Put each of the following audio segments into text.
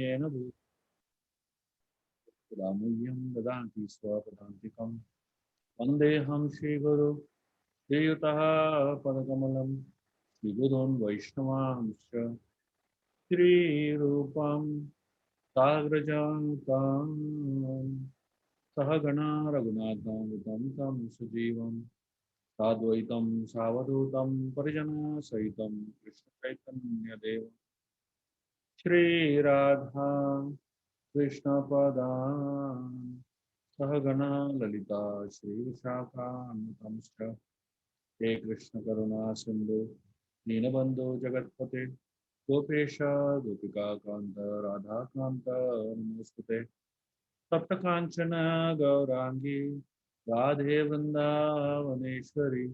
येन भूतरामह्यं ददाति स्वपदान्तिकं वन्देऽहं श्रीगुरु श्रीयुतः पदकमलं श्रीगुरून् वैष्णवांश्च श्रीरूपं साग्रजातां सहगणा रघुनाथामृतं तं सुजीवं साद्वैतं सावधूतं परिजनसहितं कृष्णचैतन्यदेव श्रीराधा कृष्णपदान् सहगणा ललिता श्रीविशाखान्वितंश्च हे कृष्णकरुणा सिन्धु दीनबन्धो जगत्पते गोपेश गोपिकान्त राधाकान्त नमोऽस्तुते सप्तकाञ्चन गौराङ्गी राधे वृन्दावनेश्वरी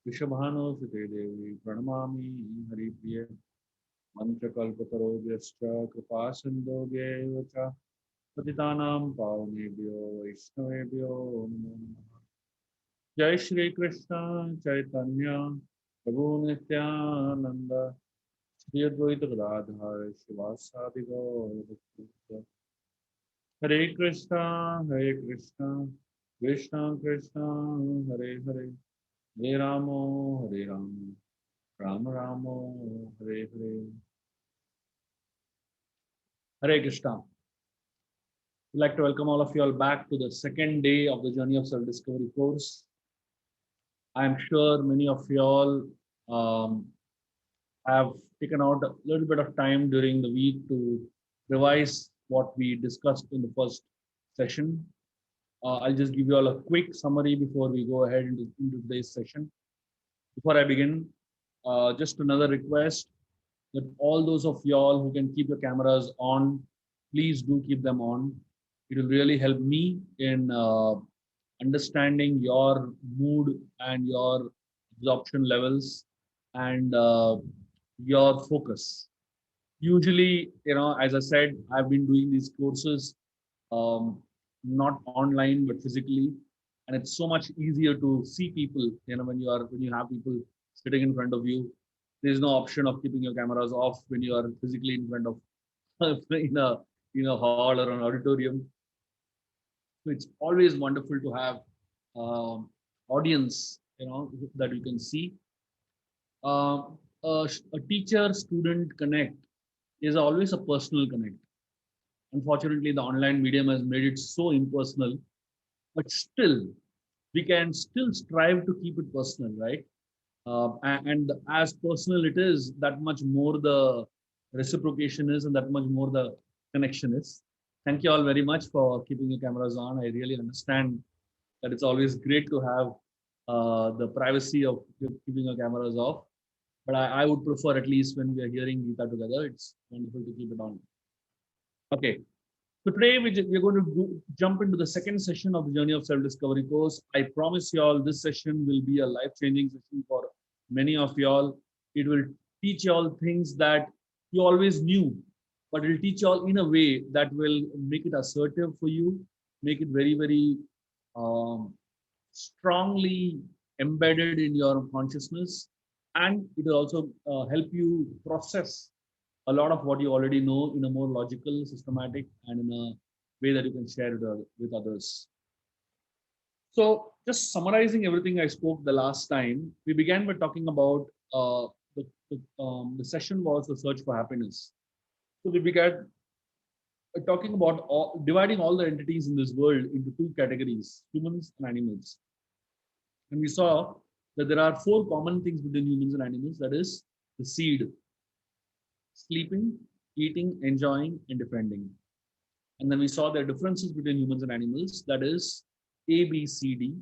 वृषभानुसुते देवी प्रणमामि हरिप्रिये मन्त्रकल्पतरोभ्यश्च कृपासिन्धुभ्यैव च पतितानां पावनेभ्यो वैष्णवेभ्यो नमो नमः। जय श्री कृष्ण चैतन्य प्रभु नित्यानंद श्री अद्वैत गदाधर शिवासादि गौर हरे कृष्ण कृष्ण कृष्ण हरे हरे हरे राम रामो Hare Hare Krishna. I'd like to welcome all of you all back to the second day of the Journey of Self-Discovery course. I'm sure many of you all um, have taken out a little bit of time during the week to revise what we discussed in the first session. I'll just give you all a quick summary before we go ahead into today's session. Before I begin, just another request that all those of y'all who can keep your cameras on, please do keep them on. It will really help me in understanding your mood and your absorption levels and your focus. Usually, as I said, I've been doing these courses um, not online but physically, and it's so much easier to see people. When you have people sitting in front of you, there's no option of keeping your cameras off when you are physically in front of in a hall or an auditorium. So it's always wonderful to have audience, that you can see. Uh, a teacher-student connect is always a personal connect. Unfortunately, the online medium has made it so impersonal, but still, we can still strive to keep it personal, right? And as personal it is, that much more the reciprocation is, and that much more the connection is. Thank you all very much for keeping your cameras on. I really understand that it's always great to have the privacy of keeping your cameras off. But I would prefer, at least when we are hearing Gita together, it's wonderful to keep it on. Okay. So today we're going to jump into the second session of the Journey of Self-Discovery course. I promise you all this session will be a life-changing session for many of y'all. It will teach y'all things that you always knew, but it will teach y'all in a way that will make it assertive for you, make it very, very um, strongly embedded in your consciousness, and it will also help you process a lot of what you already know in a more logical, systematic, and in a way that you can share it with others. So, just summarizing everything I spoke the last time, we began by talking about the session was the search for happiness. So, we began talking about dividing all the entities in this world into two categories: humans and animals. And we saw that there are four common things between humans and animals, that is, the seed: sleeping, eating, enjoying, and defending. And then we saw the differences between humans and animals, that is A, B, C, D.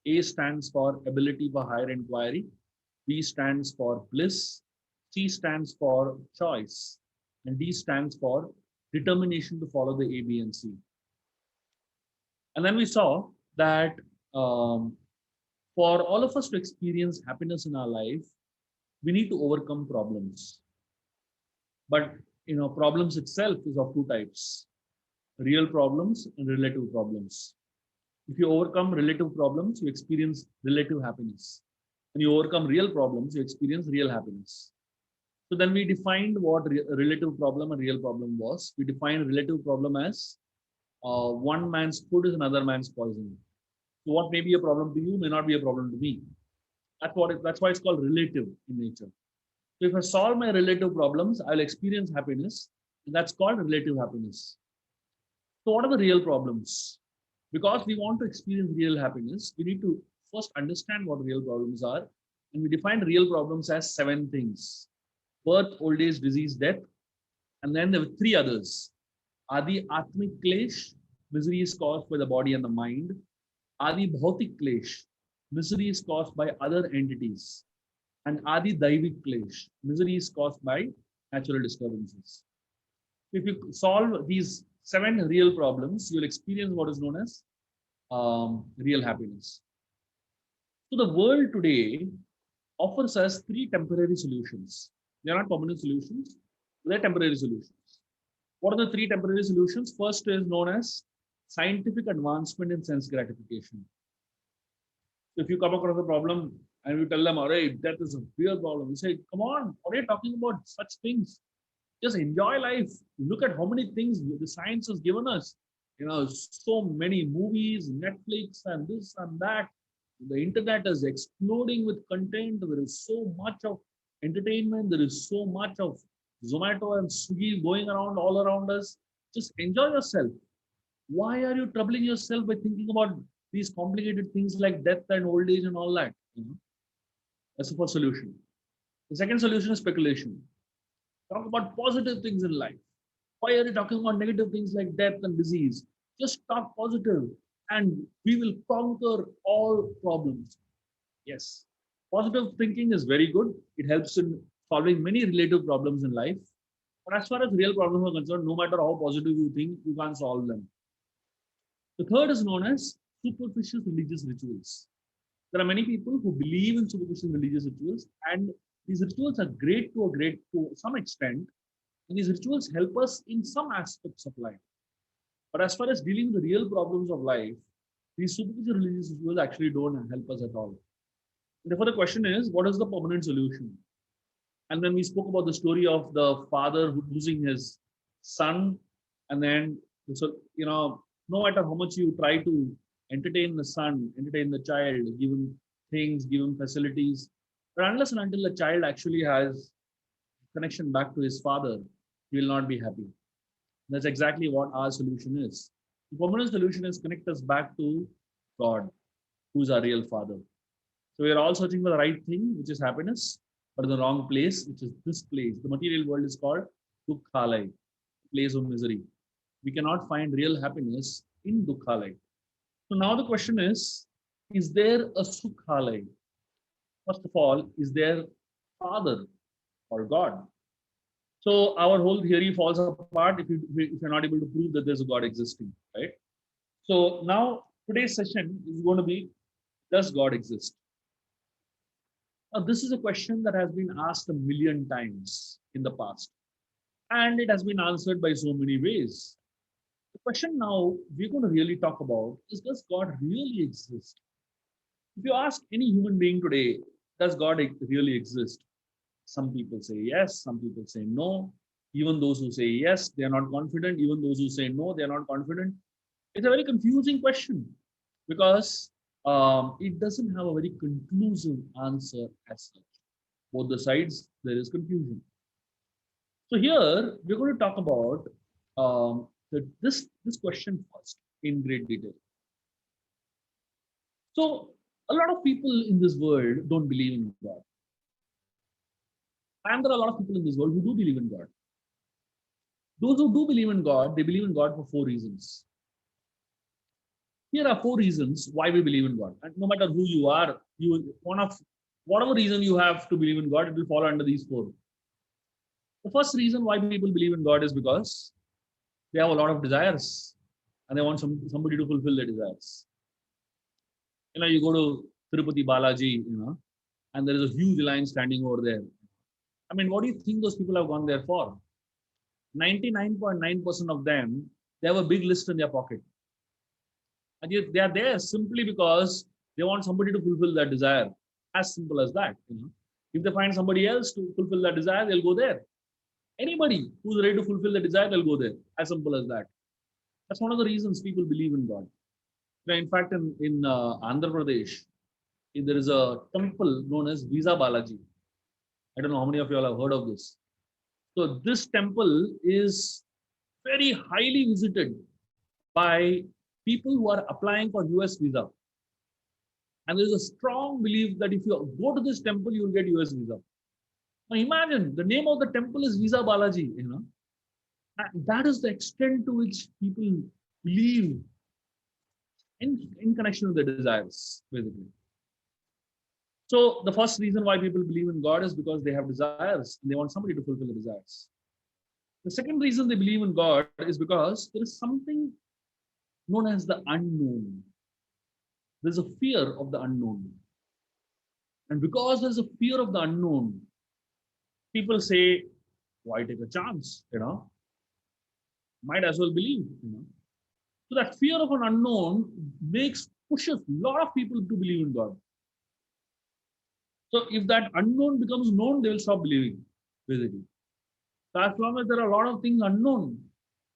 A stands for ability for higher inquiry, B stands for bliss, C stands for choice, and D stands for determination to follow the A, B, and C. And then we saw that um, for all of us to experience happiness in our life, we need to overcome problems. But problems itself is of two types: real problems and relative problems. If you overcome relative problems, you experience relative happiness. When you overcome real problems, you experience real happiness. So then we defined what relative problem and real problem was. We defined relative problem as one man's food is another man's poison. So what may be a problem to you may not be a problem to me. That's why it's called relative in nature. So if I solve my relative problems, I'll experience happiness, and that's called relative happiness. So what are the real problems? Because we want to experience real happiness, we need to first understand what real problems are, and we define real problems as seven things: birth, old age, disease, death, and then there were three others. Adi Atmik Klesh, misery is caused by the body and the mind. Adi Bhautik Klesh, misery is caused by other entities. And Adi Daivik Klesh, misery is caused by natural disturbances. If you solve these seven real problems, you'll experience what is known as real happiness. So the world today offers us three temporary solutions. They are not permanent solutions, they're temporary solutions. What are the three temporary solutions? First is known as scientific advancement in sense gratification. So if you come across a problem and you tell them, all right, that is a real problem, you say, come on, what are you talking about such things? Just enjoy life. Look at how many things the science has given us. So many movies, Netflix, and this and that. The internet is exploding with content. There is so much of entertainment. There is so much of Zomato and Swiggy going around all around us. Just enjoy yourself. Why are you troubling yourself by thinking about these complicated things like death and old age and all that? That's the first solution. The second solution is speculation. Talk about positive things in life. Why are you talking about negative things like death and disease? Just talk positive and we will conquer all problems. Yes. Positive thinking is very good. It helps in solving many relative problems in life. But as far as real problems are concerned, no matter how positive you think, you can't solve them. The third is known as superficial religious rituals. There are many people who believe in superficial religious rituals, and these rituals are great to some extent, and these rituals help us in some aspects of life. But as far as dealing with the real problems of life, these superficial religious rituals actually don't help us at all. Therefore, the question is, what is the permanent solution? And then we spoke about the story of the father who losing his son, and then so no matter how much you try to entertain the son, entertain the child, give him things, give him facilities, but unless and until the child actually has connection back to his father, he will not be happy. That's exactly what our solution is. The permanent solution is connect us back to God, who's our real father. So we are all searching for the right thing, which is happiness, but in the wrong place, which is this place. The material world is called Dukkhalai, place of misery. We cannot find real happiness in Dukkhalai. So now the question is there a Sukhalai? First of all, is there Father or God? So our whole theory falls apart if you're not able to prove that there's a God existing, right? So now today's session is going to be, does God exist? Now this is a question that has been asked a million times in the past, and it has been answered by so many ways. The question now we're going to really talk about is, does God really exist? If you ask any human being today, does God really exist? Some people say yes, some people say no. Even those who say yes, they are not confident. Even those who say no, they are not confident. It's a very confusing question because it doesn't have a very conclusive answer as such. Both the sides, there is confusion. So here we're going to talk about this question first in great detail. So a lot of people in this world don't believe in God. And there are a lot of people in this world who do believe in God. Those who do believe in God, they believe in God for four reasons. Here are four reasons why we believe in God. And no matter who you are, whatever reason you have to believe in God, it will fall under these four. The first reason why people believe in God is because they have a lot of desires and they want somebody to fulfill their desires. You go to Tirupati Balaji, and there is a huge line standing over there. I mean, what do you think those people have gone there for? 99.9% of them, they have a big list in their pocket. And they are there simply because they want somebody to fulfill their desire. As simple as that. If they find somebody else to fulfill that desire, they'll go there. Anybody who's ready to fulfill the desire, they'll go there. As simple as that. That's one of the reasons people believe in God. In fact, in Andhra Pradesh, there is a temple known as Visa Balaji. I don't know how many of you all have heard of this. So this temple is very highly visited by people who are applying for US visa. And there's a strong belief that if you go to this temple, you will get US visa. Now imagine the name of the temple is Visa Balaji, And that is the extent to which people believe in connection with their desires, basically. So the first reason why people believe in God is because they have desires and they want somebody to fulfill the desires. The second reason they believe in God is because there is something known as the unknown. There's a fear of the unknown. And because there's a fear of the unknown, people say, why take a chance? Might as well believe. So that fear of an unknown pushes a lot of people to believe in God. So if that unknown becomes known, they will stop believing, basically. So as long as there are a lot of things unknown,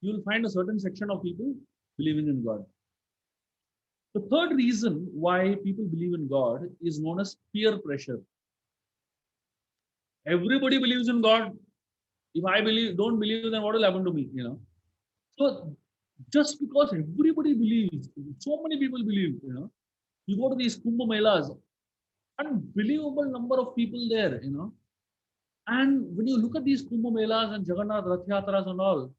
you will find a certain section of people believing in God. The third reason why people believe in God is known as peer pressure. Everybody believes in God. If I don't believe, then what will happen to me? So just because everybody believes, so many people believe, you go to these Kumbh Melas, unbelievable number of people there, And when you look at these Kumbh Melas and Jagannath Rath Yatras and all,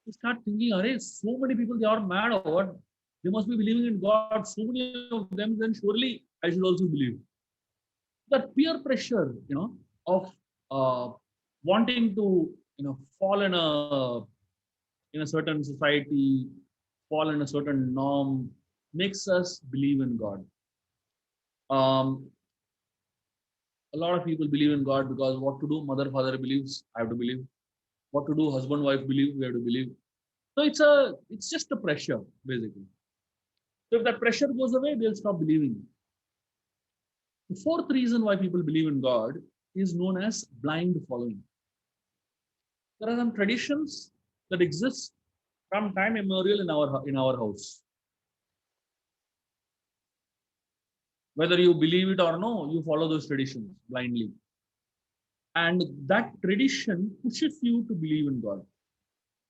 you start thinking, Arey, so many people, they are mad or what? They must be believing in God. So many of them, then surely I should also believe. That peer pressure, of wanting to, fall in a certain society, fall in a certain norm, makes us believe in God. Um, a lot of people believe in God because what to do, mother, father believes, I have to believe. What to do, husband, wife believe, we have to believe. So it's just a pressure, basically. So if that pressure goes away, they'll stop believing. The fourth reason why people believe in God is known as blind following. There are some traditions that exist from time immemorial in our house. Whether you believe it or no, you follow those traditions blindly. And that tradition pushes you to believe in God.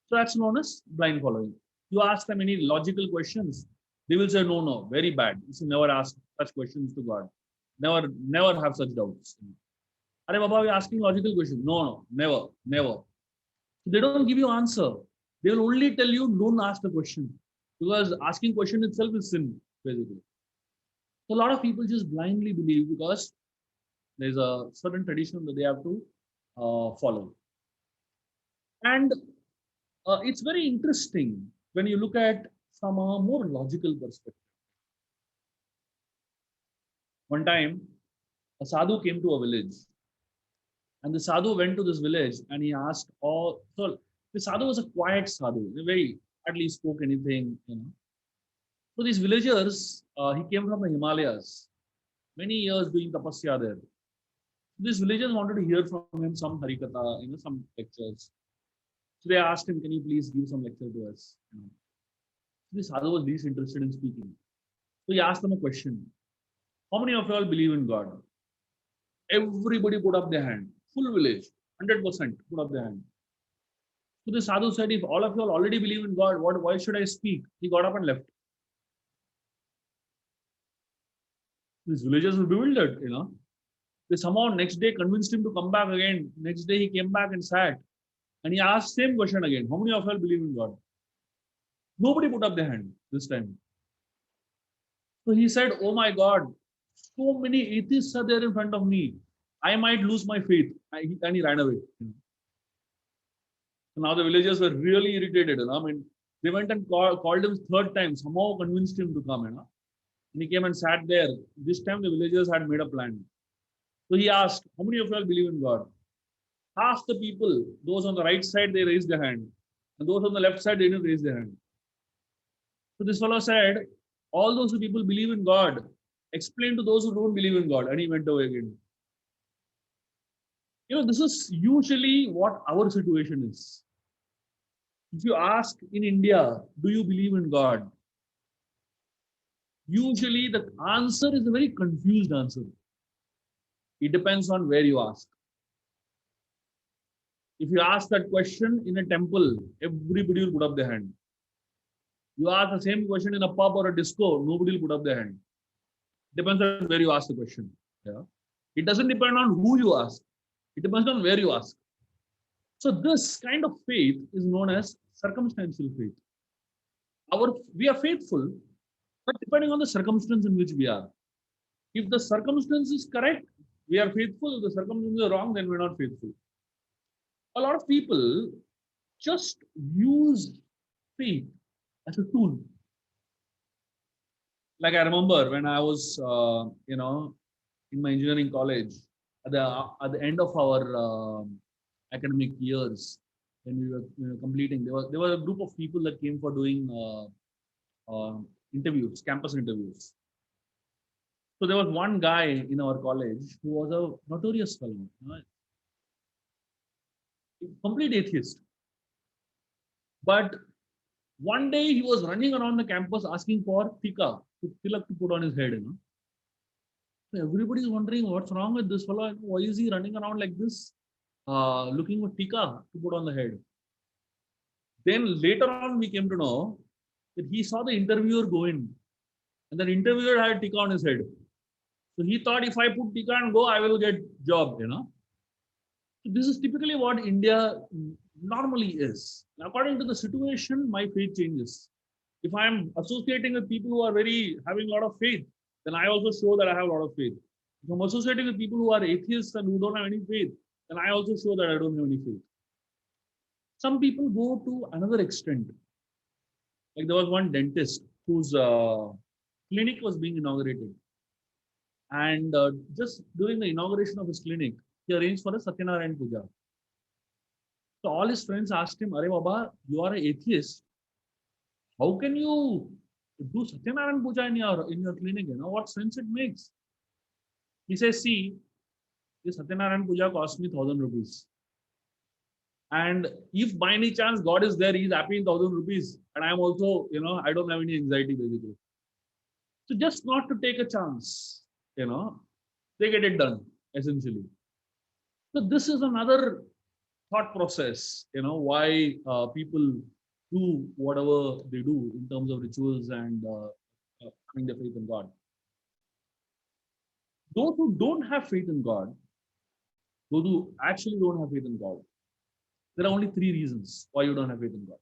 So that's known as blind following. You ask them any logical questions, they will say, no, very bad. You should never ask such questions to God. Never have such doubts. Are Baba, you're asking logical questions. No, never. So they don't give you answer. They will only tell you don't ask the question. Because asking question itself is sin, basically. So a lot of people just blindly believe because there's a certain tradition that they have to follow. And it's very interesting when you look at from a more logical perspective. One time, a sadhu came to a village, and the sadhu went to this village and he asked all. So the sadhu was a quiet sadhu, very hardly spoke anything. So these villagers, he came from the Himalayas, many years doing tapasya there. These villagers wanted to hear from him some harikatha, some lectures. So they asked him, "Can you please give some lecture to us?" This sadhu was least interested in speaking. So he asked them a question: how many of you all believe in God? Everybody put up their hand. Full village, 100% put up their hand. So the sadhu said, if all of you all already believe in God, why should I speak? He got up and left. These villagers were bewildered. They somehow next day convinced him to come back again. Next day he came back and sat. And he asked same question again. How many of you all believe in God? Nobody put up their hand this time. So he said, oh my God, so many atheists are there in front of me. I might lose my faith. And he ran away. So now the villagers were really irritated. I mean, they went and called him third time, somehow convinced him to come. And he came and sat there. This time the villagers had made a plan. So he asked, how many of you all believe in God? Half the people, those on the right side, they raised their hand. And those on the left side, they didn't raise their hand. So this fellow said, all those who people believe in God, explain to those who don't believe in God. And he went away again. This is usually what our situation is. If you ask in India, do you believe in God? Usually the answer is a very confused answer. It depends on where you ask. If you ask that question in a temple, everybody will put up their hand. You ask the same question in a pub or a disco, nobody will put up their hand. Depends on where you ask the question. Yeah. It doesn't depend on who you ask. It depends on where you ask. So this kind of faith is known as circumstantial faith. We are faithful, but depending on the circumstance in which we are. If the circumstance is correct, we are faithful. If the circumstances are wrong, then we're not faithful. A lot of people just use faith as a tool. Like I remember when I was, in my engineering college, at the end of our academic years, when we were completing, there were a group of people that came for doing interviews, campus interviews. So there was one guy in our college who was a notorious fellow, complete atheist. But one day he was running around the campus asking for tilak to put on his head. So everybody is wondering what's wrong with this fellow. Why is he running around like this, looking for tika to put on the head? Then later on, we came to know that he saw the interviewer go in, and the interviewer had tika on his head. So he thought if I put tika and go, I will get job. So this is typically what India normally is. According to the situation, my faith changes. If I am associating with people who are having a lot of faith, then I also show that I have a lot of faith. If I'm associating with people who are atheists and who don't have any faith, then I also show that I don't have any faith. Some people go to another extent. Like there was one dentist whose clinic was being inaugurated. And just during the inauguration of his clinic, he arranged for a Satyanarayan Puja. So all his friends asked him, Are Baba, you are an atheist. How can you do Satyanarayan Puja in your clinic? What sense it makes? He says, see, this Satyanarayan Puja cost me 1,000 rupees. And if by any chance God is there, he's happy in 1,000 rupees. And I'm also, I don't have any anxiety basically. So just not to take a chance, they get it done, essentially. So this is another thought process, why people do whatever they do in terms of rituals and having their faith in God. Those who don't have faith in God, those who actually don't have faith in God, there are only three reasons why you don't have faith in God.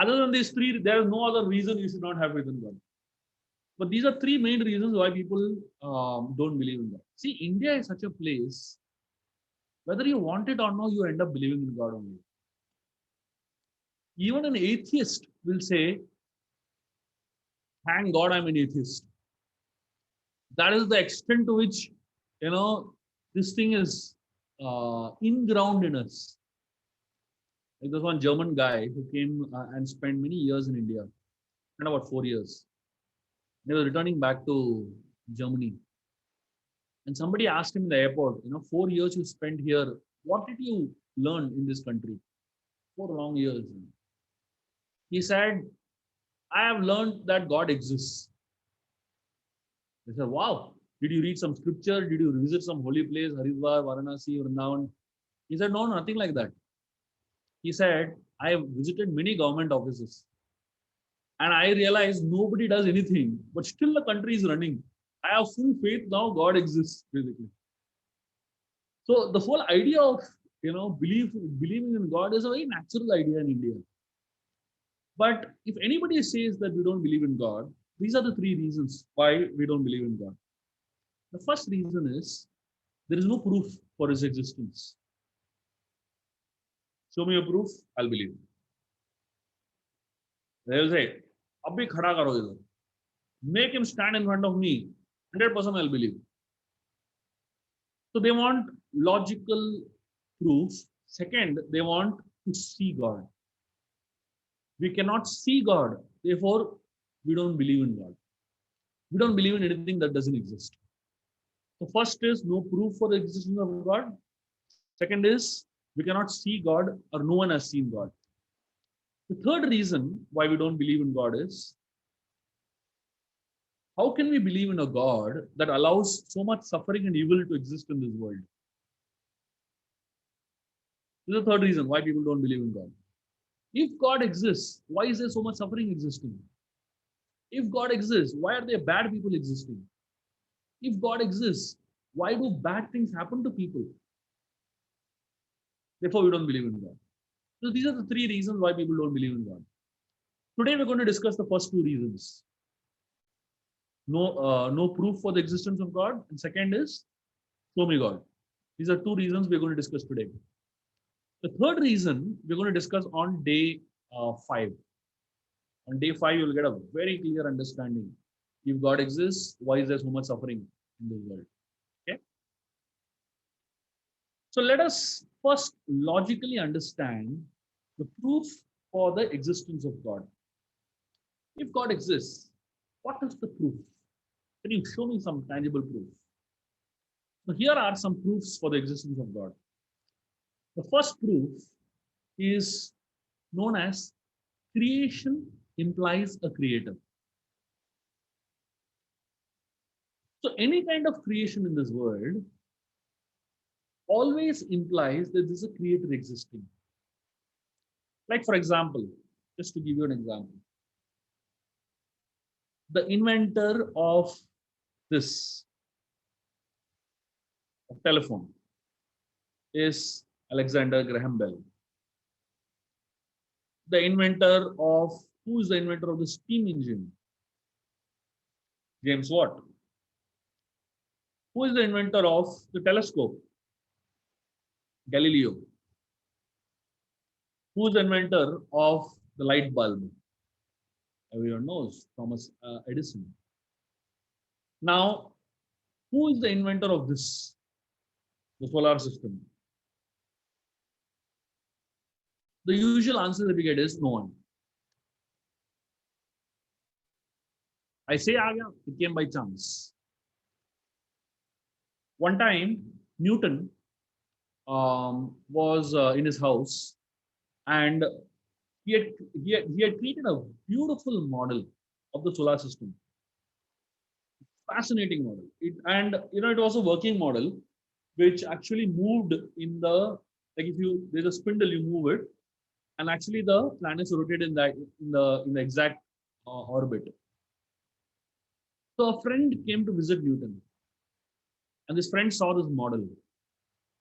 Other than these three, there is no other reason you should not have faith in God. But these are three main reasons why people don't believe in God. See, India is such a place, whether you want it or not, you end up believing in God only. Even an atheist will say, thank God I'm an atheist. That is the extent to which, this thing is inground in us. Like there's one German guy who came and spent many years in India, and about 4 years. They were returning back to Germany. And somebody asked him in the airport, 4 years you spent here, what did you learn in this country? 4 long years. He said, I have learned that God exists. They said, wow, did you read some scripture? Did you visit some holy place, Haridwar, Varanasi, Vrindavan? He said, no, nothing like that. He said, I have visited many government offices. And I realized nobody does anything, but still the country is running. I have full faith now God exists, basically. So the whole idea of believing in God is a very natural idea in India. But if anybody says that we don't believe in God, these are the three reasons why we don't believe in God. The first reason is there is no proof for his existence. Show me a proof, I'll believe. They will say, Abhi khada karo idhar. Make him stand in front of me. 100% I'll believe. So they want logical proof. Second, they want to see God. We cannot see God. Therefore, we don't believe in God. We don't believe in anything that doesn't exist. So first is no proof for the existence of God. Second is we cannot see God or no one has seen God. The third reason why we don't believe in God is how can we believe in a God that allows so much suffering and evil to exist in this world? This is the third reason why people don't believe in God. If God exists, why is there so much suffering existing? If God exists, why are there bad people existing? If God exists, why do bad things happen to people? Therefore, we don't believe in God. So these are the three reasons why people don't believe in God. Today, we're going to discuss the first two reasons. No proof for the existence of God, and second is show me God. These are two reasons we're going to discuss today. The third reason we're going to discuss on day 5. On day 5, you'll get a very clear understanding. If God exists, why is there so much suffering in this world? Okay. So let us first logically understand the proof for the existence of God. If God exists, what is the proof? Can you show me some tangible proof? So here are some proofs for the existence of God. The first proof is known as creation implies a creator. So any kind of creation in this world always implies that there's a creator existing. Like for example, just to give you an example, the inventor of this of telephone is Alexander Graham Bell. The inventor of Who is the inventor of the steam engine? James Watt. Who is the inventor of the telescope? Galileo. Who is the inventor of the light bulb? Everyone knows, Thomas Edison. Now, who is the inventor of this, the solar system? The usual answer that we get is no one. I say, it came by chance. One time, Newton was in his house, and he had created a beautiful model of the solar system. Fascinating model. It was a working model which actually moved in the, like, if you there's a spindle, you move it, and actually the planets rotate in the exact orbit. So a friend came to visit Newton, and this friend saw this model,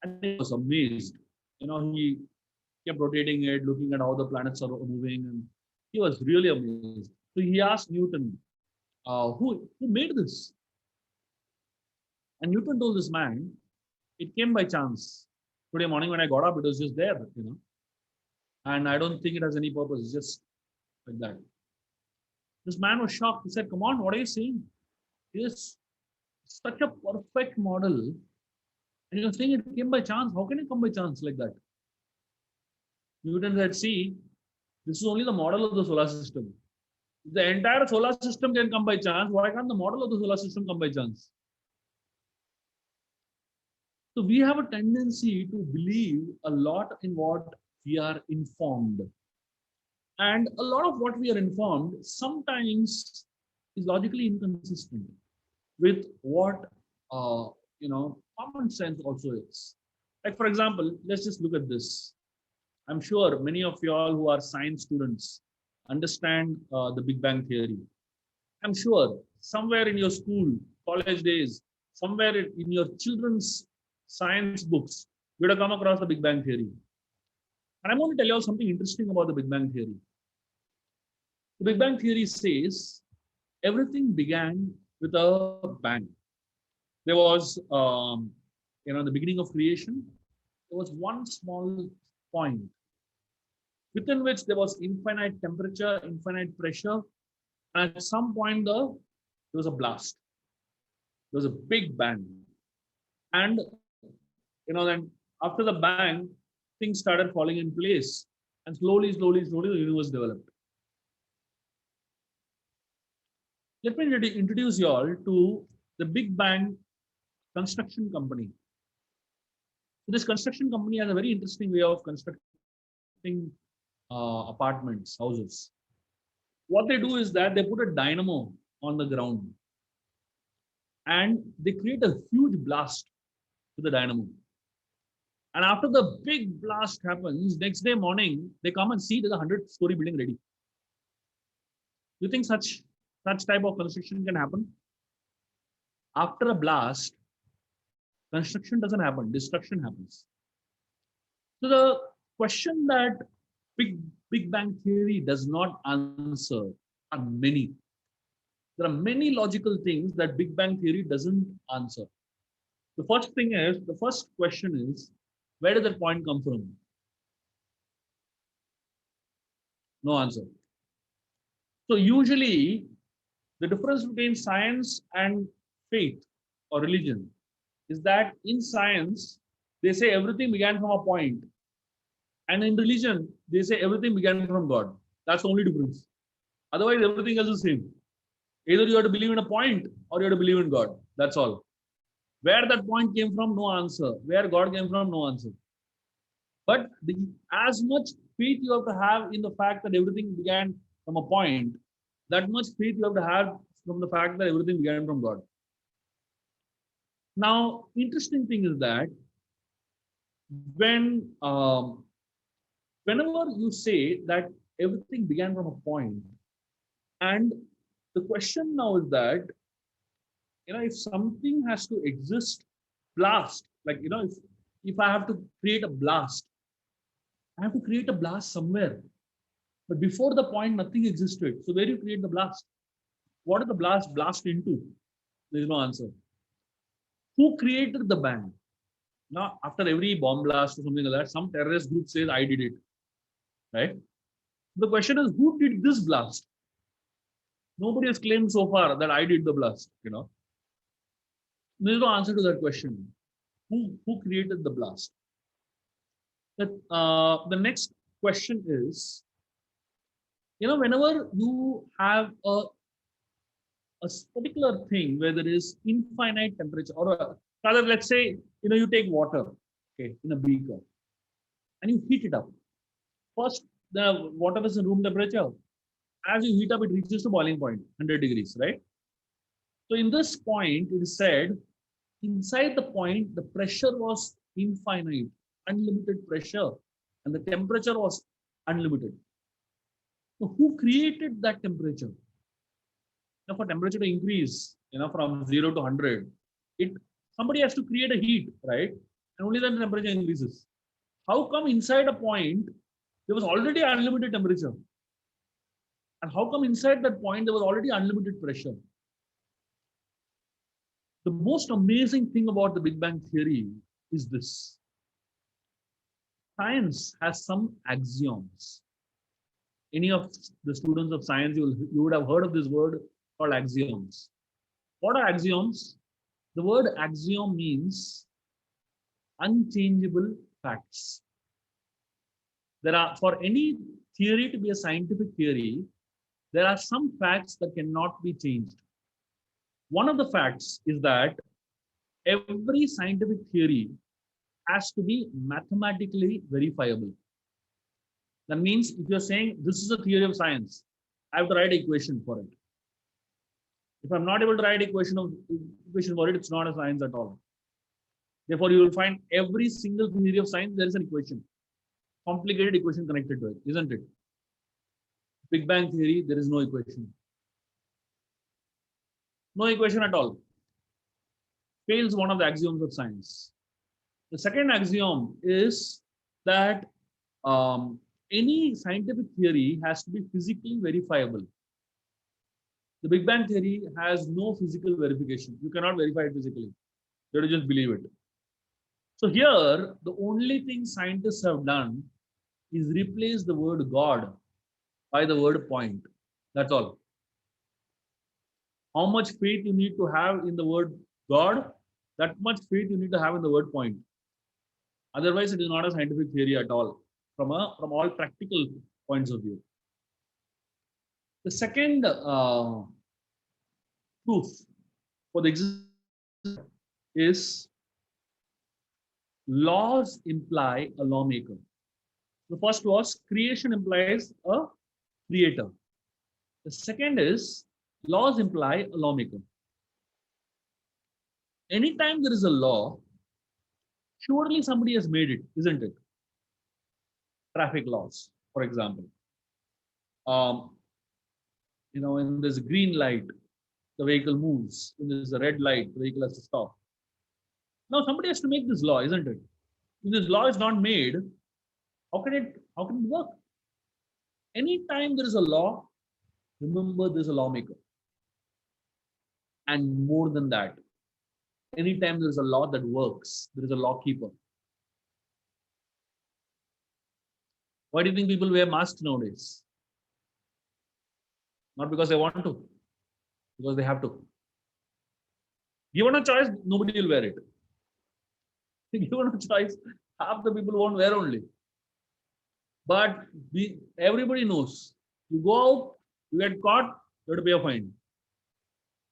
and he was amazed. He kept rotating it, looking at how the planets are moving, and he was really amazed. So he asked Newton, who made this? And Newton told this man, it came by chance. Today morning when I got up, it was just there. And I don't think it has any purpose. It's just like that. This man was shocked. He said, come on, what are you saying? It is such a perfect model. And you're saying it came by chance. How can it come by chance like that? Newton said, see, this is only the model of the solar system. If the entire solar system can come by chance, why can't the model of the solar system come by chance? So we have a tendency to believe a lot in what we are informed. And a lot of what we are informed sometimes is logically inconsistent with what common sense also is. Like for example, let's just look at this. I'm sure many of you all who are science students understand the Big Bang theory. I'm sure somewhere in your school, college days, somewhere in your children's science books, you would have come across the Big Bang theory. And I'm going to tell you all something interesting about the Big Bang theory. The Big Bang theory says everything began with a bang. There was, the beginning of creation, there was one small point within which there was infinite temperature, infinite pressure. And at some point, there was a blast. There was a big bang. And, then after the bang, things started falling in place. And slowly, the universe developed. Let me introduce you all to the Big Bang construction company. So this construction company has a very interesting way of constructing apartments, houses. What they do is that they put a dynamo on the ground and they create a huge blast to the dynamo. And after the big blast happens, next day morning, they come and see there's a 100-story building ready. You think such type of construction can happen? After a blast, construction doesn't happen, destruction happens. So the question that Big Bang Theory does not answer are many. There are many logical things that Big Bang Theory doesn't answer. The first question is, where did that point come from? No answer. So usually, the difference between science and faith or religion is that in science, they say everything began from a point. And in religion, they say everything began from God. That's the only difference. Otherwise, everything else is the same. Either you have to believe in a point or you have to believe in God. That's all. Where that point came from, no answer. Where God came from, no answer. But as much faith you have to have in the fact that everything began from a point, that much faith you have to have from the fact that everything began from God. Now, interesting thing is that when whenever you say that everything began from a point, and the question now is that if something has to exist, blast, like if I have to create a blast, I have to create a blast somewhere. But before the point, nothing existed. So where do you create the blast? What is the blast into? There is no answer. Who created the bang? Now, after every bomb blast or something like that, some terrorist group says, I did it. Right? The question is, who did this blast? Nobody has claimed so far that I did the blast. There is no answer to that question. Who created the blast? The next question is, whenever you have a particular thing where there is infinite temperature, or rather, let's say, you take water, okay, in a beaker, and you heat it up. First, the water is in room temperature. As you heat up, it reaches to boiling point, 100 degrees, right? So in this point, it is said, inside the point, the pressure was infinite, unlimited pressure, and the temperature was unlimited. So who created that temperature? Now, for temperature to increase, from 0 to 100, somebody has to create a heat, right? And only then the temperature increases. How come inside a point there was already unlimited temperature? And how come inside that point there was already unlimited pressure? The most amazing thing about the Big Bang Theory is this. Science has some axioms. Any of the students of science, you would have heard of this word called axioms. What are axioms? The word axiom means unchangeable facts. For any theory to be a scientific theory, there are some facts that cannot be changed. One of the facts is that every scientific theory has to be mathematically verifiable. That means if you're saying this is a theory of science, I have to write an equation for it. If I'm not able to write equation for it, it's not a science at all. Therefore, you will find every single theory of science, there is an equation. Complicated equation connected to it, isn't it? Big Bang Theory, there is no equation. No equation at all. Fails one of the axioms of science. The second axiom is that any scientific theory has to be physically verifiable. The Big Bang Theory has no physical verification. You cannot verify it physically. You have to just believe it. So here, the only thing scientists have done is replace the word God by the word point. That's all. How much faith you need to have in the word God, that much faith you need to have in the word point. Otherwise, it is not a scientific theory at all, from all practical points of view. The second proof for the existence is laws imply a lawmaker. The first was creation implies a creator. The second is laws imply a lawmaker. Anytime there is a law, surely somebody has made it, isn't it? Traffic laws, for example. Um, when there's a green light, the vehicle moves. When there's a red light, the vehicle has to stop. Now somebody has to make this law, isn't it? If this law is not made, how can it work? Anytime there is a law, remember there's a lawmaker. And more than that, anytime there is a law that works, there is a law keeper. Why do you think people wear masks nowadays? Not because they want to, because they have to. Given a choice, nobody will wear it. Given a choice, half the people won't wear only. But everybody knows. You go out, you get caught, you have to pay a fine.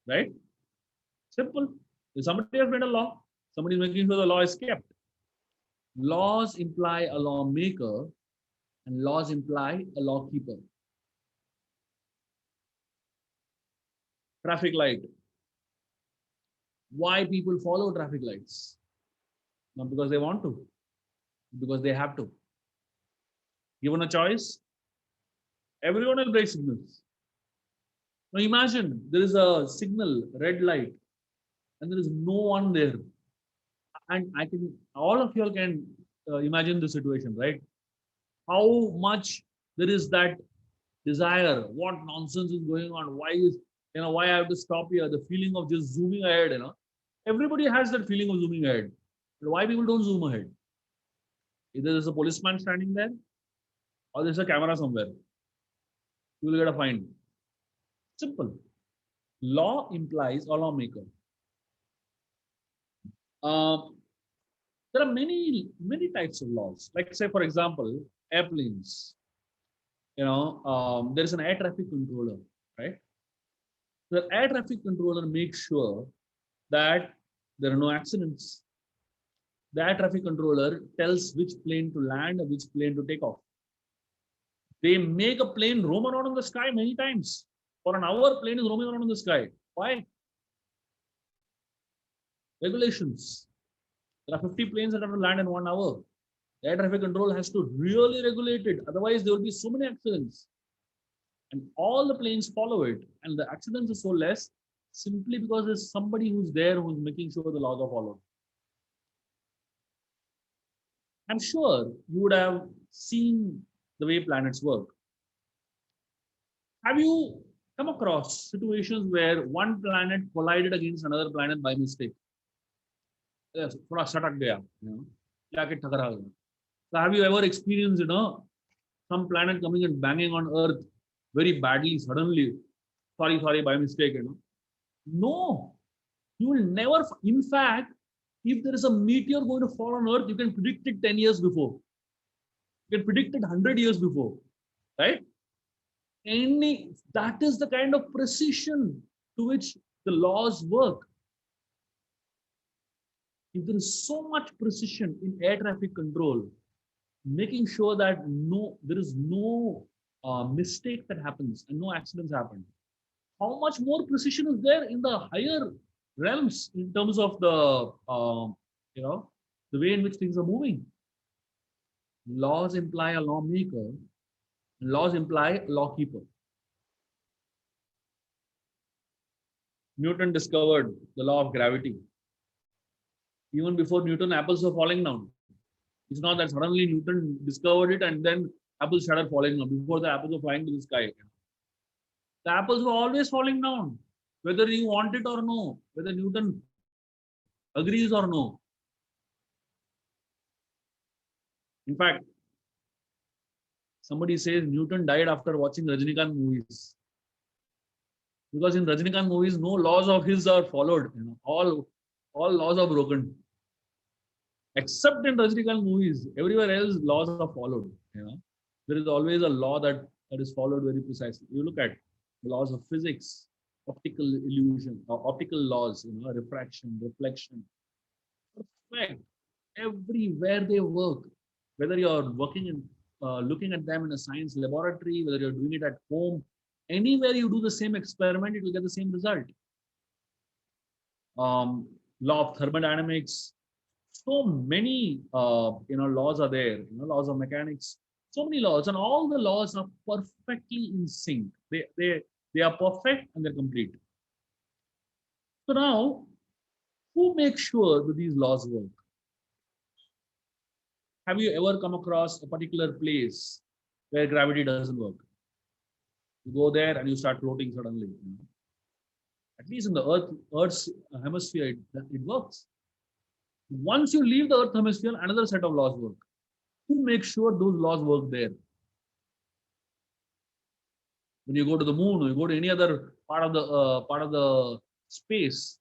Right? Simple. If somebody has made a law, somebody is making sure the law is kept. Laws imply a lawmaker, and laws imply a lawkeeper. Traffic light. Why people follow traffic lights? Not because they want to, because they have to. Given a choice, everyone will break signals. Now imagine there is a signal, red light, and there is no one there. And all of you all can imagine the situation, right? How much there is that desire, what nonsense is going on, why I have to stop here, the feeling of just zooming ahead, Everybody has that feeling of zooming ahead. But why people don't zoom ahead? Either there's a policeman standing there, or there's a camera somewhere. You will get a fine. Simple. Law implies a lawmaker. There are many types of laws. Like say, for example, airplanes. There is an air traffic controller, right? The air traffic controller makes sure that there are no accidents. The air traffic controller tells which plane to land and which plane to take off. They make a plane roam around in the sky many times. For an hour, plane is roaming around in the sky. Why? Regulations. There are 50 planes that have to land in 1 hour. The air traffic control has to really regulate it. Otherwise, there will be so many accidents. And all the planes follow it. And the accidents are so less simply because there's somebody who's there who's making sure the laws are followed. I'm sure you would have seen the way planets work. Have you come across situations where one planet collided against another planet by mistake? Yes, थोड़ा सटक गया, जाके टकरा गया. So have you ever experienced, some planet coming and banging on Earth very badly suddenly? Sorry, by mistake, No, you will never. In fact, if there is a meteor going to fall on Earth, you can predict it 10 years before. You can predict it 100 years before, right? That is the kind of precision to which the laws work. If there is so much precision in air traffic control, making sure that there is no mistake that happens and no accidents happen, how much more precision is there in the higher realms in terms of the the way in which things are moving? Laws imply a lawmaker, laws imply a lawkeeper. Newton discovered the law of gravity. Even before Newton, apples were falling down. It's not that suddenly Newton discovered it and then apples started falling down. Before the apples were flying to the sky. The apples were always falling down, whether you want it or no, whether Newton agrees or no. In fact, somebody says Newton died after watching Rajinikanth movies. Because in Rajinikanth movies, no laws of his are followed. All laws are broken. Except in Rajinikanth movies, everywhere else laws are followed. There is always a law that is followed very precisely. You look at the laws of physics, optical illusion, or optical laws, refraction, reflection. perfect everywhere they work. Whether you're working in, looking at them in a science laboratory, whether you're doing it at home, anywhere you do the same experiment, it will get the same result. Um, Law of thermodynamics, so many laws are there. Laws of mechanics, so many laws, and all the laws are perfectly in sync. They are perfect and they're complete. So now, who makes sure that these laws work? Have you ever come across a particular place where gravity doesn't work? You go there and you start floating suddenly. At least in the Earth's hemisphere, it works. Once you leave the Earth hemisphere, another set of laws work. Who makes sure those laws work there? When you go to the moon or you go to any other part of the space,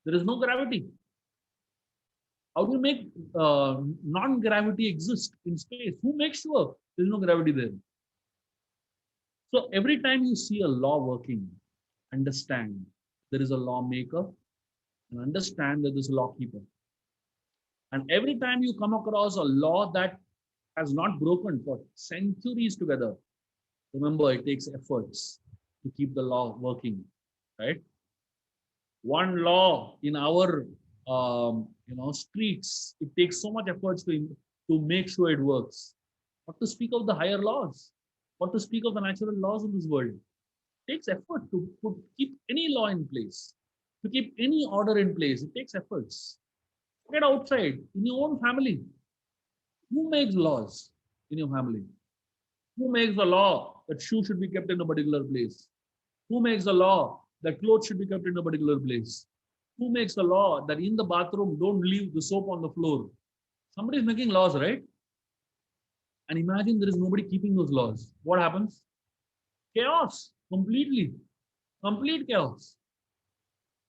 there is no gravity. How do you make non-gravity exist in space? Who makes sure there is no gravity there? So every time you see a law working, understand there is a lawmaker, and understand that there's a law keeper. And every time you come across a law that has not broken for centuries together, remember it takes efforts to keep the law working, right? One law in our streets, it takes so much efforts to make sure it works. What to speak of the higher laws? What to speak of the natural laws in this world? It takes effort to keep any law in place, to keep any order in place. It takes efforts. Get outside in your own family. Who makes laws in your family? Who makes the law that shoes should be kept in a particular place? Who makes the law that clothes should be kept in a particular place? Who makes the law that in the bathroom don't leave the soap on the floor? Somebody is making laws, right? And imagine there is nobody keeping those laws. What happens? Chaos, completely, complete chaos.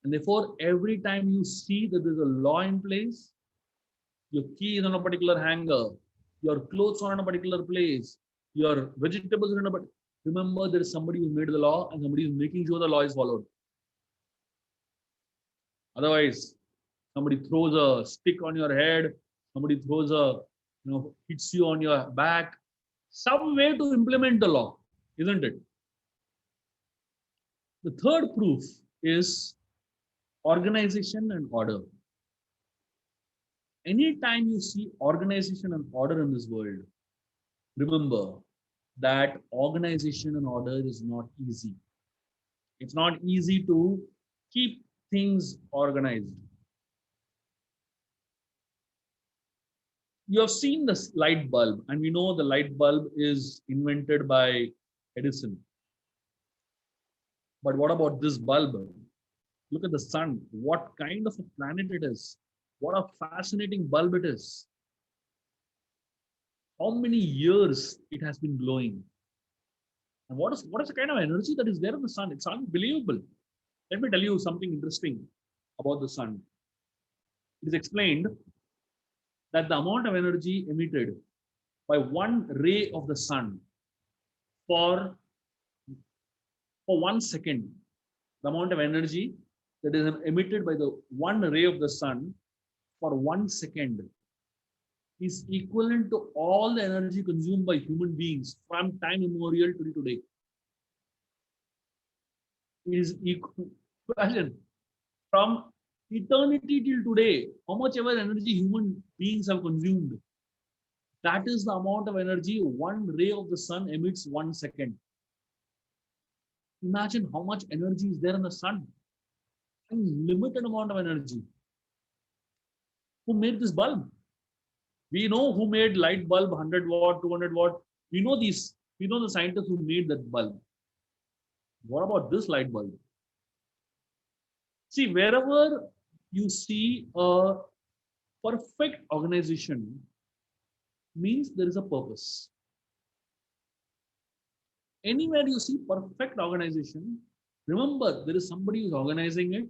And therefore, every time you see that there's a law in place, your key is on a particular hanger, your clothes are in a particular place, your vegetables are in a particular. Remember, there is somebody who made the law and somebody is making sure the law is followed. Otherwise, somebody throws a stick on your head, somebody throws hits you on your back. Some way to implement the law, isn't it? The third proof is organization and order. Anytime you see organization and order in this world, remember that organization and order is not easy. It's not easy to keep things organized. You have seen this light bulb, and we know the light bulb is invented by Edison. But what about this bulb? Look at the sun. What kind of a planet it is. What a fascinating bulb it is. How many years it has been glowing. And what is the kind of energy that is there in the sun? It's unbelievable. Let me tell you something interesting about the sun. It is explained that the amount of energy emitted by one ray of the sun for, for 1 second, the amount of energy that is emitted by the one ray of the sun for 1 second is equivalent to all the energy consumed by human beings from time immemorial to today. It is equal from eternity till today, how much ever energy human beings have consumed. That is the amount of energy one ray of the sun emits 1 second. Imagine how much energy is there in the sun. Unlimited amount of energy. Who made this bulb? We know who made light bulb, 100 watt, 200 watt. We know these. We know the scientists who made that bulb. What about this light bulb? See, wherever you see a perfect organization, means there is a purpose. Anywhere you see perfect organization, remember there is somebody who's organizing it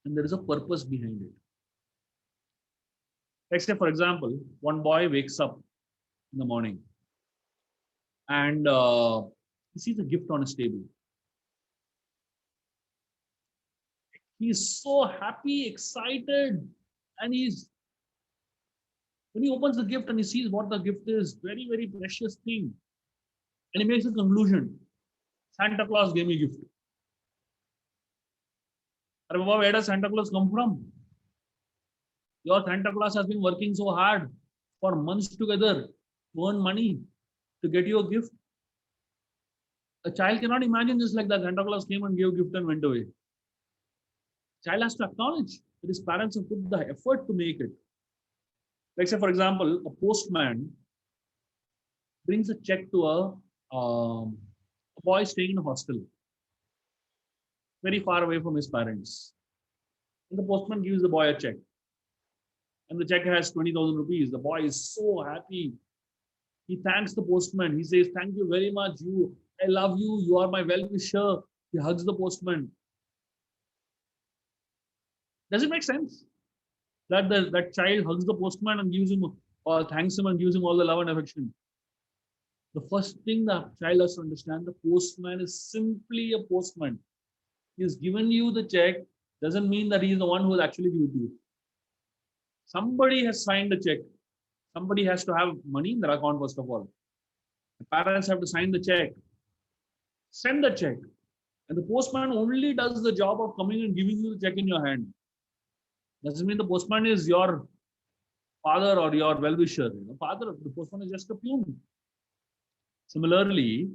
and there is a purpose behind it. Let's say, for example, one boy wakes up in the morning and he sees a gift on his table. He's so happy, excited, and he's When he opens the gift and he sees what the gift is, very, very precious thing, and he makes a conclusion. Santa Claus gave me a gift. Baba, where does Santa Claus come from? Your Santa Claus has been working so hard for months together to earn money to get you a gift. A child cannot imagine just like that. Santa Claus came and gave a gift and went away. Child has to acknowledge that his parents have put the effort to make it. Like say, for example, a postman brings a check to a boy staying in a hostel, very far away from his parents. And the postman gives the boy a check. And the check has 20,000 rupees. The boy is so happy. He thanks the postman. He says, "Thank you very much. I love you. You are my well-wisher." He hugs the postman. Does it make sense? That child hugs the postman and gives him or thanks him and gives him all the love and affection. The first thing the child has to understand, the postman is simply a postman. He's given you the check, doesn't mean that he is the one who will actually give it to you. Somebody has signed the check. Somebody has to have money in their account, first of all. The parents have to sign the check, send the check. And the postman only does the job of coming and giving you the check in your hand. Doesn't mean the postman is your father or your well-wisher. Father, the postman is just a peon. Similarly,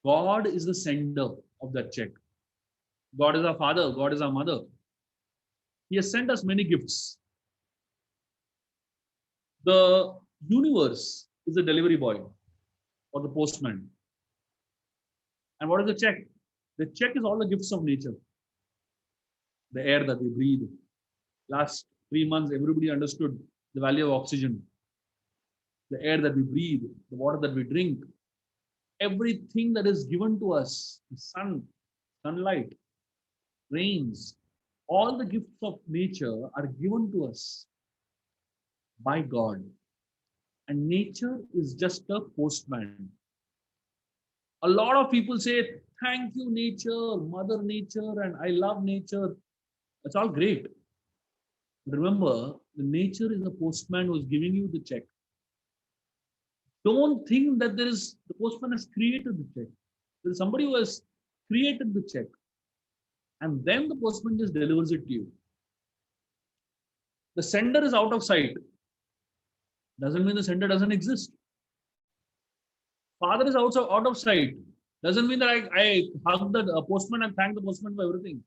God is the sender of that check. God is our father. God is our mother. He has sent us many gifts. The universe is the delivery boy or the postman. And what is the check? The check is all the gifts of nature. The air that we breathe. Last 3 months, everybody understood the value of oxygen. The air that we breathe, the water that we drink, everything that is given to us, the sun, sunlight, rains, all the gifts of nature are given to us by God. And nature is just a postman. A lot of people say, "Thank you, nature, Mother Nature, and I love nature." That's all great. But remember, the nature is the postman who is giving you the check. Don't think that the postman has created the check. There is somebody who has created the check. And then the postman just delivers it to you. The sender is out of sight. Doesn't mean the sender doesn't exist. Father is also out of sight. Doesn't mean that I hug the postman and thank the postman for everything.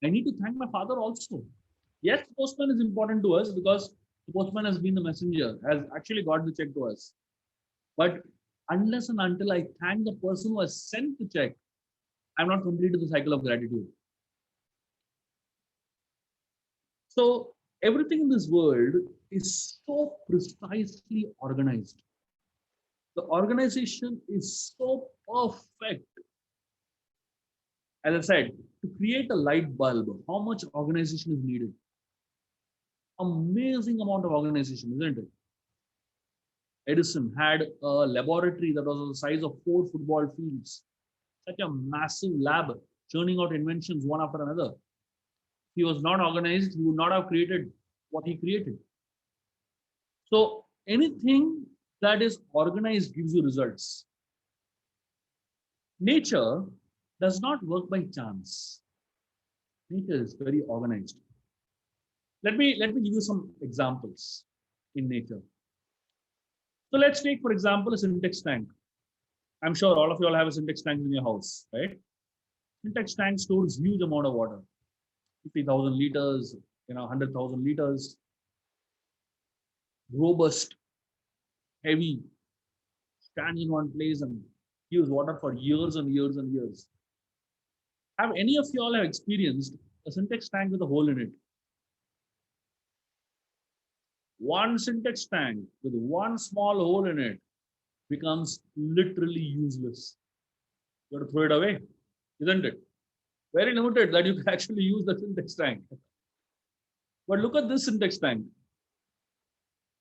I need to thank my father also. Yes, the postman is important to us because the postman has been the messenger, has actually got the check to us. But unless and until I thank the person who has sent the check, I'm not completed the cycle of gratitude. So everything in this world is so precisely organized. The organization is so perfect. As I said, to create a light bulb, how much organization is needed? Amazing amount of organization, isn't it? Edison had a laboratory that was the size of 4 football fields. Such a massive lab, churning out inventions one after another. If he was not organized, he would not have created what he created. So anything that is organized gives you results. Nature does not work by chance. Nature is very organized. Let me give you some examples in nature. So let's take, for example, a syntax tank. I'm sure all of you all have a syntax tank in your house, right? Syntax tank stores huge amount of water, 50,000 liters, 100,000 liters, robust, heavy, stands in one place and gives water for years and years and years. Have any of you all have experienced a syntax tank with a hole in it? One syntax tank with one small hole in it becomes literally useless. You have to throw it away, isn't it? Very limited that you can actually use the syntax tank. But look at this syntax tank.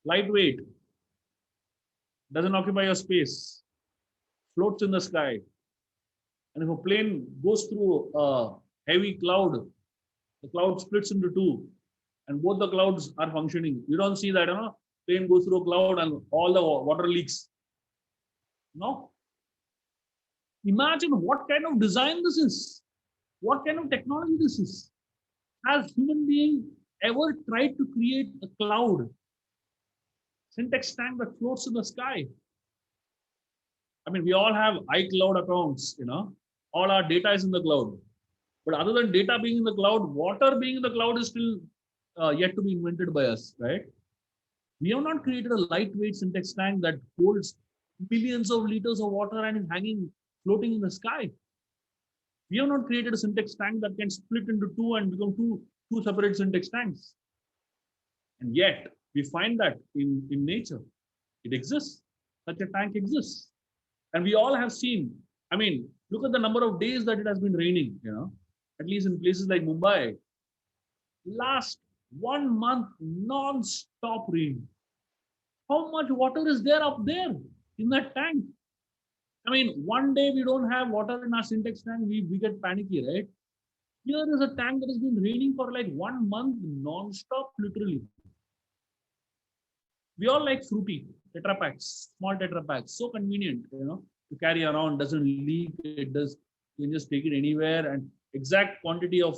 Lightweight, doesn't occupy your space, floats in the sky. And if a plane goes through a heavy cloud, the cloud splits into two and both the clouds are functioning. You don't see that, plane goes through a cloud and all the water leaks. No. Imagine what kind of design this is. What kind of technology this is. Has human being ever tried to create a cloud, syntax tank that floats in the sky? I mean, we all have iCloud accounts, all our data is in the cloud. But other than data being in the cloud, water being in the cloud is still yet to be invented by us, right? We have not created a lightweight syntax tank that holds billions of liters of water and is hanging, floating in the sky. We have not created a syntax tank that can split into two and become two separate syntax tanks. And yet, we find that in nature. It exists. Such a tank exists. And we all have seen, I mean, look at the number of days that it has been raining, at least in places like Mumbai. Last 1 month, non-stop rain. How much water is there up there in that tank? I mean, one day we don't have water in our syntax tank, we get panicky, right? Here is a tank that has been raining for like 1 month non-stop, literally. We all like fruity Tetra packs, small Tetra packs, so convenient, to carry around, doesn't leak, it does, you can just take it anywhere, and exact quantity of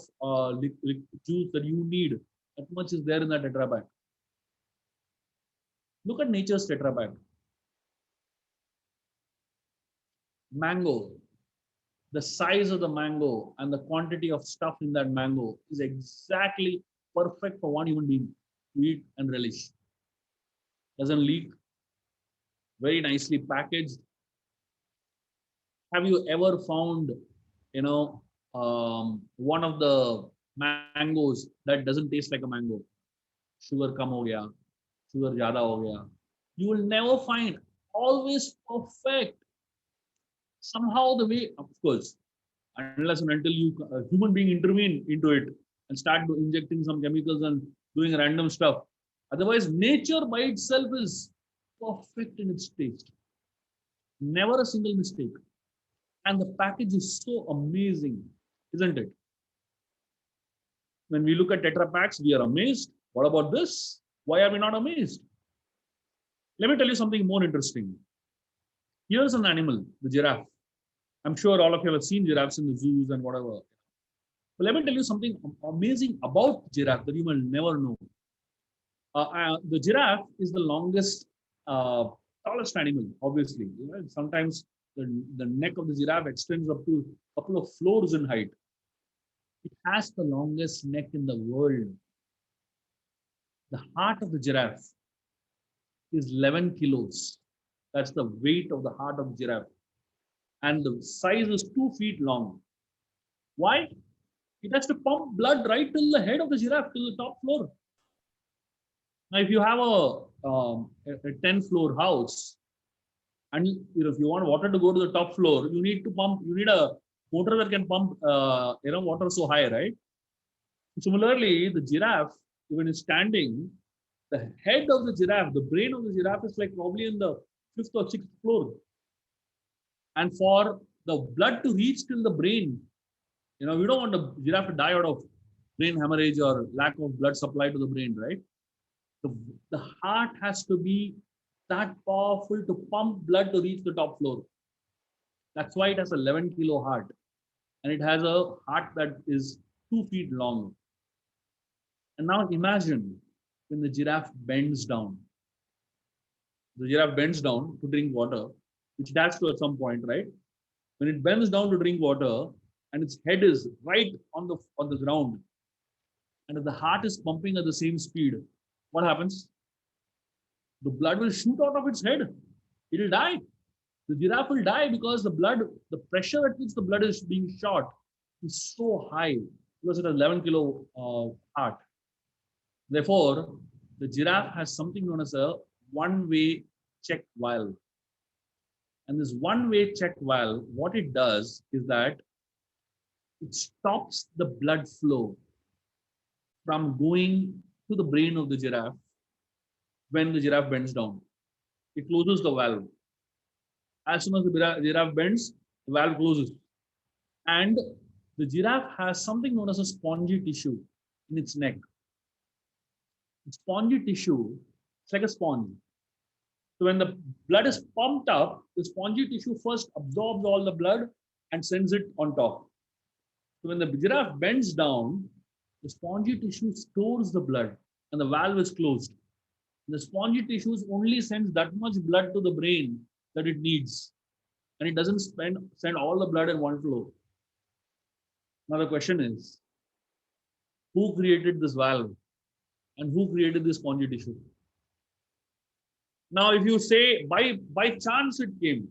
juice that you need, that much is there in that Tetra pack. Look at nature's Tetra pack. Mango, the size of the mango and the quantity of stuff in that mango is exactly perfect for one human being to eat and relish. Doesn't leak, very nicely packaged. Have you ever found, one of the mangoes that doesn't taste like a mango? Sugar kam ho gaya, sugar zyada ho gaya. You will never find. Always perfect. Somehow the way, of course, unless and until a human being intervene into it and start injecting some chemicals and doing random stuff. Otherwise, nature by itself is perfect in its taste. Never a single mistake. And the package is so amazing, isn't it? When we look at Tetra packs, we are amazed. What about this? Why are we not amazed? Let me tell you something more interesting. Here's an animal, the giraffe. I'm sure all of you have seen giraffes in the zoos and whatever. But let me tell you something amazing about giraffe that you will never know. The giraffe is the longest, tallest animal, obviously. Sometimes the neck of the giraffe extends up to a couple of floors in height. It has the longest neck in the world. The heart of the giraffe is 11 kilos. That's the weight of the heart of the giraffe. And the size is 2 feet long. Why? It has to pump blood right till the head of the giraffe, till the top floor. Now, if you have a 10-floor house, and if you want water to go to the top floor, you need a motor that can pump water so high, right? Similarly, the giraffe, when it's standing, the head of the giraffe, the brain of the giraffe is like probably in the 5th or 6th floor. And for the blood to reach till the brain, we don't want the giraffe to die out of brain hemorrhage or lack of blood supply to the brain, right? The heart has to be that powerful to pump blood to reach the top floor. That's why it has 11-kilo heart. And it has a heart that is 2 feet long. And now imagine when the giraffe bends down. The giraffe bends down to drink water, which it has to at some point, right? When it bends down to drink water and its head is right on the ground, and if the heart is pumping at the same speed, what happens? The blood will shoot out of its head. It will die. The giraffe will die because the pressure at which the blood is being shot is so high because it has 11-kilo heart. Therefore, the giraffe has something known as a one-way check valve. And this one-way check valve, what it does is that it stops the blood flow from going to the brain of the giraffe when the giraffe bends down. It closes the valve. As soon as the giraffe bends, the valve closes. And the giraffe has something known as a spongy tissue in its neck. Spongy tissue, it's like a sponge. So when the blood is pumped up, the spongy tissue first absorbs all the blood and sends it on top. So when the giraffe bends down, the spongy tissue stores the blood and the valve is closed. The spongy tissues only sends that much blood to the brain that it needs, and it doesn't send all the blood in one flow. Now the question is, who created this valve and who created this spongy tissue? Now, if you say by chance it came,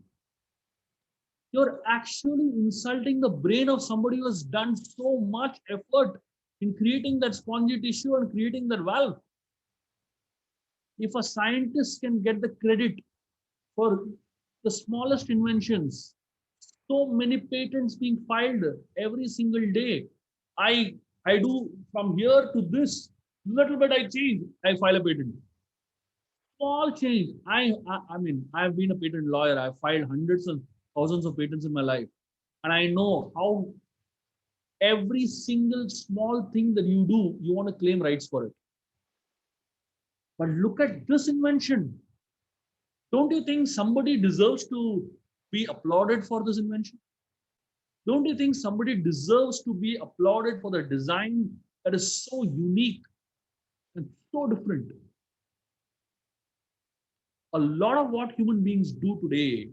you're actually insulting the brain of somebody who has done so much effort in creating that spongy tissue and creating that valve. If a scientist can get the credit for the smallest inventions, so many patents being filed every single day. I I do from here to this little bit I change, I file a patent. Small change. I mean I've been a patent lawyer. I've filed hundreds and thousands of patents in my life, and I know how every single small thing that you do, you want to claim rights for it. But look at this invention. Don't you think somebody deserves to be applauded for this invention? Don't you think somebody deserves to be applauded for the design that is so unique and so different? A lot of what human beings do today,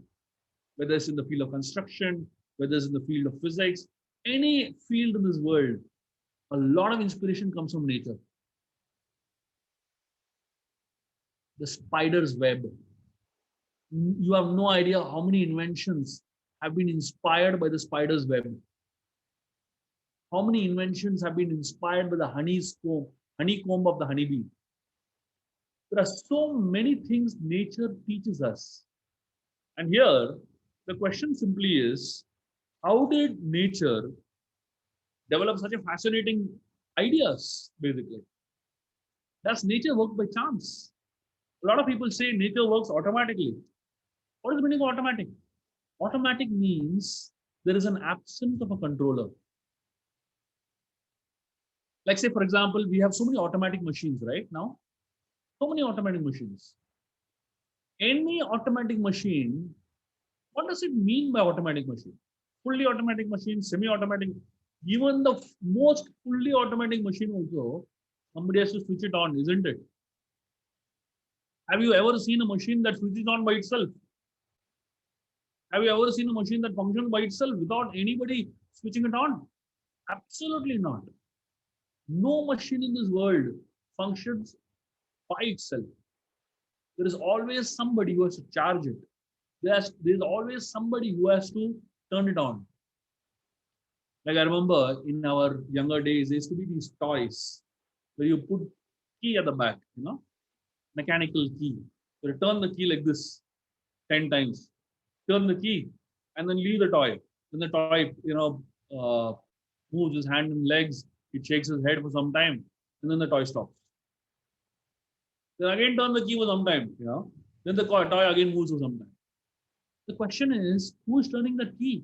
whether it's in the field of construction, whether it's in the field of physics, any field in this world, a lot of inspiration comes from nature. The spider's web. You have no idea how many inventions have been inspired by the spider's web. How many inventions have been inspired by the honeycomb of the honeybee? There are so many things nature teaches us. And here, the question simply is, how did nature develop such a fascinating ideas, basically? Does nature work by chance? A lot of people say nature works automatically. What is the meaning of automatic? Automatic means there is an absence of a controller. Like say, for example, we have so many automatic machines right now. So many automatic machines. Any automatic machine, what does it mean by automatic machine? Fully automatic machine, semi-automatic, even the most fully automatic machine also, somebody has to switch it on, isn't it? Have you ever seen a machine that switches on by itself? Have you ever seen a machine that functions by itself without anybody switching it on? Absolutely not. No machine in this world functions by itself. There is always somebody who has to charge it. There's always somebody who has to turn it on. Like I remember in our younger days, there used to be these toys where you put key at the back, mechanical key. So you turn the key like this 10 times. Turn the key and then leave the toy. Then the toy, moves his hand and legs. It shakes his head for some time, and then the toy stops. Then again turn the key for some time, Then the toy again moves for some time. The question is, who is turning the key?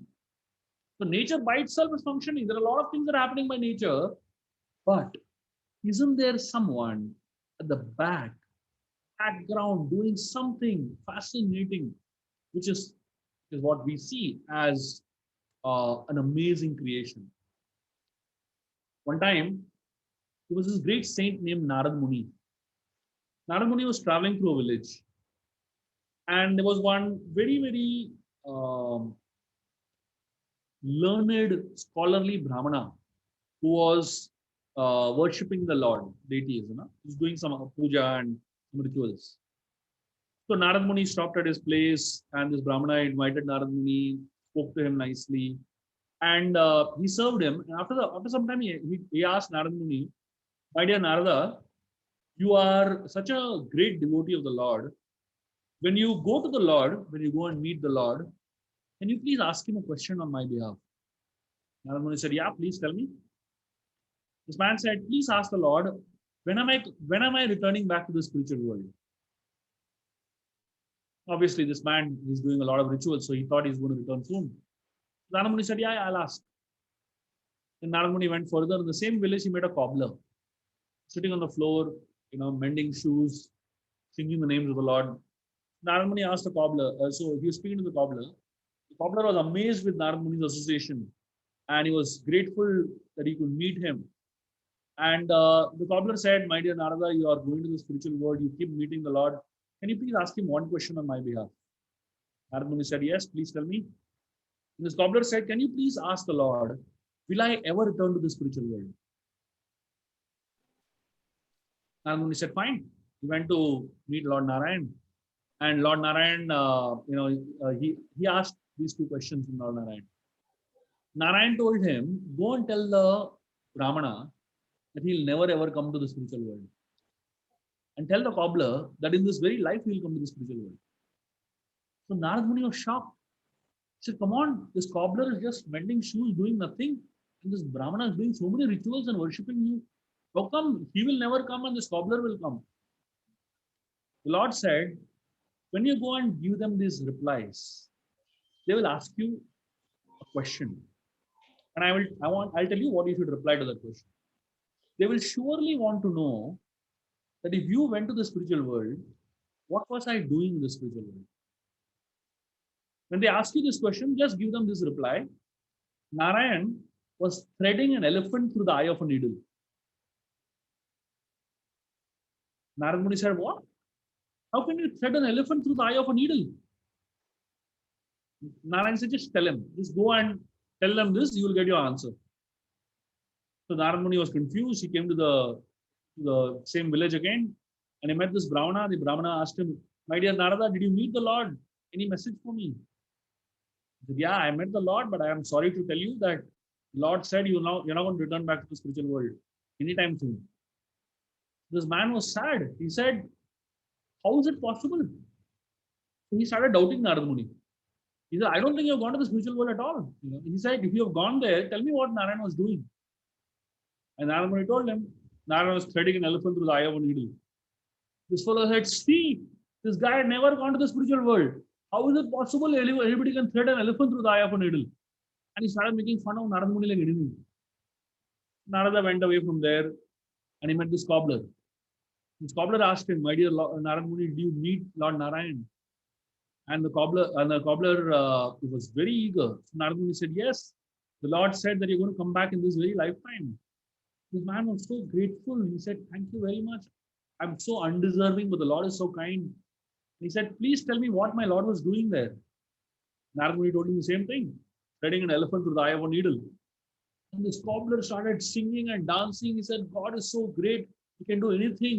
So nature by itself is functioning. There are a lot of things that are happening by nature, but isn't there someone at the background doing something fascinating, which is what we see as an amazing creation. One time, there was this great saint named Narad Muni. Narad Muni was traveling through a village, and there was one very, very learned, scholarly Brahmana who was worshipping the Lord, deities, He's doing some puja and some rituals. So Narad Muni stopped at his place, and this Brahmana invited Narad Muni, spoke to him nicely, and he served him. And after some time, he asked Narad Muni, "My dear Narada, you are such a great devotee of the Lord. When you go to the Lord, when you go and meet the Lord, can you please ask him a question on my behalf?" Narad Muni said, "Yeah, please tell me." This man said, "Please ask the Lord, when am I returning back to the spiritual world?" Obviously, this man is doing a lot of rituals, so he thought he's going to return soon. Narad Muni said, "Yeah, I'll ask." Then Narad Muni went further. In the same village, he met a cobbler sitting on the floor, mending shoes, singing the names of the Lord. Narad Muni asked the cobbler, so he was speaking to the cobbler. The cobbler was amazed with Narad Muni's association, and he was grateful that he could meet him. And the cobbler said, "My dear Narada, you are going to the spiritual world, you keep meeting the Lord. Can you please ask him one question on my behalf?" Narad Muni said, "Yes, please tell me." And this cobbler said, "Can you please ask the Lord, will I ever return to the spiritual world?" Narad Muni said, "Fine." He went to meet Lord Narayan. And Lord Narayan, he asked these two questions from Lord Narayan. Narayan told him, "Go and tell the Brahmana that he'll never ever come to the spiritual world. And tell the cobbler that in this very life he'll come to the spiritual world." So Narad Muni was shocked. He said, "Come on, this cobbler is just mending shoes, doing nothing. And this Brahmana is doing so many rituals and worshipping you. How come he will never come and this cobbler will come?" The Lord said, when you go and give them these replies, they will ask you a question. And I'll tell you what you should reply to that question. They will surely want to know that if you went to the spiritual world, what was I doing in the spiritual world? When they ask you this question, just give them this reply. Narayan was threading an elephant through the eye of a needle. Narad Muni said, "What? How can you thread an elephant through the eye of a needle?" Narayan said, "Just tell him. Just go and tell them this, you will get your answer." So Narad Muni was confused. He came to the same village again and he met this Brahmana. The Brahmana asked him, "My dear Narada, did you meet the Lord? Any message for me?" He said, "Yeah, I met the Lord, but I am sorry to tell you that Lord said you're not going to return back to the spiritual world anytime soon." This man was sad. He said, "How is it possible?" So he started doubting Narad Muni. He said, "I don't think you've gone to the spiritual world at all." He said, "If you have gone there, tell me what Narayan was doing." And Narad Muni told him, Narayan was threading an elephant through the eye of a needle. This fellow said, "See, this guy had never gone to the spiritual world. How is it possible anybody can thread an elephant through the eye of a needle?" And he started making fun of Narad Muni like anything. Narada went away from there and he met this cobbler. This cobbler asked him, "My dear Narad Muni, did you meet Lord Narayan?" And the cobbler was very eager. So Narad Muni said, "Yes, the Lord said that you're going to come back in this very lifetime." This man was so grateful. He said, "Thank you very much. I'm so undeserving, but the Lord is so kind." He said, "Please tell me what my Lord was doing there." Narad Muni told him the same thing, threading an elephant through the eye of a needle. And this cobbler started singing and dancing. He said, "God is so great. He can do anything."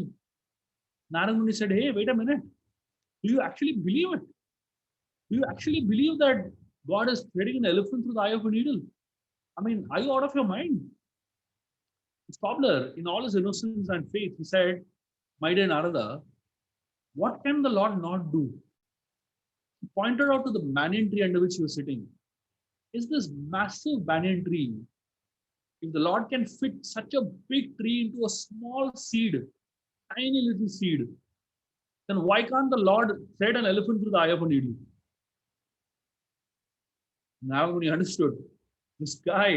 Narad Muni said, "Hey, wait a minute. Do you actually believe it? Do you actually believe that God is threading an elephant through the eye of a needle? I mean, are you out of your mind?" This cobbler, in all his innocence and faith, he said, "My dear Narada, what can the Lord not do?" He pointed out to the banyan tree under which he was sitting. Is this massive banyan tree? If the Lord can fit such a big tree into a small seed, tiny little seed, then why can't the Lord thread an elephant through the eye of a needle? Now when he understood, this guy,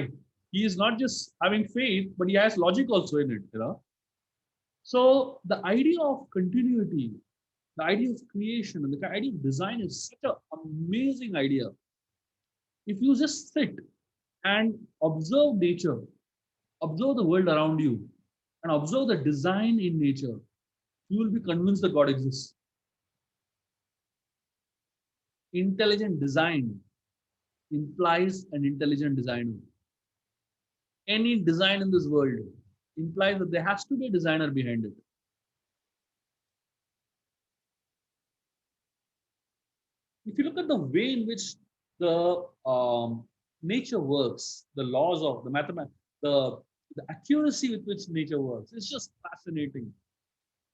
he is not just having faith, but he has logic also in it. So the idea of continuity, the idea of creation, and the idea of design is such an amazing idea. If you just sit and observe nature, observe the world around you, and observe the design in nature, you will be convinced that God exists. Intelligent design implies an intelligent designer. Any design in this world implies that there has to be a designer behind it. If you look at the way in which the nature works, the laws of the mathematics, the accuracy with which nature works, it's just fascinating.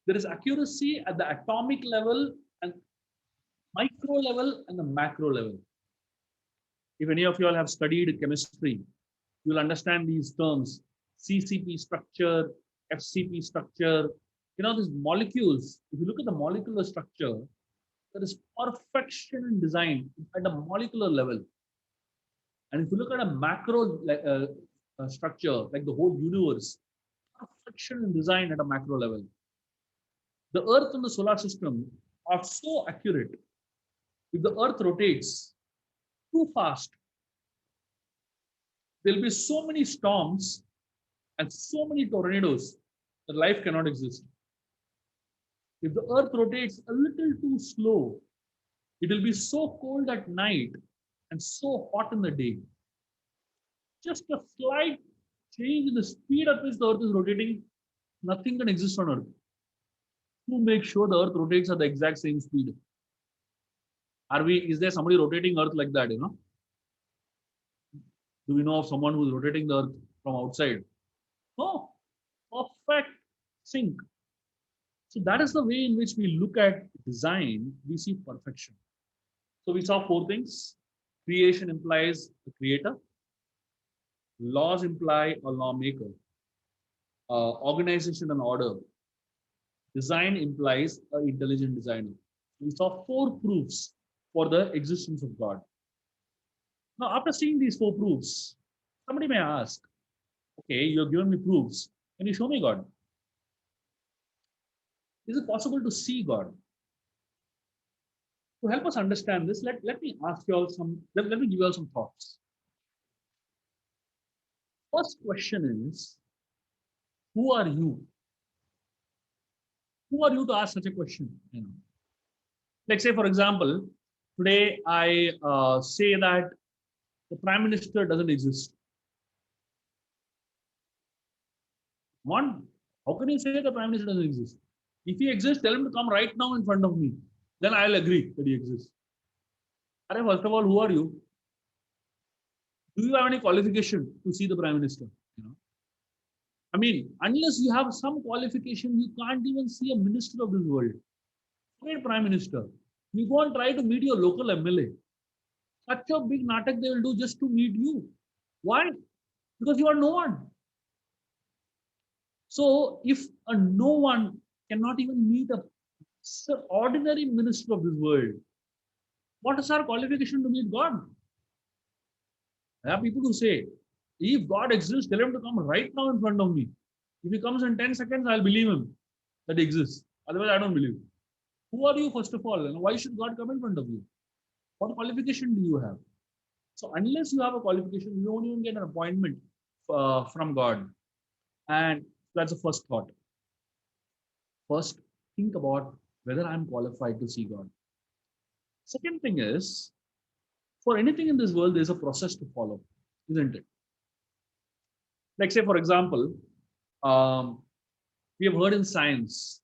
There is accuracy at the atomic level and micro level and the macro level. If any of you all have studied chemistry, you'll understand these terms: CCP structure, FCP structure. These molecules, if you look at the molecular structure, there is perfection in design at a molecular level. And if you look at a macro structure, like the whole universe, perfection in design at a macro level. The Earth and the solar system are so accurate. If the Earth rotates too fast, there'll be so many storms and so many tornadoes that life cannot exist. If the Earth rotates a little too slow, it will be so cold at night and so hot in the day. Just a slight change in the speed at which the Earth is rotating, nothing can exist on Earth. To make sure the Earth rotates at the exact same speed. Are we? Is there somebody rotating Earth like that? Do we know of someone who's rotating the Earth from outside? No. Perfect sync. So that is the way in which we look at design. We see perfection. So we saw four things. Creation implies a creator. Laws imply a lawmaker. Organization and order. Design implies an intelligent designer. We saw four proofs for the existence of God. Now, after seeing these four proofs, somebody may ask, okay, you've given me proofs. Can you show me God? Is it possible to see God? To help us understand this, let me ask you all let me give you all some thoughts. First question is, who are you? Who are you to ask such a question? Like say, for example, today I say that the Prime Minister doesn't exist. One, how can you say the Prime Minister doesn't exist? If he exists, tell him to come right now in front of me. Then I'll agree that he exists. First of all, who are you? Do you have any qualification to see the Prime Minister? I mean, unless you have some qualification, you can't even see a minister of this world. Great Prime Minister. You go and try to meet your local MLA. Such a big natak they will do just to meet you. Why? Because you are no one. So if a no one cannot even meet a ordinary minister of this world, what is our qualification to meet God? There are people who say, if God exists, tell him to come right now in front of me. If he comes in 10 seconds, I'll believe him that he exists. Otherwise, I don't believe. Who are you, first of all? And why should God come in front of you? What qualification do you have? So unless you have a qualification, you don't even get an appointment from God. And that's the first thought. First, think about whether I'm qualified to see God. Second thing is, for anything in this world, there's a process to follow, isn't it? Like say, for example, we have heard in science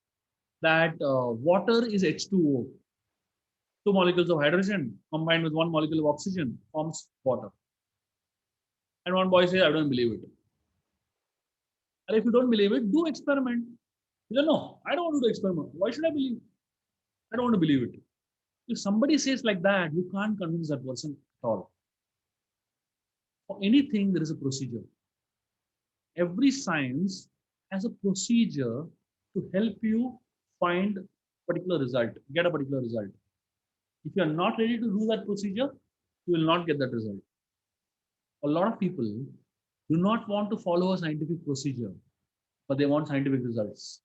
that water is H2O. Two molecules of hydrogen combined with one molecule of oxygen forms water. And one boy says, I don't believe it. And if you don't believe it, do experiment. You don't know. I don't want to do experiment. Why should I believe? I don't want to believe it. If somebody says like that, you can't convince that person at all. For anything, there is a procedure. Every science has a procedure to help you find a particular result, get a particular result. If you are not ready to do that procedure, you will not get that result. A lot of people do not want to follow a scientific procedure, but they want scientific results.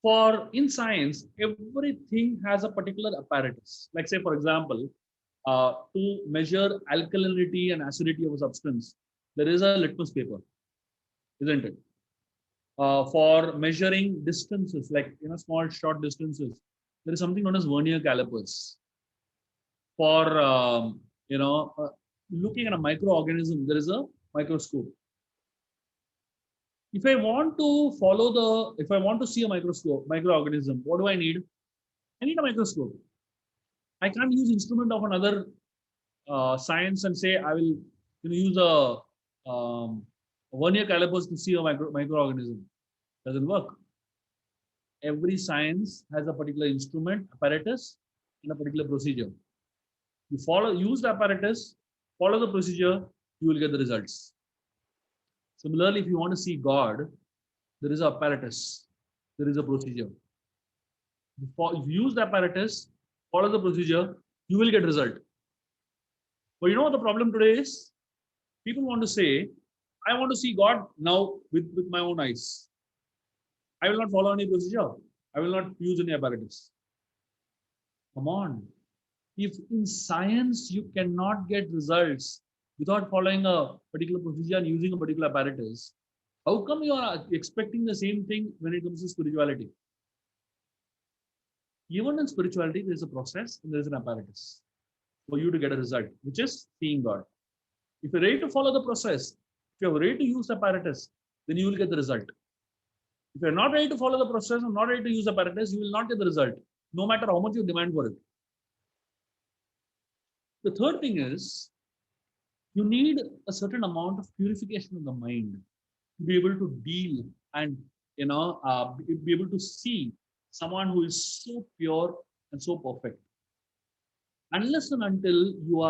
For in science, everything has a particular apparatus. Like say, for example, to measure alkalinity and acidity of a substance, there is a litmus paper, isn't it? For measuring distances, like small short distances, there is something known as vernier calipers. For looking at a microorganism, there is a microscope. If I want to see a microorganism, what do I need? I need a microscope. I can't use instrument of another science and say I will use a vernier calipers to see a microorganism. Doesn't work. Every science has a particular instrument, apparatus, and a particular procedure. You use the apparatus, follow the procedure, you will get the results. Similarly, if you want to see God, there is an apparatus, there is a procedure. If you use the apparatus, follow the procedure, you will get result. But you know what the problem today is? People want to say, I want to see God now with my own eyes. I will not follow any procedure. I will not use any apparatus. Come on. If in science you cannot get results without following a particular procedure and using a particular apparatus, how come you are expecting the same thing when it comes to spirituality? Even in spirituality, there is a process and there is an apparatus for you to get a result, which is seeing God. If you're ready to follow the process, if you're ready to use apparatus, then you will get the result. If you're not ready to follow the process and not ready to use apparatus, you will not get the result, no matter how much you demand for it. The third thing is you need a certain amount of purification of the mind to be able to deal and be able to see someone who is so pure and so perfect. Unless and until you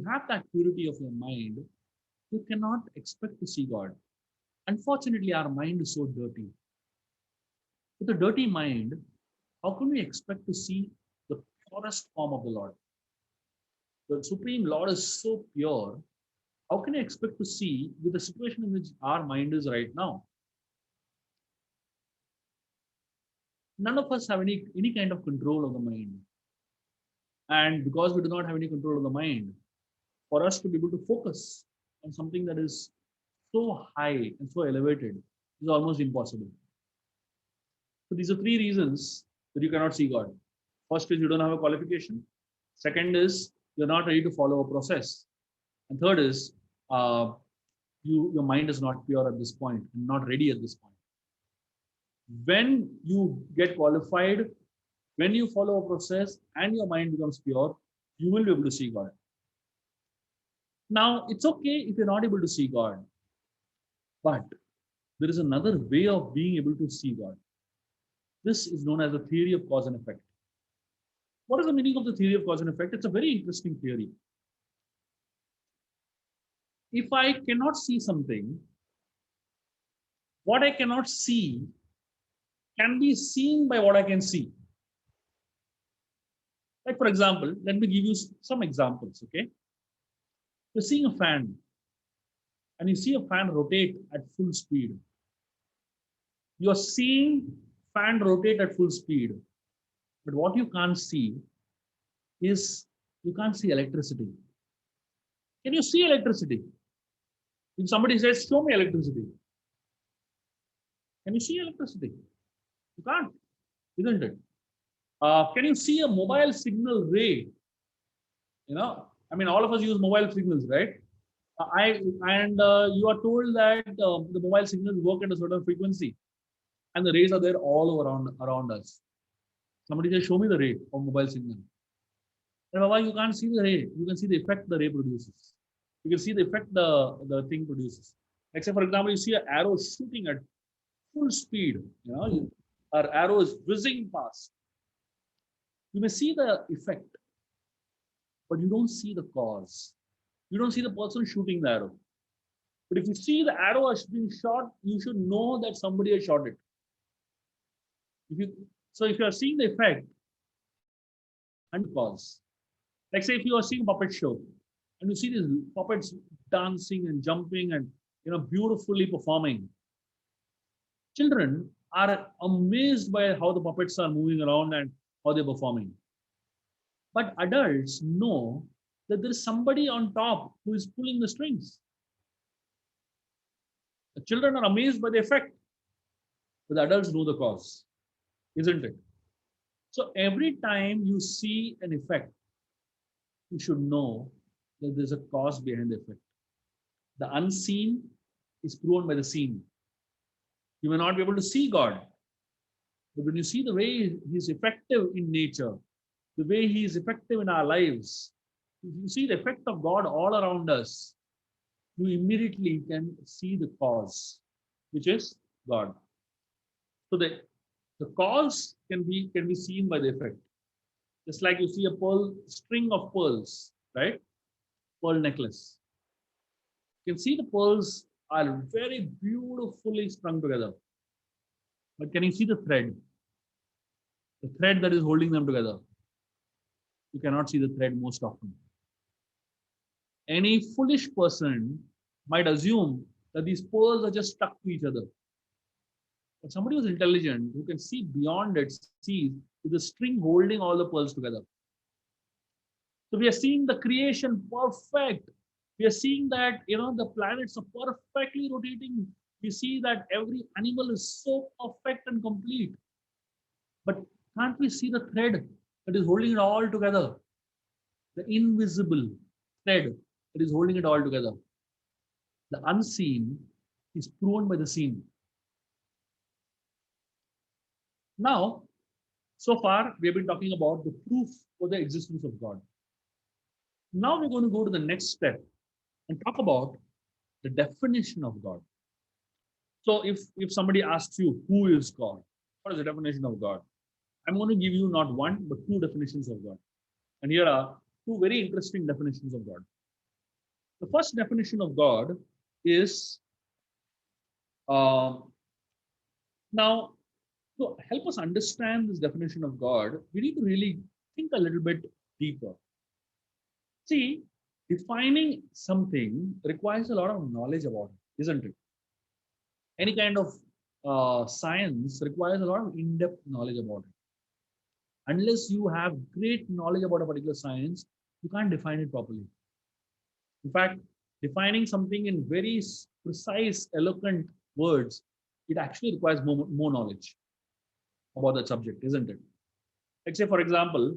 have that purity of your mind, you cannot expect to see God. Unfortunately, our mind is so dirty. With a dirty mind, how can we expect to see the purest form of the Lord? The Supreme Lord is so pure. How can I expect to see with the situation in which our mind is right now? None of us have any kind of control of the mind. And because we do not have any control of the mind, for us to be able to focus on something that is so high and so elevated is almost impossible. So these are three reasons that you cannot see God. First is you don't have a qualification. Second is you're not ready to follow a process. And third is your mind is not pure at this point and not ready at this point. When you get qualified, when you follow a process and your mind becomes pure, you will be able to see God. Now, it's okay if you're not able to see God, but there is another way of being able to see God. This is known as the theory of cause and effect. What is the meaning of the theory of cause and effect? It's a very interesting theory. If I cannot see something, what I cannot see can be seen by what I can see. Like, for example, let me give you some examples, okay? You're seeing a fan, and you see a fan rotate at full speed. You're seeing fan rotate at full speed, but what you can't see is you can't see electricity. Can you see electricity? If somebody says, show me electricity, can you see electricity? You can't, isn't it? Can you see a mobile signal ray? All of us use mobile signals, right? You are told that the mobile signals work at a certain frequency, and the rays are there all around us. Somebody says, show me the ray of mobile signal. And Baba, you can't see the ray. You can see the effect the ray produces. You can see the effect the thing produces. Like say, for example, you see an arrow shooting at full speed. Our arrow is whizzing past. You may see the effect, but you don't see the cause. You don't see the person shooting the arrow. But if you see the arrow has been shot, you should know that somebody has shot it. If you are seeing the effect and cause, like say if you are seeing a puppet show and you see these puppets dancing and jumping and beautifully performing, children are amazed by how the puppets are moving around and how they're performing. But adults know that there is somebody on top who is pulling the strings. The children are amazed by the effect, but the adults know the cause, isn't it? So every time you see an effect, you should know that there's a cause behind the effect. The unseen is proven by the seen. You may not be able to see God, but when you see the way He's effective in nature, the way He is effective in our lives, if you see the effect of God all around us, you immediately can see the cause, which is God. So the cause can be seen by the effect. Just like you see a string of pearls, right? Pearl necklace. You can see the pearls are very beautifully strung together. But can you see the thread? The thread that is holding them together. You cannot see the thread most often. Any foolish person might assume that these pearls are just stuck to each other. But somebody who's intelligent, who can see beyond it, sees with a string holding all the pearls together. So we are seeing the creation perfect. We are seeing that the planets are perfectly rotating. We see that every animal is so perfect and complete. But can't we see the thread that is holding it all together? The invisible thread that is holding it all together. The unseen is proven by the seen. Now, so far, we have been talking about the proof for the existence of God. Now we're going to go to the next step and talk about the definition of God. So if somebody asks you, who is God? What is the definition of God? I'm going to give you not one, but two definitions of God. And here are two very interesting definitions of God. The first definition of God is uh, now, to help us understand this definition of God, we need to really think a little bit deeper. See, defining something requires a lot of knowledge about it, isn't it? Any kind of science requires a lot of in-depth knowledge about it. Unless you have great knowledge about a particular science, you can't define it properly. In fact, defining something in very precise, eloquent words, it actually requires more knowledge about that subject, isn't it? Let's say, for example,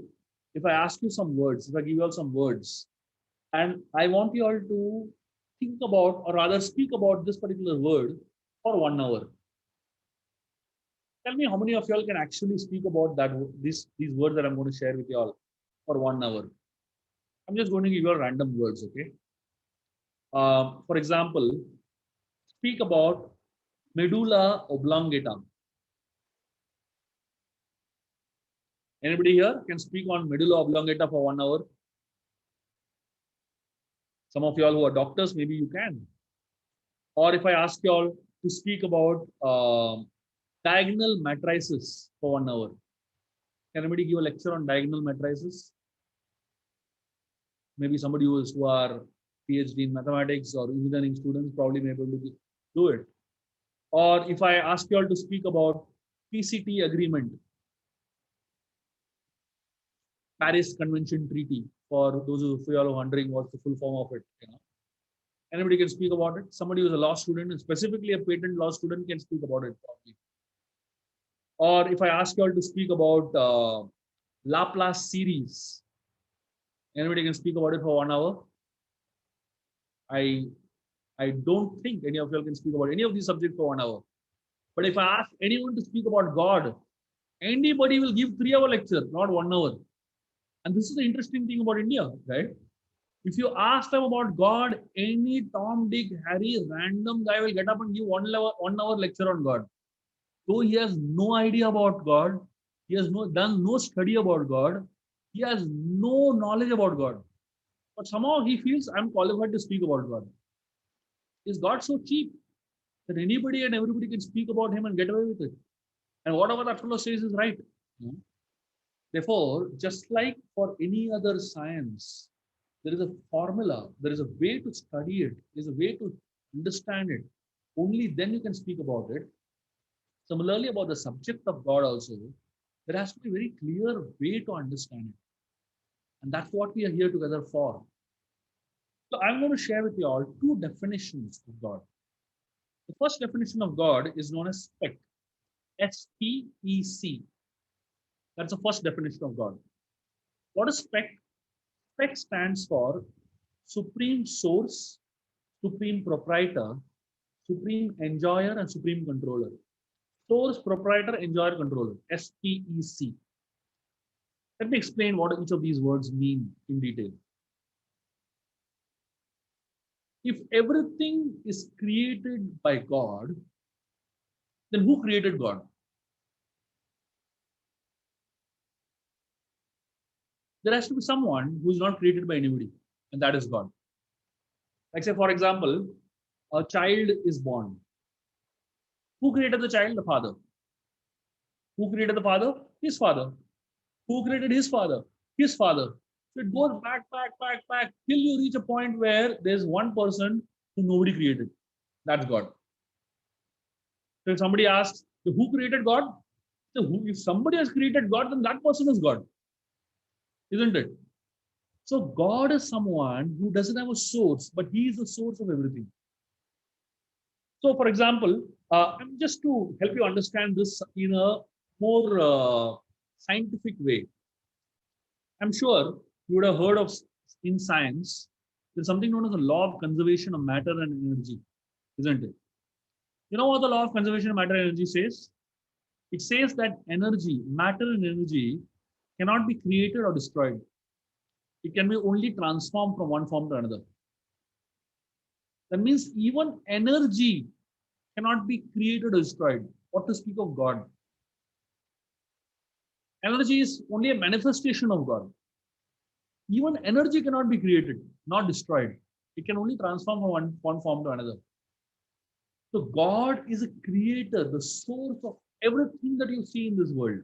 if I ask you some words, if I give you all some words, and I want you all to think about, or rather speak about this particular word for 1 hour. Tell me how many of y'all can actually speak about that these words that I'm going to share with y'all for 1 hour. I'm just going to give you all random words, okay? For example, speak about medulla oblongata. Anybody here can speak on medulla oblongata for 1 hour? Some of y'all who are doctors, maybe you can. Or if I ask y'all to speak about diagonal matrices for 1 hour, can anybody give a lecture on diagonal matrices? Maybe somebody who are PhD in mathematics or engineering students probably may be able to do it. Or if I ask you all to speak about PCT agreement, Paris Convention Treaty, for those of you all who are wondering what's the full form of it, anybody can speak about it. Somebody who's a law student, specifically a patent law student, can speak about it probably. Or if I ask you all to speak about Laplace series, anybody can speak about it for 1 hour. I I don't think any of you all can speak about any of these subjects for 1 hour. But if I ask anyone to speak about God, anybody will give 3 hour lecture, not 1 hour. And this is the interesting thing about India, right? If you ask them about God, any Tom, Dick, Harry, random guy will get up and give 1 hour lecture on God. Though he has no idea about God, he has done no study about God, he has no knowledge about God. But somehow he feels I'm qualified to speak about God. Is God so cheap that anybody and everybody can speak about him and get away with it? And whatever that fellow says is right. Therefore, just like for any other science, there is a formula, there is a way to study it, there is a way to understand it. Only then you can speak about it. Similarly, about the subject of God also, there has to be a very clear way to understand it. And that's what we are here together for. So I'm going to share with you all two definitions of God. The first definition of God is known as spec. SPEC. That's the first definition of God. What is spec? Spec stands for Supreme Source, Supreme Proprietor, Supreme Enjoyer, and Supreme Controller. Source, Proprietor, Enjoyer, Controller. SPEC. Let me explain what each of these words mean in detail. If everything is created by God, then who created God? There has to be someone who is not created by anybody, and that is God. Like say, for example, a child is born. Who created the child? The father. Who created the father? His father. Who created his father? His father. So it goes back till you reach a point where there's one person who nobody created. That's God. So if somebody asks, So who created God? So if somebody has created God, then that person is God, isn't it? So God is someone who doesn't have a source, but He is the source of everything. So, for example, just to help you understand this in a more scientific way, I'm sure you would have heard of in science, there's something known as the law of conservation of matter and energy, isn't it? You know what the law of conservation of matter and energy says? It says that energy, matter and energy cannot be created or destroyed. It can be only transformed from one form to another. That means even energy cannot be created or destroyed. What to speak of God? Energy is only a manifestation of God. Even energy cannot be created, not destroyed. It can only transform from one form to another. So God is a creator, the source of everything that you see in this world.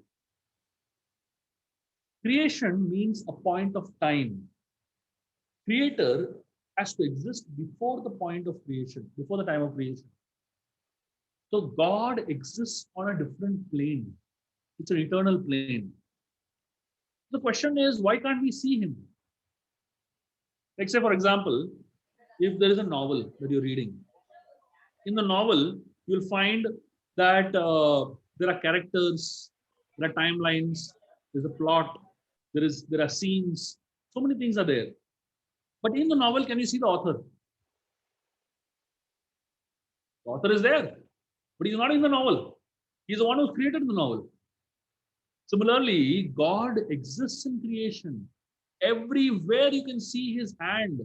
Creation means a point of time. Creator has to exist before the point of creation, before the time of creation. So God exists on a different plane. It's an eternal plane. The question is, why can't we see him? Like, say, for example, if there is a novel that you're reading, in the novel, you'll find that there are characters, there are timelines, there's a plot, there are scenes, so many things are there. But in the novel, can you see the author? The author is there, but he's not in the novel. He's the one who's created the novel. Similarly, God exists in creation. Everywhere you can see his hand.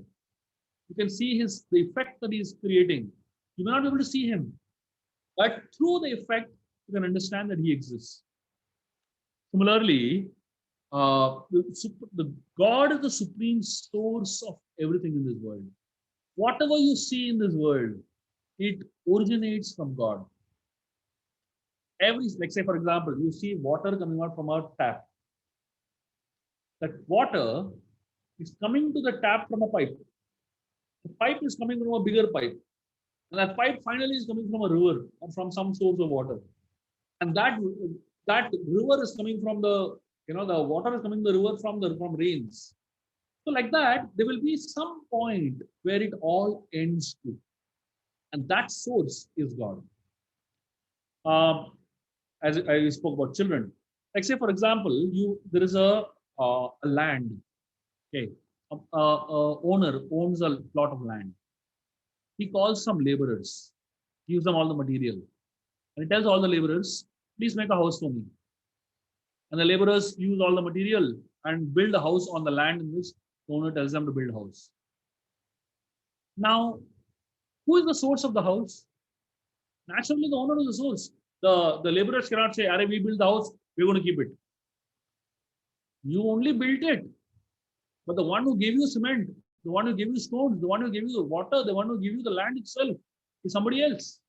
You can see the effect that he's creating. You may not be able to see him, but through the effect, you can understand that he exists. Similarly, the God is the supreme source of everything in this world. Whatever you see in this world, it originates from God. Like say, for example, you see water coming out from a tap. That water is coming to the tap from a pipe. The pipe is coming from a bigger pipe. And that pipe finally is coming from a river or from some source of water. And that river is coming from the water is coming the river from rains. So like that, there will be some point where it all ends to. And that source is God. As I spoke about children, like say for example, there is a land. Okay, owner owns a plot of land. He calls some laborers, gives them all the material, and he tells all the laborers, "Please make a house for me." And the laborers use all the material and build a house on the land in which the owner tells them to build a house. Now, who is the source of the house? Naturally, the owner is the source. The laborers cannot say, "Arey, we built the house, we're going to keep it." You only built it. But the one who gave you cement, the one who gave you stones, the one who gave you the water, the one who gave you the land itself is somebody else.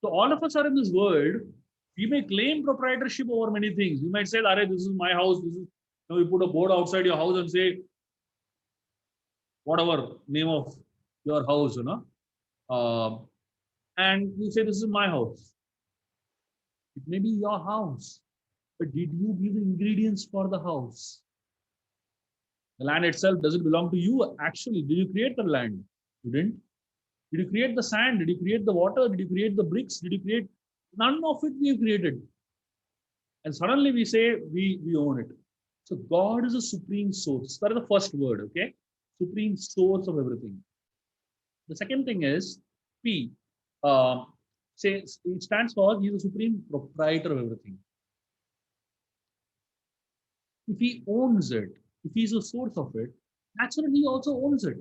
So all of us are in this world. We may claim proprietorship over many things. We might say, "Arey, this is my house. This is," we put a board outside your house and say, whatever name of your house, and you say, "This is my house." It may be your house, but did you give the ingredients for the house? The land itself doesn't belong to you. Actually, did you create the land? You didn't. Did you create the sand? Did you create the water? Did you create the bricks? Did you create? None of it we have created. And suddenly we say we own it. So God is a supreme source. That is the first word, okay? Supreme source of everything. The second thing is P. Say it stands for he's the supreme proprietor of everything. If he owns it, if he's the source of it, naturally he also owns it.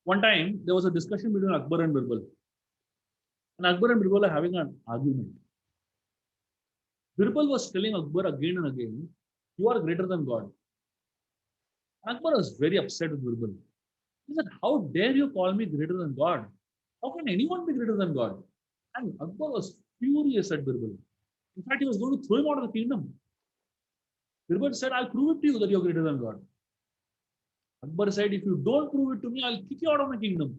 One time there was a discussion between Akbar and Birbal. And Akbar and Birbal are having an argument. Birbal was telling Akbar again and again, "You are greater than God." Akbar was very upset with Birbal. He said, "How dare you call me greater than God? How can anyone be greater than God?" And Akbar was furious at Birbal. In fact, he was going to throw him out of the kingdom. Birbal said, "I'll prove it to you that you're greater than God." Akbar said, "If you don't prove it to me, I'll kick you out of my kingdom."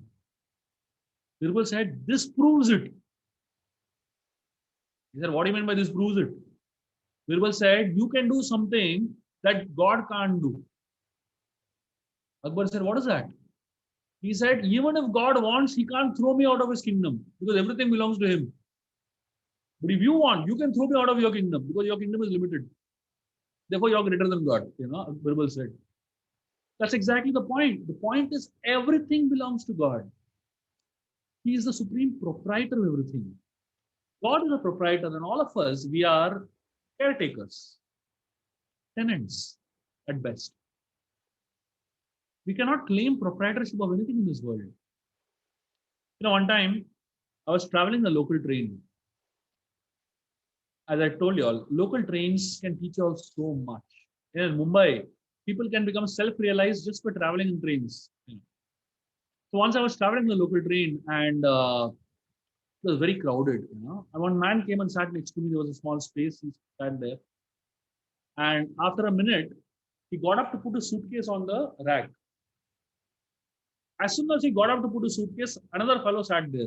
Birbal said, "This proves it." He said, what do you mean by this proves it? Birbal said, you can do something that God can't do. Akbar said, what is that? He said, even if God wants, he can't throw me out of his kingdom because everything belongs to him. But if you want, you can throw me out of your kingdom because your kingdom is limited. Therefore, you're greater than God, Birbal said. That's exactly the point. The point is everything belongs to God. He is the supreme proprietor of everything. God is a proprietor, and all of us, we are caretakers, tenants at best. We cannot claim proprietorship of anything in this world. One time I was traveling the local train. As I told you all, local trains can teach you all so much. In Mumbai, people can become self-realized just by traveling in trains. So once I was traveling the local train and it was very crowded, And one man came and sat next to me. There was a small space. He sat there. And after a minute, he got up to put a suitcase on the rack. As soon as he got up to put a suitcase, another fellow sat there.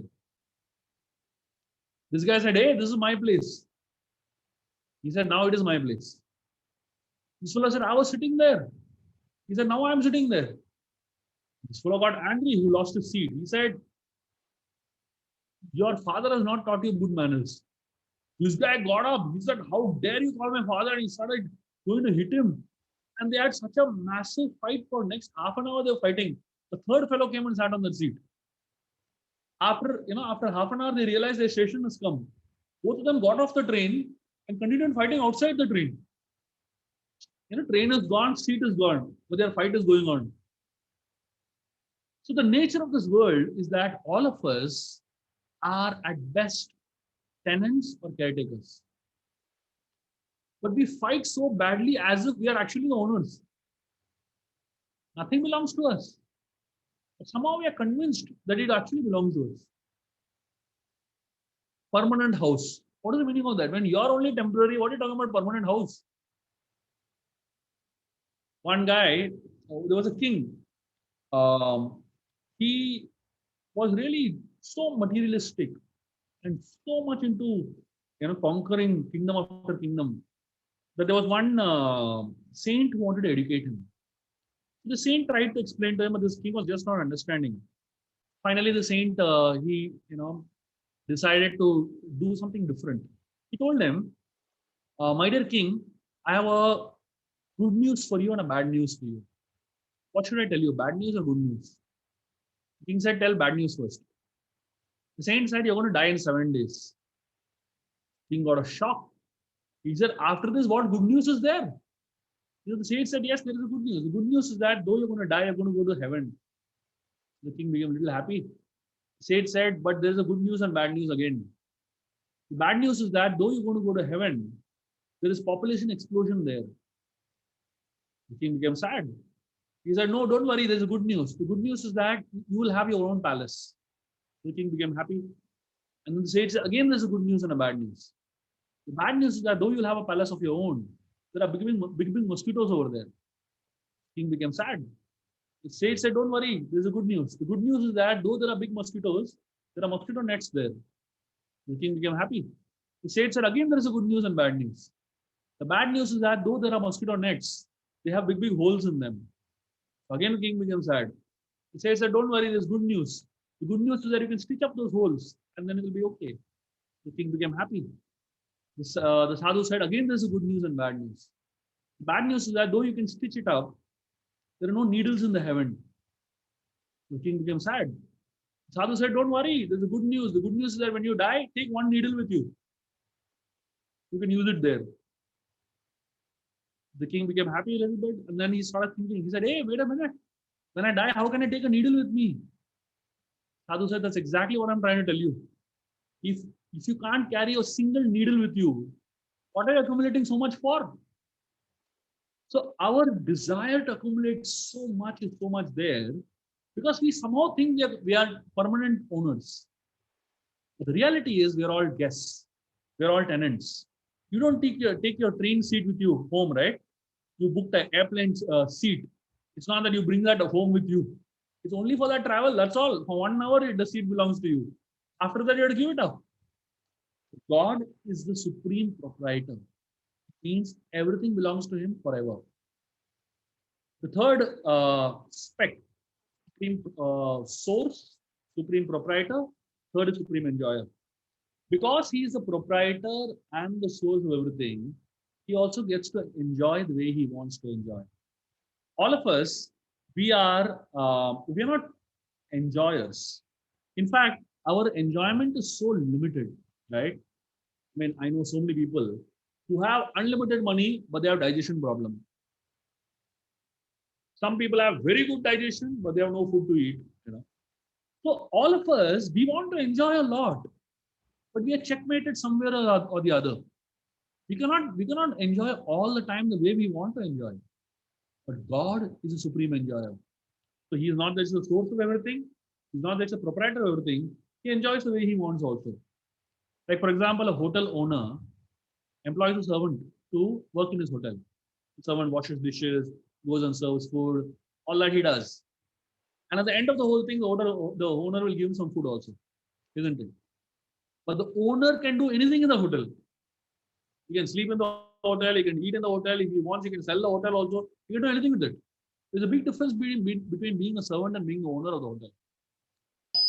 This guy said, hey, this is my place. He said, now it is my place. This fellow said, I was sitting there. He said, now I'm sitting there. This fellow got angry. He lost his seat. He said, your father has not taught you good manners. This guy got up. He said, how dare you call my father? And he started going to hit him. And they had such a massive fight for next half an hour. They were fighting. The third fellow came and sat on the seat. After half an hour, they realized their station has come. Both of them got off the train and continued fighting outside the train. Train is gone, seat is gone, but their fight is going on. So the nature of this world is that all of us are at best tenants or caretakers. But we fight so badly as if we are actually the owners. Nothing belongs to us. But somehow we are convinced that it actually belongs to us. Permanent house. What is the meaning of that? When you are only temporary, what are you talking about permanent house? One guy, there was a king. He was really so materialistic and so much into conquering kingdom after kingdom that there was one saint who wanted to educate him. The saint tried to explain to him, but this king was just not understanding. Finally, the saint he decided to do something different. He told him, "My dear king, I have a good news for you and a bad news for you. What should I tell you, bad news or good news?" The king said, "Tell bad news first." The saint said, "You're going to die in 7 days." King got a shock. He said, "After this, what good news is there?" The saint said, "Yes, there is a good news. The good news is that though you're going to die, you're going to go to heaven." The king became a little happy. The saint said, "But there's a good news and bad news again. The bad news is that though you're going to go to heaven, there is population explosion there." The king became sad. He said, "No, don't worry, there's a good news. The good news is that you will have your own palace." The king became happy. And then the saint said, "Again, there's a good news and a bad news. The bad news is that though you'll have a palace of your own, there are big mosquitoes over there." The king became sad. The sage said, "Don't worry, there's a good news. The good news is that though there are big mosquitoes, there are mosquito nets there." The king became happy. The sage said, "Again, there is a good news and bad news. The bad news is that though there are mosquito nets, they have big holes in them." Again, the king became sad. The sage said, "Don't worry, there's good news. The good news is that you can stitch up those holes and then it will be okay." The king became happy. The sadhu said, "Again, there's a good news and bad news. The bad news is that though you can stitch it up, there are no needles in the heaven." The king became sad. Sadhu said, "Don't worry, there's a good news. The good news is that when you die, take one needle with you. You can use it there." The king became happy a little bit and then he started thinking. He said, "Hey, wait a minute. When I die, how can I take a needle with me?" Sadhu said, "That's exactly what I'm trying to tell you. If you can't carry a single needle with you, what are you accumulating so much for?" So our desire to accumulate so much is so much there because we somehow think we are permanent owners. But the reality is we are all guests. We are all tenants. You don't take your train seat with you home, right? You booked an airplane seat. It's not that you bring that home with you. It's only for that travel. That's all. For 1 hour, the seat belongs to you. After that, you have to give it up. God is the supreme proprietor. Means everything belongs to him forever. The third spec, supreme source, supreme proprietor, third is supreme enjoyer. Because he is the proprietor and the source of everything, he also gets to enjoy the way he wants to enjoy. All of us, we are not enjoyers. In fact, our enjoyment is so limited, right? I mean, I know so many people who have unlimited money, but they have digestion problem. Some people have very good digestion, but they have no food to eat. You know, so all of us, we want to enjoy a lot, but we are checkmated somewhere or the other. We cannot enjoy all the time the way we want to enjoy. But God is a supreme enjoyer. So He is not just the source of everything. He's not just a proprietor of everything. He enjoys the way He wants also. Like for example, a hotel owner employs a servant to work in his hotel. The servant washes dishes, goes and serves food, all that he does. And at the end of the whole thing, the owner will give him some food also, isn't it? But the owner can do anything in the hotel. He can sleep in the hotel, he can eat in the hotel. If he wants, he can sell the hotel also. He can do anything with it. There's a big difference between being a servant and being the owner of the hotel.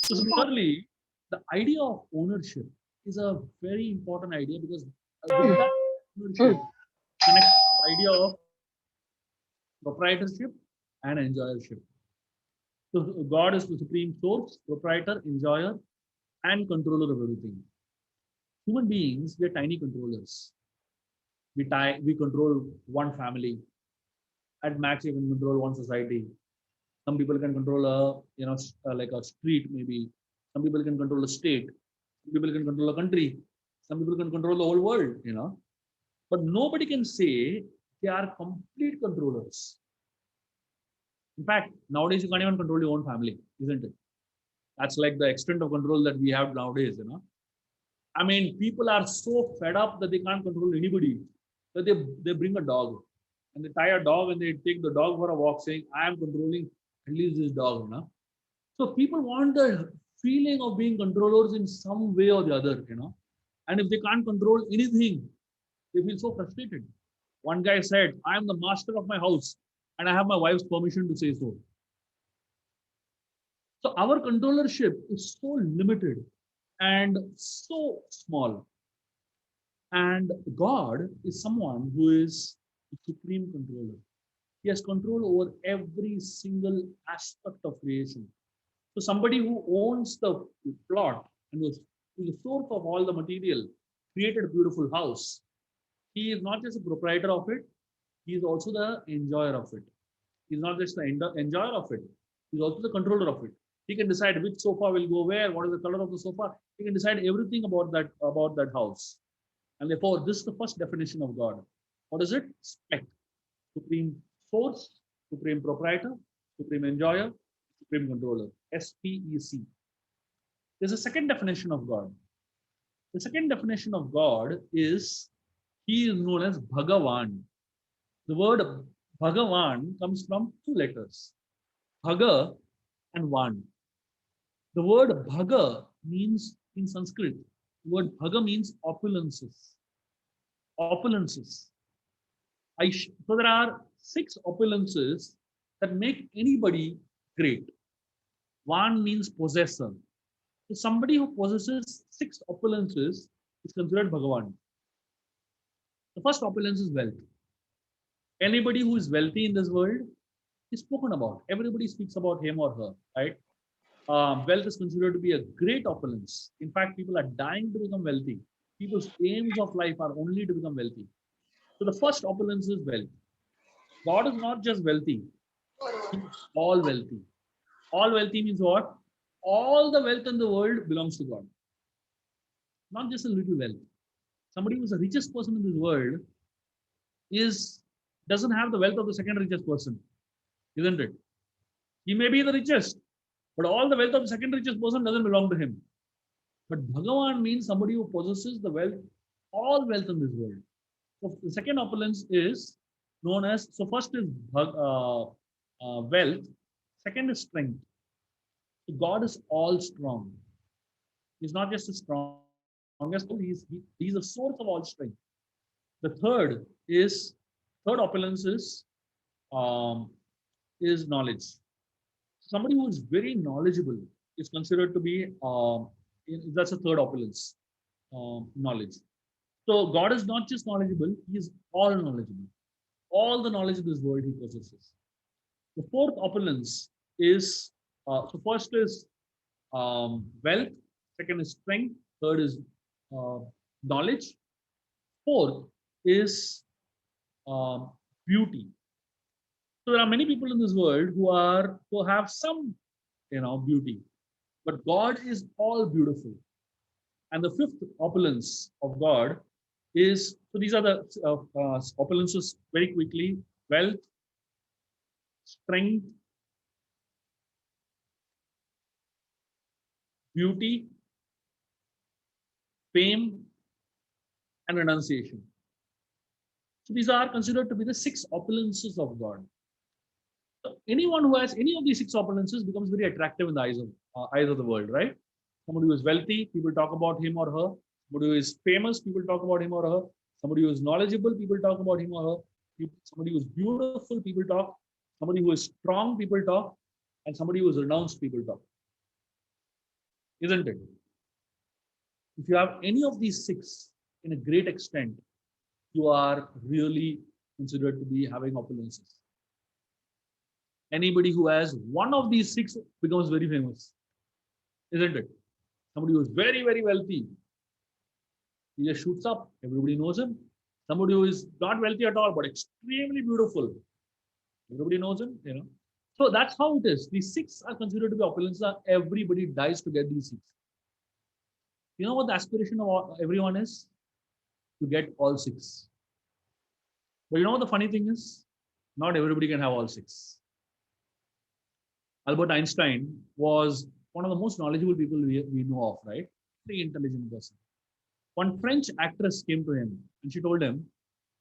So similarly, the idea of ownership is a very important idea because with that ownership connects the idea of proprietorship and enjoyership. So God is the supreme source, proprietor, enjoyer, and controller of everything. Human beings, we are tiny controllers. We control one family. At max, you can control one society. Some people can control like a street maybe. Some people can control a state. Some people can control a country. Some people can control the whole world. But nobody can say they are complete controllers. In fact, nowadays you can't even control your own family, isn't it? That's like the extent of control that we have nowadays. I mean, people are so fed up that they can't control anybody. So they bring a dog and they tie a dog and they take the dog for a walk saying, I am controlling at least this dog. So people want the feeling of being controllers in some way or the other. And if they can't control anything, they feel so frustrated. One guy said, I am the master of my house and I have my wife's permission to say so. So our controllership is so limited and so small. And God is someone who is the supreme controller. He has control over every single aspect of creation. So somebody who owns the plot and who is the source of all the material created a beautiful house. He is not just a proprietor of it, he is also the enjoyer of it. He's not just the enjoyer of it, he's also the controller of it. He can decide which sofa will go where, what is the color of the sofa. He can decide everything about that house. And therefore, this is the first definition of God. What is it? Spec. Supreme source, supreme proprietor, supreme enjoyer, supreme controller. SPEC. There's a second definition of God. The second definition of God is He is known as Bhagavan. The word Bhagavan comes from two letters, Bhaga and Van. The word Bhaga means in Sanskrit, the word Bhaga means opulences. Opulences. So there are six opulences that make anybody great. One means possessor. So somebody who possesses six opulences is considered Bhagavan. The first opulence is wealth. Anybody who is wealthy in this world is spoken about. Everybody speaks about him or her, right? Wealth is considered to be a great opulence. In fact, people are dying to become wealthy. People's aims of life are only to become wealthy. So the first opulence is wealth. God is not just wealthy, He's all wealthy. All wealthy means what? All the wealth in the world belongs to God, not just a little wealth. Somebody who is the richest person in this world is doesn't have the wealth of the second richest person, isn't it? He may be the richest, but all the wealth of the second richest person doesn't belong to him. But Bhagavan means somebody who possesses the wealth, all wealth in this world. So the second opulence is known as, so first is wealth, second is strength. So God is all strong. He's not just a strong man. He's the source of all strength. The third opulence um, is knowledge. Somebody who is very knowledgeable is considered to be that's a third opulence, knowledge. So God is not just knowledgeable; He is all knowledgeable. All the knowledge of this world He possesses. The fourth opulence is so first is wealth, second is strength, third is uh, knowledge, fourth is um, beauty. So there are many people in this world who have some beauty, but God is all beautiful. And the fifth opulence of God is so these are the opulences very quickly: wealth, strength, beauty, fame, and renunciation. So these are considered to be the six opulences of God. So anyone who has any of these six opulences becomes very attractive in the eyes of the world, right? Somebody who is wealthy, people talk about him or her. Somebody who is famous, people talk about him or her. Somebody who is knowledgeable, people talk about him or her. Somebody who is beautiful, people talk. Somebody who is strong, people talk. And somebody who is renounced, people talk. Isn't it? If you have any of these six in a great extent, you are really considered to be having opulences. Anybody who has one of these six becomes very famous, isn't it? Somebody who is very, very wealthy, he just shoots up. Everybody knows him. Somebody who is not wealthy at all, but extremely beautiful. Everybody knows him. So that's how it is. These six are considered to be opulences. Everybody dies to get these six. You know what the aspiration of everyone is? To get all six. But you know what the funny thing is? Not everybody can have all six. Albert Einstein was one of the most knowledgeable people we know of, right? Very intelligent person. One French actress came to him and she told him,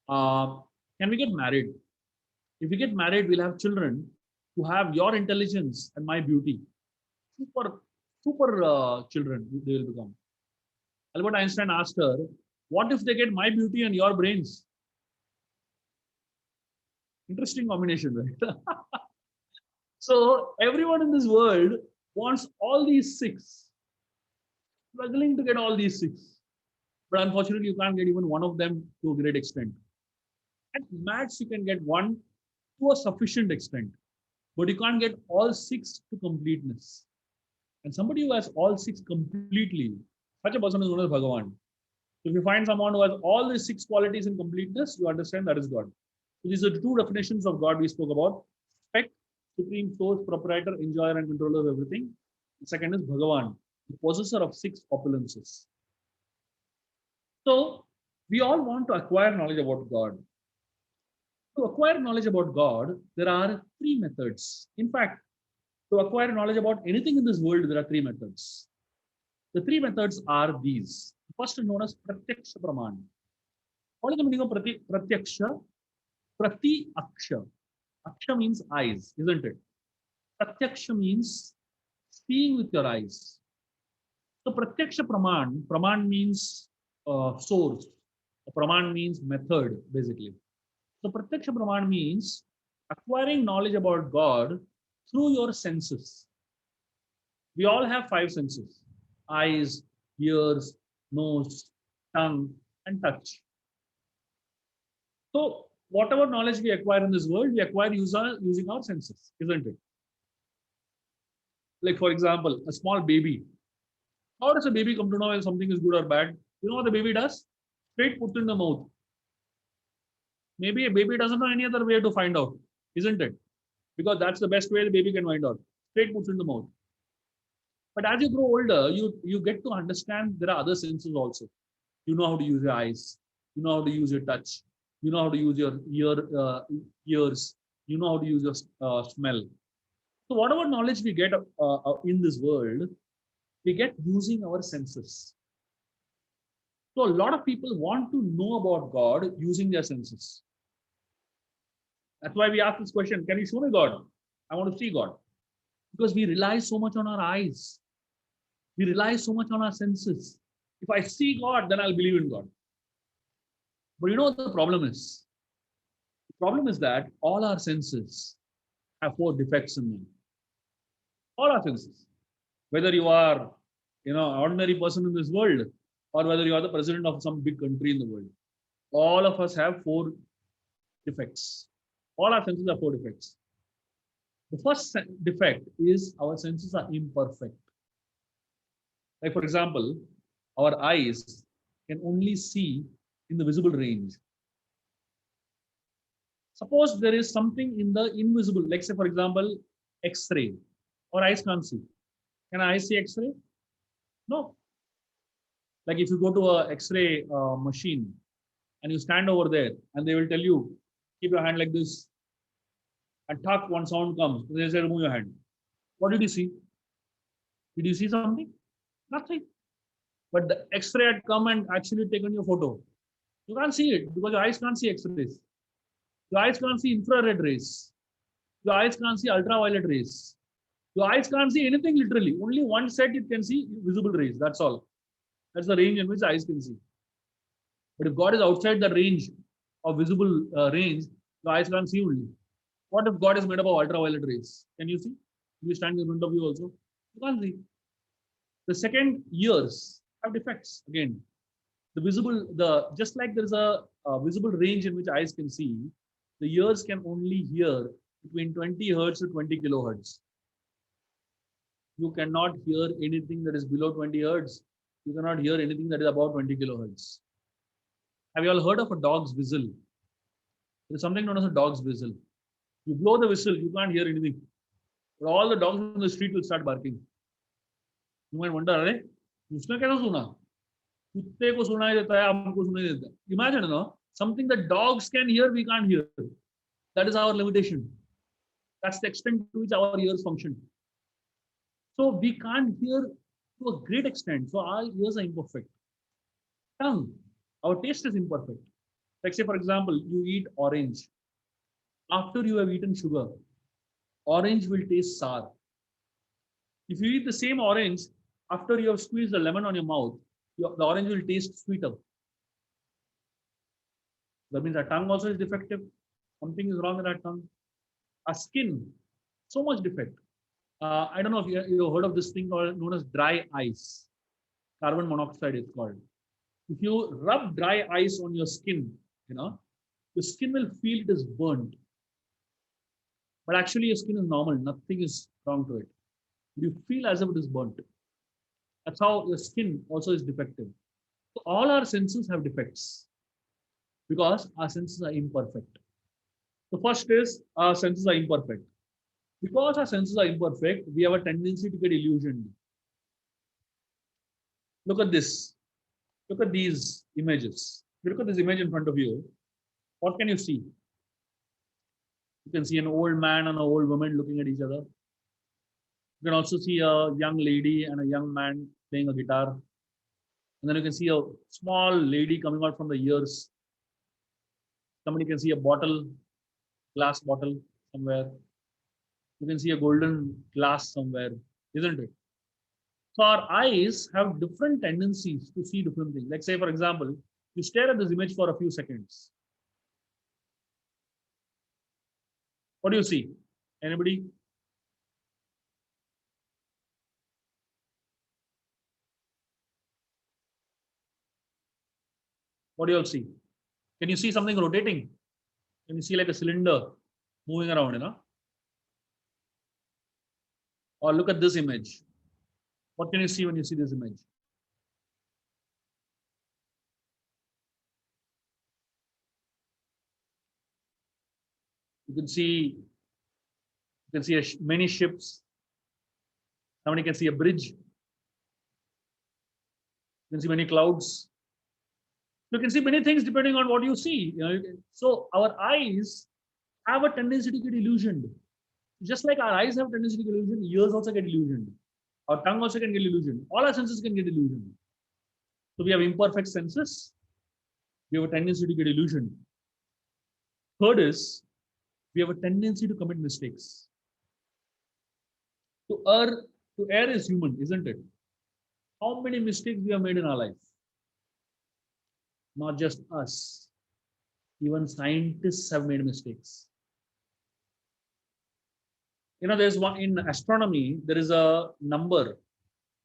can we get married? If we get married, we'll have children who have your intelligence and my beauty. Super children they will become. Albert Einstein asked her, what if they get my beauty and your brains? Interesting combination, right? So everyone in this world wants all these six, struggling to get all these six. But unfortunately, you can't get even one of them to a great extent. At max, you can get one to a sufficient extent, but you can't get all six to completeness. And somebody who has all six completely, such a person is known as Bhagavan. So if you find someone who has all the six qualities in completeness, you understand that is God. So these are the two definitions of God we spoke about: spec, supreme source, proprietor, enjoyer, and controller of everything. The second is Bhagavan, the possessor of six opulences. So we all want to acquire knowledge about God. To acquire knowledge about God, there are three methods. In fact, to acquire knowledge about anything in this world, there are three methods. The three methods are these. The first is known as Pratyaksha Praman. What is the meaning of Pratyaksha? Prati Aksha. Aksha means eyes, isn't it? Pratyaksha means seeing with your eyes. So Pratyaksha Praman means source. Praman means method, basically. So Pratyaksha Praman means acquiring knowledge about God through your senses. We all have five senses: eyes, ears, nose, tongue, and touch. So whatever knowledge we acquire in this world, we acquire using our senses, isn't it? Like for example, a small baby. How does a baby come to know when something is good or bad? You know what the baby does? Straight puts in the mouth. Maybe a baby doesn't know any other way to find out, isn't it? Because that's the best way the baby can find out. Straight puts in the mouth. But as you grow older, you get to understand there are other senses also. You know how to use your eyes. You know how to use your touch. You know how to use your ears. You know how to use your smell. So whatever knowledge we get in this world, we get using our senses. So a lot of people want to know about God using their senses. That's why we ask this question: can you show me God? I want to see God. Because we rely so much on our eyes. We rely so much on our senses. If I see God, then I'll believe in God. But you know what the problem is? The problem is that all our senses have four defects in them. All our senses. Whether you are, an ordinary person in this world, or whether you are the president of some big country in the world, all of us have four defects. All our senses have four defects. The first defect is our senses are imperfect. Like, for example, our eyes can only see in the visible range. Suppose there is something in the invisible, like, say, for example, X-ray. Our eyes can't see. Can eyes see X-ray? No. Like, if you go to a X-ray machine and you stand over there and they will tell you, keep your hand like this, and talk, one sound comes. They say, remove your hand. What did you see? Did you see something? Nothing. But the X-ray had come and actually taken your photo. You can't see it because your eyes can't see X-rays. Your eyes can't see infrared rays. Your eyes can't see ultraviolet rays. Your eyes can't see anything literally. Only one set it can see visible rays. That's all. That's the range in which eyes can see. But if God is outside the range of visible range, the eyes can't see only. What if God is made up of ultraviolet rays? Can you see? You stand in front of you also. You can't see. The second, ears have defects. Again, just like there is a visible range in which eyes can see, the ears can only hear between 20 hertz to 20 kilohertz. You cannot hear anything that is below 20 hertz. You cannot hear anything that is above 20 kilohertz. Have you all heard of a dog's whistle? There is something known as a dog's whistle. You blow the whistle, you can't hear anything. But all the dogs on the street will start barking. You might wonder, अरे उसने कैसे सुना? कुत्ते को सुनाई देता है, हमको सुनाई देता है. Imagine, something that dogs can hear, we can't hear. That is our limitation. That's the extent to which our ears function. So we can't hear to a great extent. So our ears are imperfect. Tongue, our taste is imperfect. Like, say, for example, you eat orange. After you have eaten sugar, orange will taste sour. If you eat the same orange, after you have squeezed the lemon on your mouth, the orange will taste sweeter. That means our tongue also is defective. Something is wrong with our tongue. Our skin, so much defect. I don't know if you heard of this thing called known as dry ice. Carbon monoxide is called. If you rub dry ice on your skin, your skin will feel it is burnt. But actually, your skin is normal. Nothing is wrong to it. You feel as if it is burnt. That's how your skin also is defective. So all our senses have defects because our senses are imperfect. The first is our senses are imperfect. Because our senses are imperfect, we have a tendency to get illusioned. Look at this. Look at these images. If you look at this image in front of you, what can you see? You can see an old man and an old woman looking at each other. You can also see a young lady and a young man playing a guitar. And then you can see a small lady coming out from the ears. Somebody can see a bottle, glass bottle somewhere. You can see a golden glass somewhere, isn't it? So our eyes have different tendencies to see different things. Like, say, for example, you stare at this image for a few seconds. What do you see? Anybody? What do you all see? Can you see something rotating? Can you see like a cylinder moving around, Or look at this image. What can you see when you see this image? You can see many ships. Somebody can see a bridge. You can see many clouds. You can see many things depending on what you see. So our eyes have a tendency to get illusioned. Just like our eyes have a tendency to get illusioned, ears also get illusioned. Our tongue also can get illusioned. All our senses can get illusioned. So we have imperfect senses. We have a tendency to get illusioned. Third is, we have a tendency to commit mistakes. To err is human, isn't it? How many mistakes we have made in our life? not just us. Even scientists have made mistakes. There's one in astronomy, there is a number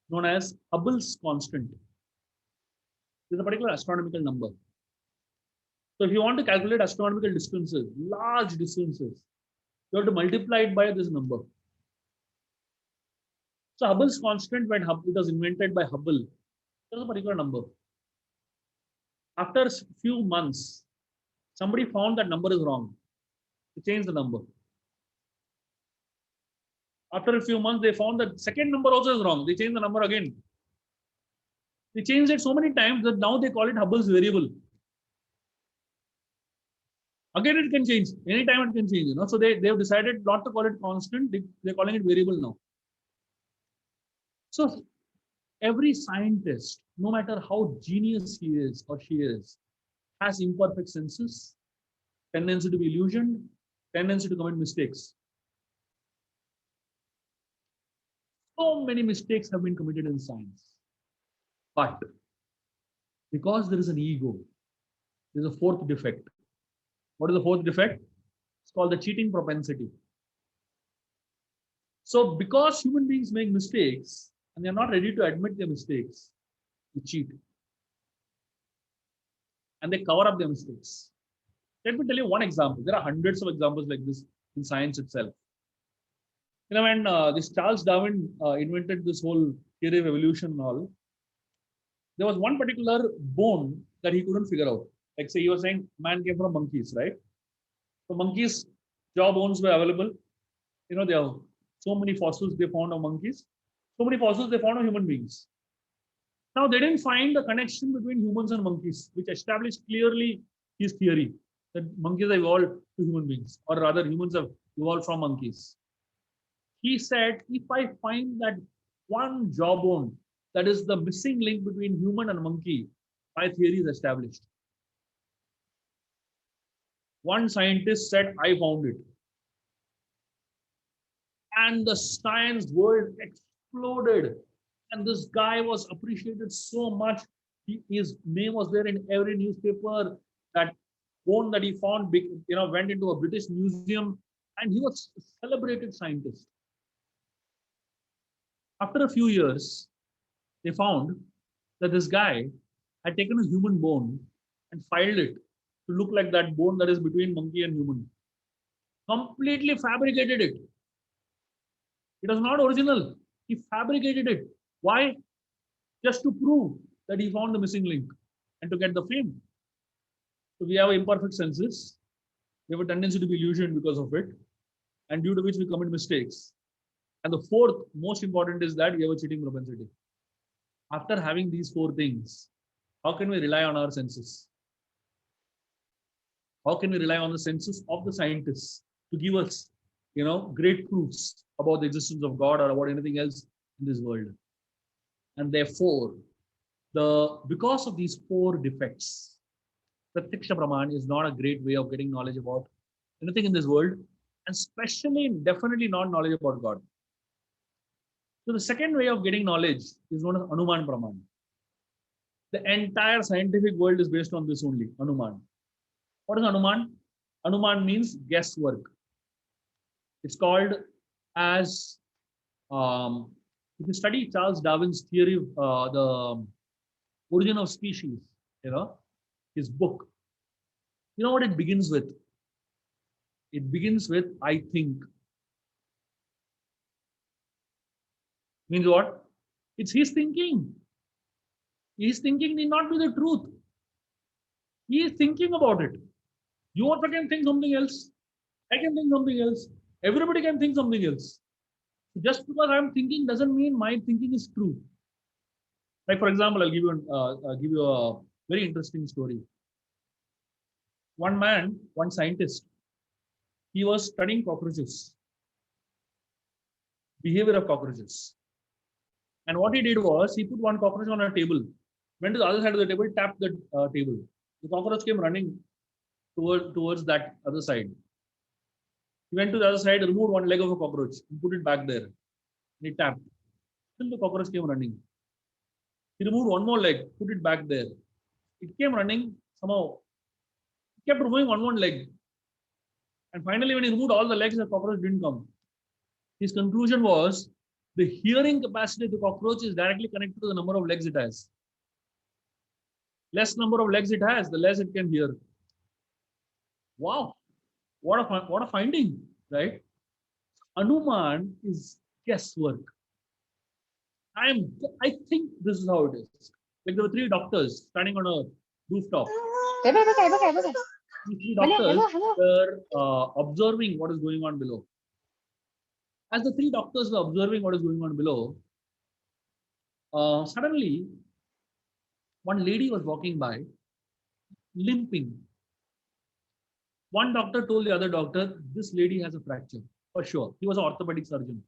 known as Hubble's constant. There's a particular astronomical number. So if you want to calculate astronomical distances, large distances, you have to multiply it by this number. So Hubble's constant, when it was invented by Hubble, there's a particular number. After a few months, somebody found that number is wrong. They changed the number. After a few months, they found that second number also is wrong. They changed the number again. They changed it so many times that now they call it Hubble's variable. Again, it can change. Anytime it can change. So they've decided not to call it constant. They're calling it variable now. So every scientist, no matter how genius he is or she is, has imperfect senses, tendency to be illusioned, tendency to commit mistakes. So many mistakes have been committed in science. But because there is an ego, there's a fourth defect. What is the fourth defect? It's called the cheating propensity. So because human beings make mistakes and they're not ready to admit their mistakes, they cheat. And they cover up their mistakes. Let me tell you one example. There are hundreds of examples like this in science itself. When this Charles Darwin invented this whole theory of evolution and all, there was one particular bone that he couldn't figure out. Like say he was saying man came from monkeys, right? So monkeys' jaw bones were available. There are so many fossils they found of monkeys. So many fossils they found of human beings. Now they didn't find the connection between humans and monkeys, which established clearly his theory that monkeys have evolved to human beings, or rather humans have evolved from monkeys. He said, if I find that one jawbone that is the missing link between human and monkey, my theory is established. One scientist said, I found it. And the science world exploded. And this guy was appreciated so much. His name was there in every newspaper. That bone that he found, went into a British museum, and he was a celebrated scientist. After a few years, they found that this guy had taken a human bone and filed it to look like that bone that is between monkey and human. Completely fabricated it. It was not original. He fabricated it. Why? Just to prove that he found the missing link and to get the fame. So we have imperfect senses. We have a tendency to be illusioned because of it, and due to which we commit mistakes. And the fourth most important is that we have a cheating propensity. After having these four things, how can we rely on our senses? How can we rely on the senses of the scientists to give us, great proofs about the existence of God or about anything else in this world? And therefore, because of these four defects, Pratyaksha Praman is not a great way of getting knowledge about anything in this world, and definitely not knowledge about God. So the second way of getting knowledge is known as Anuman Praman. The entire scientific world is based on this only, Anuman. What is Anuman? Anuman means guesswork. It's called as, if you study Charles Darwin's theory of the origin of species, his book, you know what it begins with? It begins with, I think. Means what? It's his thinking. His thinking need not be the truth. He is thinking about it. You also can think something else. I can think something else. Everybody can think something else. Just because I'm thinking doesn't mean my thinking is true. Like for example, I'll give you a very interesting story. One scientist, he was studying cockroaches, behavior of cockroaches. And what he did was he put one cockroach on a table, went to the other side of the table, tapped the table. The cockroach came running towards that other side. He went to the other side, removed one leg of a cockroach, and put it back there. And he tapped. Still the cockroach came running. He removed one more leg, put it back there. It came running, somehow kept removing one leg. And finally, when he removed all the legs, the cockroach didn't come. His conclusion was the hearing capacity of the cockroach is directly connected to the number of legs it has. Less number of legs it has, the less it can hear. Wow, what a finding, right? Anuman is guesswork. I think this is how it is. Like there were three doctors standing on a rooftop. These three doctors were observing what is going on below. As the three doctors were observing what is going on below, suddenly one lady was walking by, limping. One doctor told the other doctor, "This lady has a fracture for sure." He was an orthopedic surgeon.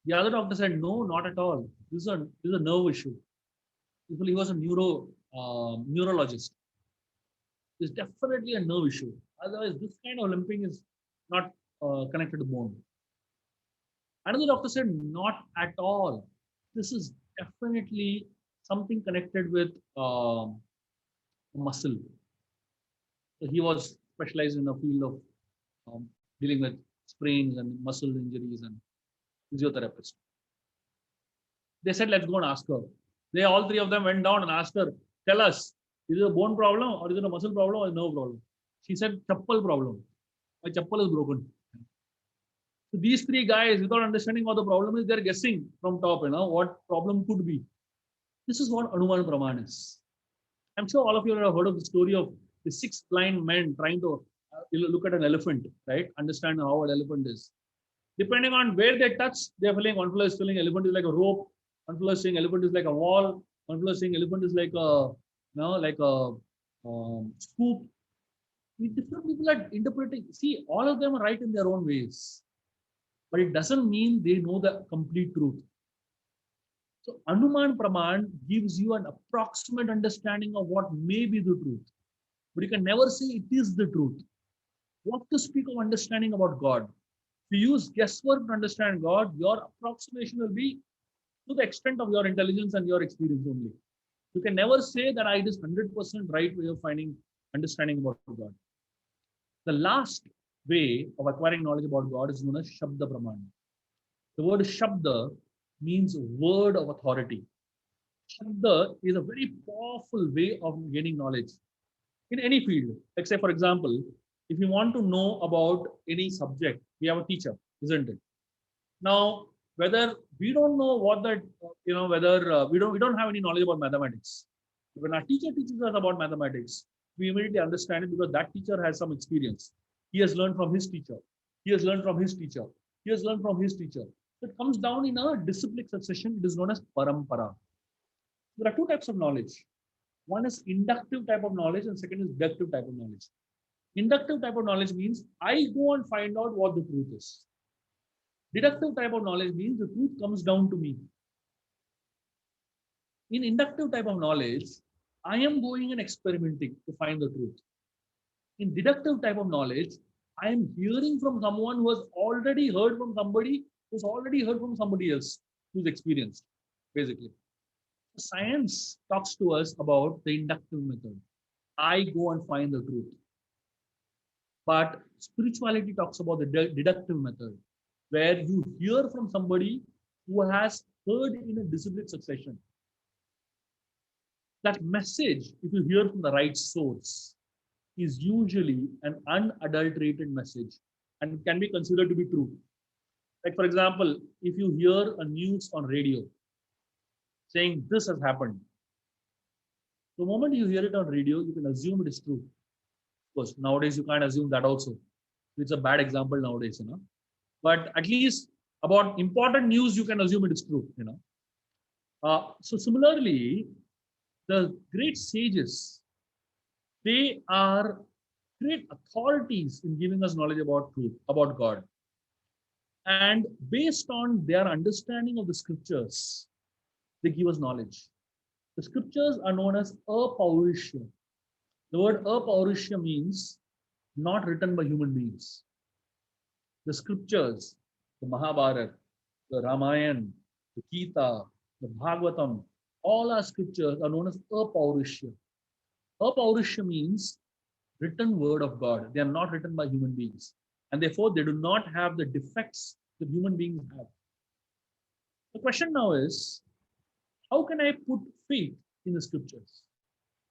The other doctor said, "No, not at all. This is a nerve issue." He was a neurologist. It's definitely a nerve issue. Otherwise, this kind of limping is not connected to bone. Another doctor said, "Not at all. This is definitely something connected with muscle." So he was specialized in the field of dealing with sprains and muscle injuries and physiotherapist. They said, "Let's go and ask her." They all three of them went down and asked her, "Tell us, is it a bone problem or is it a muscle problem or a nerve problem?" She said, "Chappal problem. My chappal is broken." So these three guys, without understanding what the problem is, they're guessing from top, what problem could be. This is what Anuman Praman is. I'm sure all of you have heard of the story of the six blind men trying to look at an elephant, right? Understand how an elephant is. Depending on where they touch, they're feeling one fellow is feeling elephant is like a rope, one fellow is saying elephant is like a wall, one fellow is saying elephant is like a scoop. Different people are interpreting. See, all of them are right in their own ways, but it doesn't mean they know the complete truth. So Anuman Praman gives you an approximate understanding of what may be the truth, but you can never say it is the truth. What to speak of understanding about God? If you use guesswork to understand God, your approximation will be to the extent of your intelligence and your experience only. You can never say that it is 100% right way of finding understanding about God. The last way of acquiring knowledge about God is known as Shabda Praman. The word Shabda means word of authority. Shabda is a very powerful way of gaining knowledge in any field. Like say, for example, if you want to know about any subject, we have a teacher, isn't it? Now, whether we don't know what that, whether we don't have any knowledge about mathematics. When our teacher teaches us about mathematics, we immediately understand it because that teacher has some experience. He has learned from his teacher. He has learned from his teacher. He has learned from his teacher. So it comes down in a disciplic succession. It is known as parampara. There are two types of knowledge. One is inductive type of knowledge and second is deductive type of knowledge. Inductive type of knowledge means I go and find out what the truth is. Deductive type of knowledge means the truth comes down to me. In inductive type of knowledge, I am going and experimenting to find the truth. In deductive type of knowledge, I am hearing from someone who has already heard from somebody who's already heard from somebody else who's experienced, basically. Science talks to us about the inductive method. I go and find the truth. But spirituality talks about the deductive method, where you hear from somebody who has heard in a disciplined succession. That message, if you hear from the right source, is usually an unadulterated message and can be considered to be true. Like, for example, if you hear a news on radio saying this has happened, the moment you hear it on radio, you can assume it is true. Of course, nowadays you can't assume that also. It's a bad example nowadays, But at least about important news, you can assume it is true, So similarly, the great sages, they are great authorities in giving us knowledge about truth, about God. And based on their understanding of the scriptures, they give us knowledge. The scriptures are known as apaurishya. The word apaurishya means not written by human beings. The scriptures, the Mahabharata, the Ramayana, the Gita, the Bhagavatam, all our scriptures are known as apaurishya. Apaurushya means written word of God. They are not written by human beings. And therefore, they do not have the defects that human beings have. The question now is, how can I put faith in the scriptures?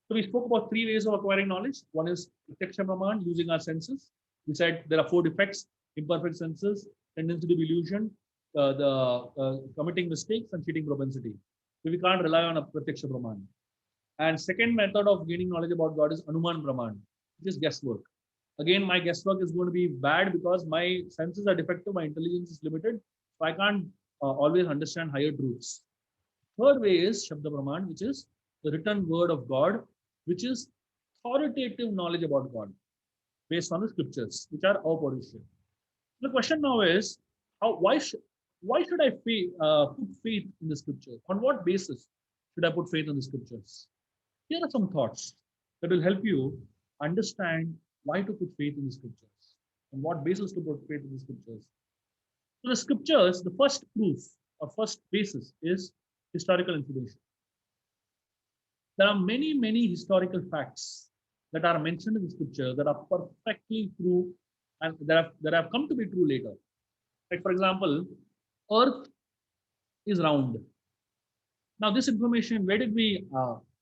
So we spoke about three ways of acquiring knowledge. One is Pratyaksha Praman, using our senses. We said there are four defects: imperfect senses, tendency to illusion, the committing mistakes, and cheating propensity. So we can't rely on a Pratyaksha Praman. And second method of gaining knowledge about God is Anuman Praman, which is guesswork. Again, my guesswork is going to be bad because my senses are defective, my intelligence is limited, so I can't always understand higher truths. Third way is Shabda Praman, which is the written word of God, which is authoritative knowledge about God based on the scriptures, which are Apaurusha. The question now is, why should I put faith in the scriptures? On what basis should I put faith in the scriptures? Here are some thoughts that will help you understand why to put faith in the scriptures, on what basis to put faith in the scriptures. So the scriptures, the first proof or first basis is historical information. There are many, many historical facts that are mentioned in the scripture that are perfectly true and that have come to be true later. Like, for example, Earth is round. Now, this information, where did we,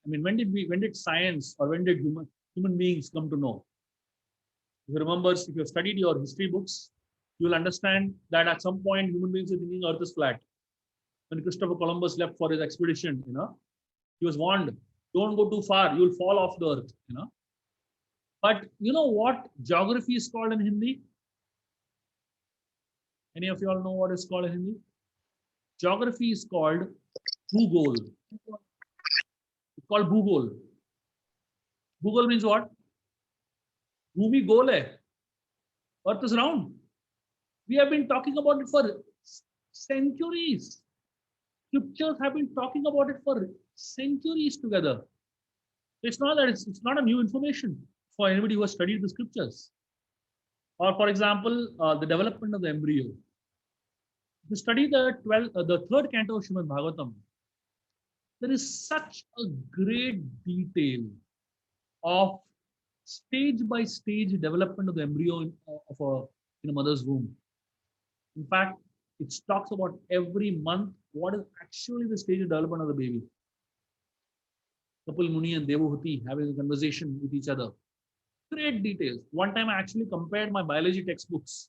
when did science or when did human beings come to know? If you remember, if you have studied your history books, you will understand that at some point human beings were thinking Earth is flat. When Christopher Columbus left for his expedition, he was warned, don't go too far, you'll fall off the earth. But you know what geography is called in Hindi? Any of you all know what it's called in Hindi? Geography is called Bhugol. It's called Bhugol. Bhugol means what? Bhumi gol hai. Earth is round. We have been talking about it for centuries. Scriptures have been talking about it for centuries together. It's not that it's not a new information for anybody who has studied the scriptures. Or, for example, the development of the embryo. If you study the third canto of Srimad Bhagavatam, there is such a great detail of stage by stage development of the embryo in a mother's womb. In fact, it talks about every month what is actually the stage of development of the baby. Kapil Muni and Devahuti having a conversation with each other. Great details. One time I actually compared my biology textbooks.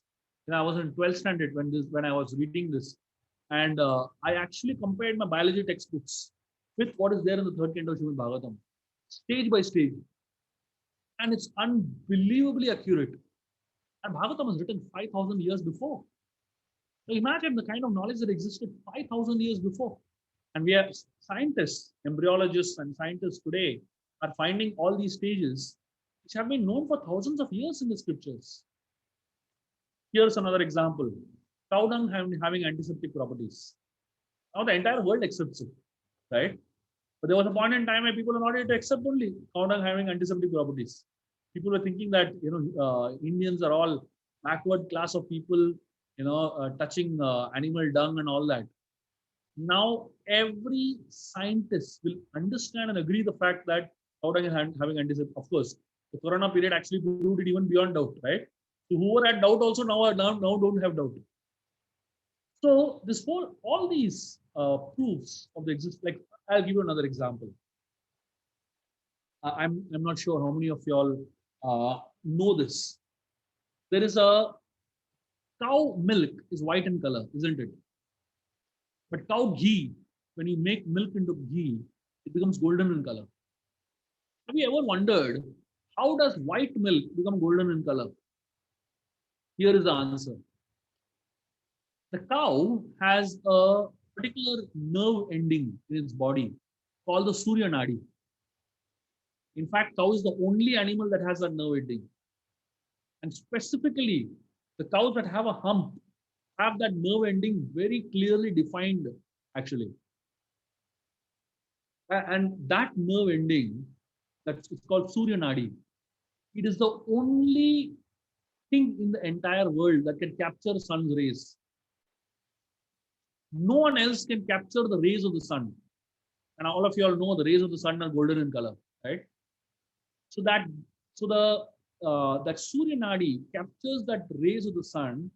I was in 12th standard when I was reading this. And I actually compared my biology textbooks with what is there in the third canto of Srimad Bhagavatam, stage by stage. And it's unbelievably accurate. And Bhagavatam was written 5,000 years before. So imagine the kind of knowledge that existed 5,000 years before. And we are scientists, embryologists and scientists today are finding all these stages which have been known for thousands of years in the scriptures. Here's another example. Cow dung having antiseptic properties. Now the entire world accepts it, right? But there was a point in time where people are not able to accept only cow dung having antiseptic properties. People were thinking that Indians are all backward class of people, touching animal dung and all that. Now every scientist will understand and agree the fact that cow dung is having antiseptic. Of course, the Corona period actually proved it even beyond doubt, right? So who had doubt also now don't have doubt. So all these proofs of the existence. Like, I'll give you another example. I'm not sure how many of y'all know this. There is a cow milk is white in color, isn't it? But cow ghee, when you make milk into ghee, it becomes golden in color. Have you ever wondered how does white milk become golden in color? Here is the answer. The cow has a particular nerve ending in its body called the Surya Nadi. In fact, cow is the only animal that has a nerve ending. And specifically, the cows that have a hump have that nerve ending very clearly defined, actually. And that nerve ending, it's called Surya Nadi. It is the only thing in the entire world that can capture sun's rays. No one else can capture the rays of the sun. And all of you all know the rays of the sun are golden in color, right? So that Surya Nadi captures that rays of the sun,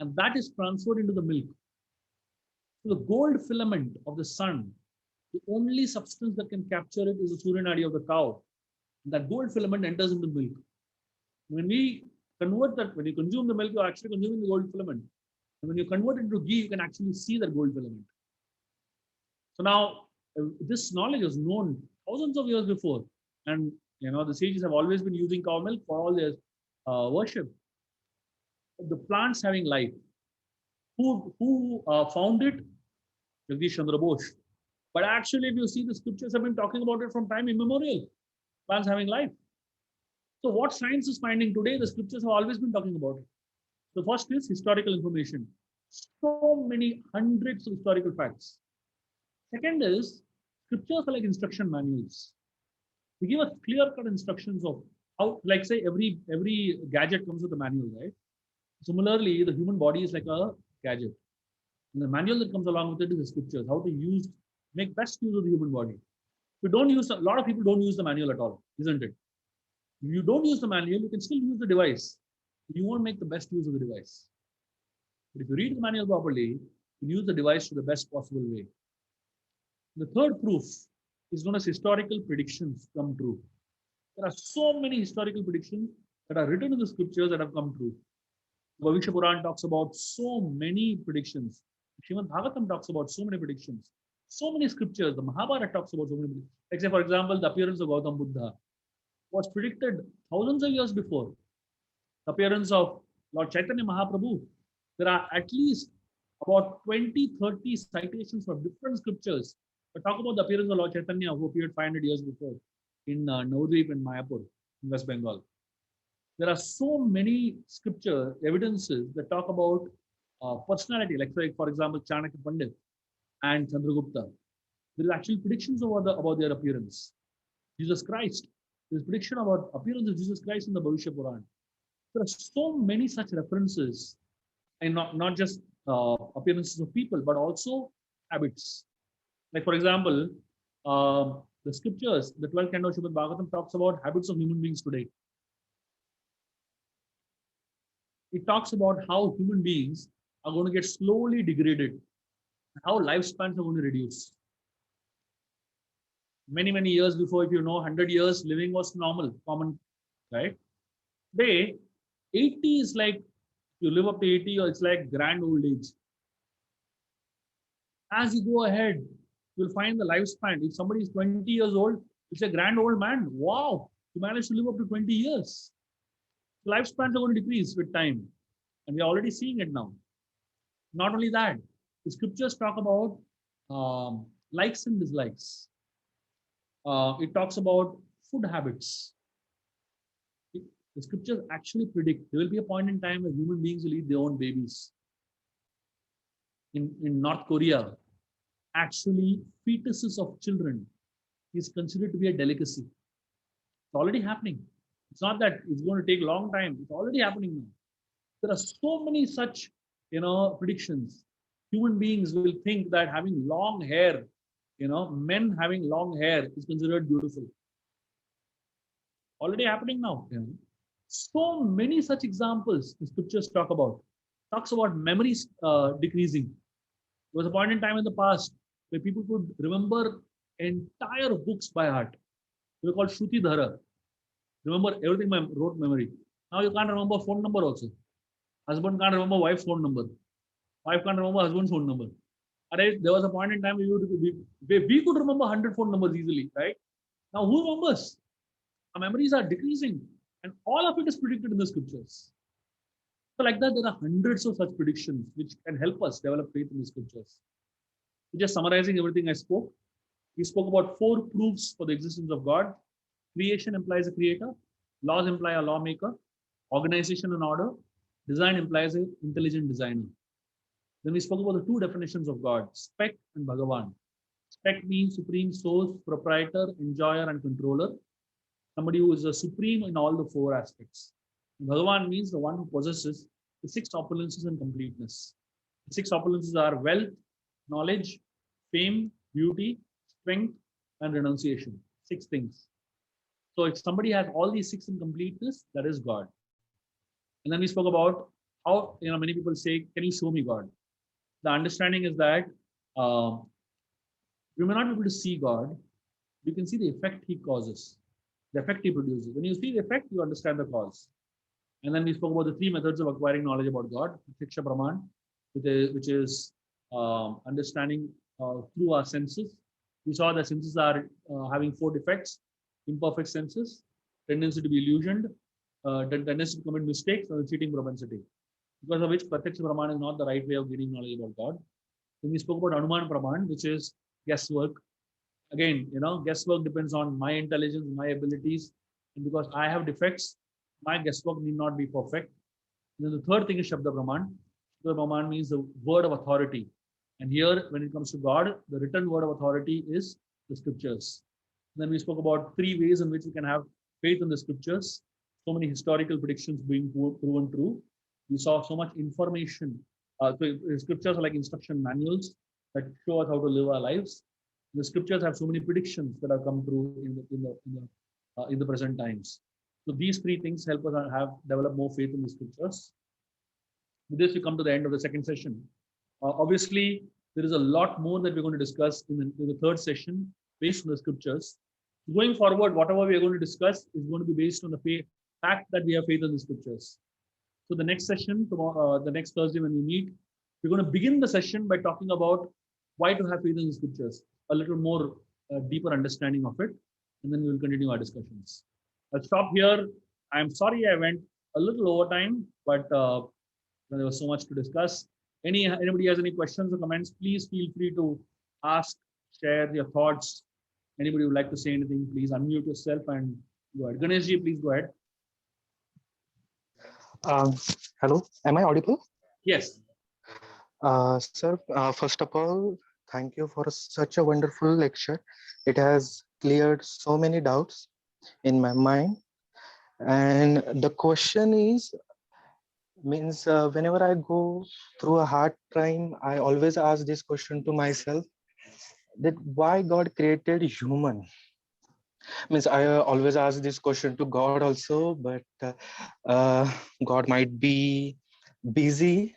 and that is transferred into the milk. So the gold filament of the sun, the only substance that can capture it is the Surya Nadi of the cow. And that gold filament enters into milk. When we convert that, when you consume the milk, you're actually consuming the gold filament. And when you convert it into ghee, you can actually see that gold filament. So now this knowledge was known thousands of years before. And the sages have always been using cow milk for all their worship. The plants having life. Who found it? Jagdish Chandra Bose. But actually, if you see, the scriptures have been talking about it from time immemorial. Plants having life. So what science is finding today, the scriptures have always been talking about it. The first is historical information. So many hundreds of historical facts. Second is scriptures are like instruction manuals. We give us clear-cut instructions of how, like say, every gadget comes with a manual, right? Similarly, the human body is like a gadget. And the manual that comes along with it is the scriptures, how to make best use of the human body. We don't use, a lot of people don't use the manual at all, isn't it? If you don't use the manual, you can still use the device. You won't make the best use of the device. But if you read the manual properly, you use the device to the best possible way. The third proof is known as historical predictions come true. There are so many historical predictions that are written in the scriptures that have come true. Bhavishya Puran talks about so many predictions. Srimad Bhagavatam talks about so many predictions. So many scriptures. The Mahabharata talks about so many. Like say, for example, the appearance of Gautam Buddha was predicted thousands of years before. The appearance of Lord Chaitanya Mahaprabhu. There are at least about 20, 30 citations from different scriptures that talk about the appearance of Lord Chaitanya, who appeared 500 years before in Navadvip and Mayapur in West Bengal. There are so many scripture evidences that talk about personality, like for example, Chanakya Pandit and Chandragupta. There is actually predictions about their appearance. Jesus Christ. There's prediction about appearance of Jesus Christ in the Bhavishya Puran. There are so many such references, and not just appearances of people, but also habits. Like for example, the scriptures, the 12th canto of Srimad Bhagavatam talks about habits of human beings today. It talks about how human beings are going to get slowly degraded, how lifespans are going to reduce. Many years before, if you know, 100 years living was normal, common, right? Today, 80 is like, you live up to 80, or it's like grand old age. As you go ahead, you'll find the lifespan. If somebody is 20 years old, it's a grand old man. Wow, you managed to live up to 20 years. Lifespans are going to decrease with time. And we're already seeing it now. Not only that, the scriptures talk about likes and dislikes. It talks about food habits. The scriptures actually predict there will be a point in time where human beings will eat their own babies. In North Korea, actually, fetuses of children is considered to be a delicacy. It's already happening. It's not that it's going to take a long time. It's already happening now. There are so many such, predictions. Human beings will think that having long hair, men having long hair is considered beautiful. Already happening now. So many such examples the scriptures talk about. Talks about memories decreasing. There was a point in time in the past where people could remember entire books by heart. They were called Shruti Dhara. Remember everything by rote memory. Now you can't remember phone number also. Husband can't remember wife's phone number. Wife can't remember husband's phone number. There was a point in time where we could remember 100 phone numbers easily, right? Now who remembers? Our memories are decreasing, and all of it is predicted in the scriptures. So like that, there are hundreds of such predictions which can help us develop faith in the scriptures. Just summarizing everything I spoke, we spoke about 4 proofs for the existence of God. Creation implies a creator, laws imply a lawmaker, organization and order, design implies an intelligent designer. Then we spoke about the 2 definitions of God, spec and Bhagavan. Spec means supreme source, proprietor, enjoyer, and controller. Somebody who is a supreme in all the 4 aspects. Bhagavan means the one who possesses the 6 opulences and completeness. The 6 opulences are wealth, knowledge, fame, beauty, strength, and renunciation. 6 things. So if somebody has all these six in completeness, that is God. And then we spoke about how, many people say, can you show me God? The understanding is that uh, we may not be able to see God. We can see the effect he causes, the effect he produces. When you see the effect, you understand the cause. And then we spoke about the three methods of acquiring knowledge about God: Shiksha Praman, which is understanding through our senses. We saw that senses are having four defects: imperfect senses, tendency to be illusioned, tendency to commit mistakes, and cheating propensity. Because of which Pratyaksha Praman is not the right way of getting knowledge about God. Then we spoke about Anuman Praman, which is guesswork. Again, guesswork depends on my intelligence, my abilities, and because I have defects, my guesswork need not be perfect. And then the third thing is Shabda Brahman. Shabda Brahman means the word of authority. And here, when it comes to God, the written word of authority is the scriptures. And then we spoke about three ways in which we can have faith in the scriptures. So many historical predictions being proven true. We saw so much information. So scriptures are like instruction manuals that show us how to live our lives. The scriptures have so many predictions that have come true in the present times. So these three things help us have develop more faith in the scriptures. With this, we come to the end of the second session. Obviously, there is a lot more that we're going to discuss in the third session based on the scriptures. Going forward, whatever we are going to discuss is going to be based on the fact that we have faith in the scriptures. So the next session, tomorrow, the next Thursday when we meet, we're going to begin the session by talking about why to have faith in the scriptures, a little more deeper understanding of it, and then we will continue our discussions. I'll stop here. I'm sorry I went a little over time, but there was so much to discuss. Anybody has any questions or comments, please feel free to ask, share your thoughts. Anybody would like to say anything, please unmute yourself and go ahead. Ganeshji, please go ahead. Um, Hello, am I audible? Yes. Sir, first of all, thank you for such a wonderful lecture. It has cleared so many doubts in my mind. And the question is, means whenever I go through a hard time, I always ask this question to myself, that why God created human? Means I always ask this question to God also, but God might be busy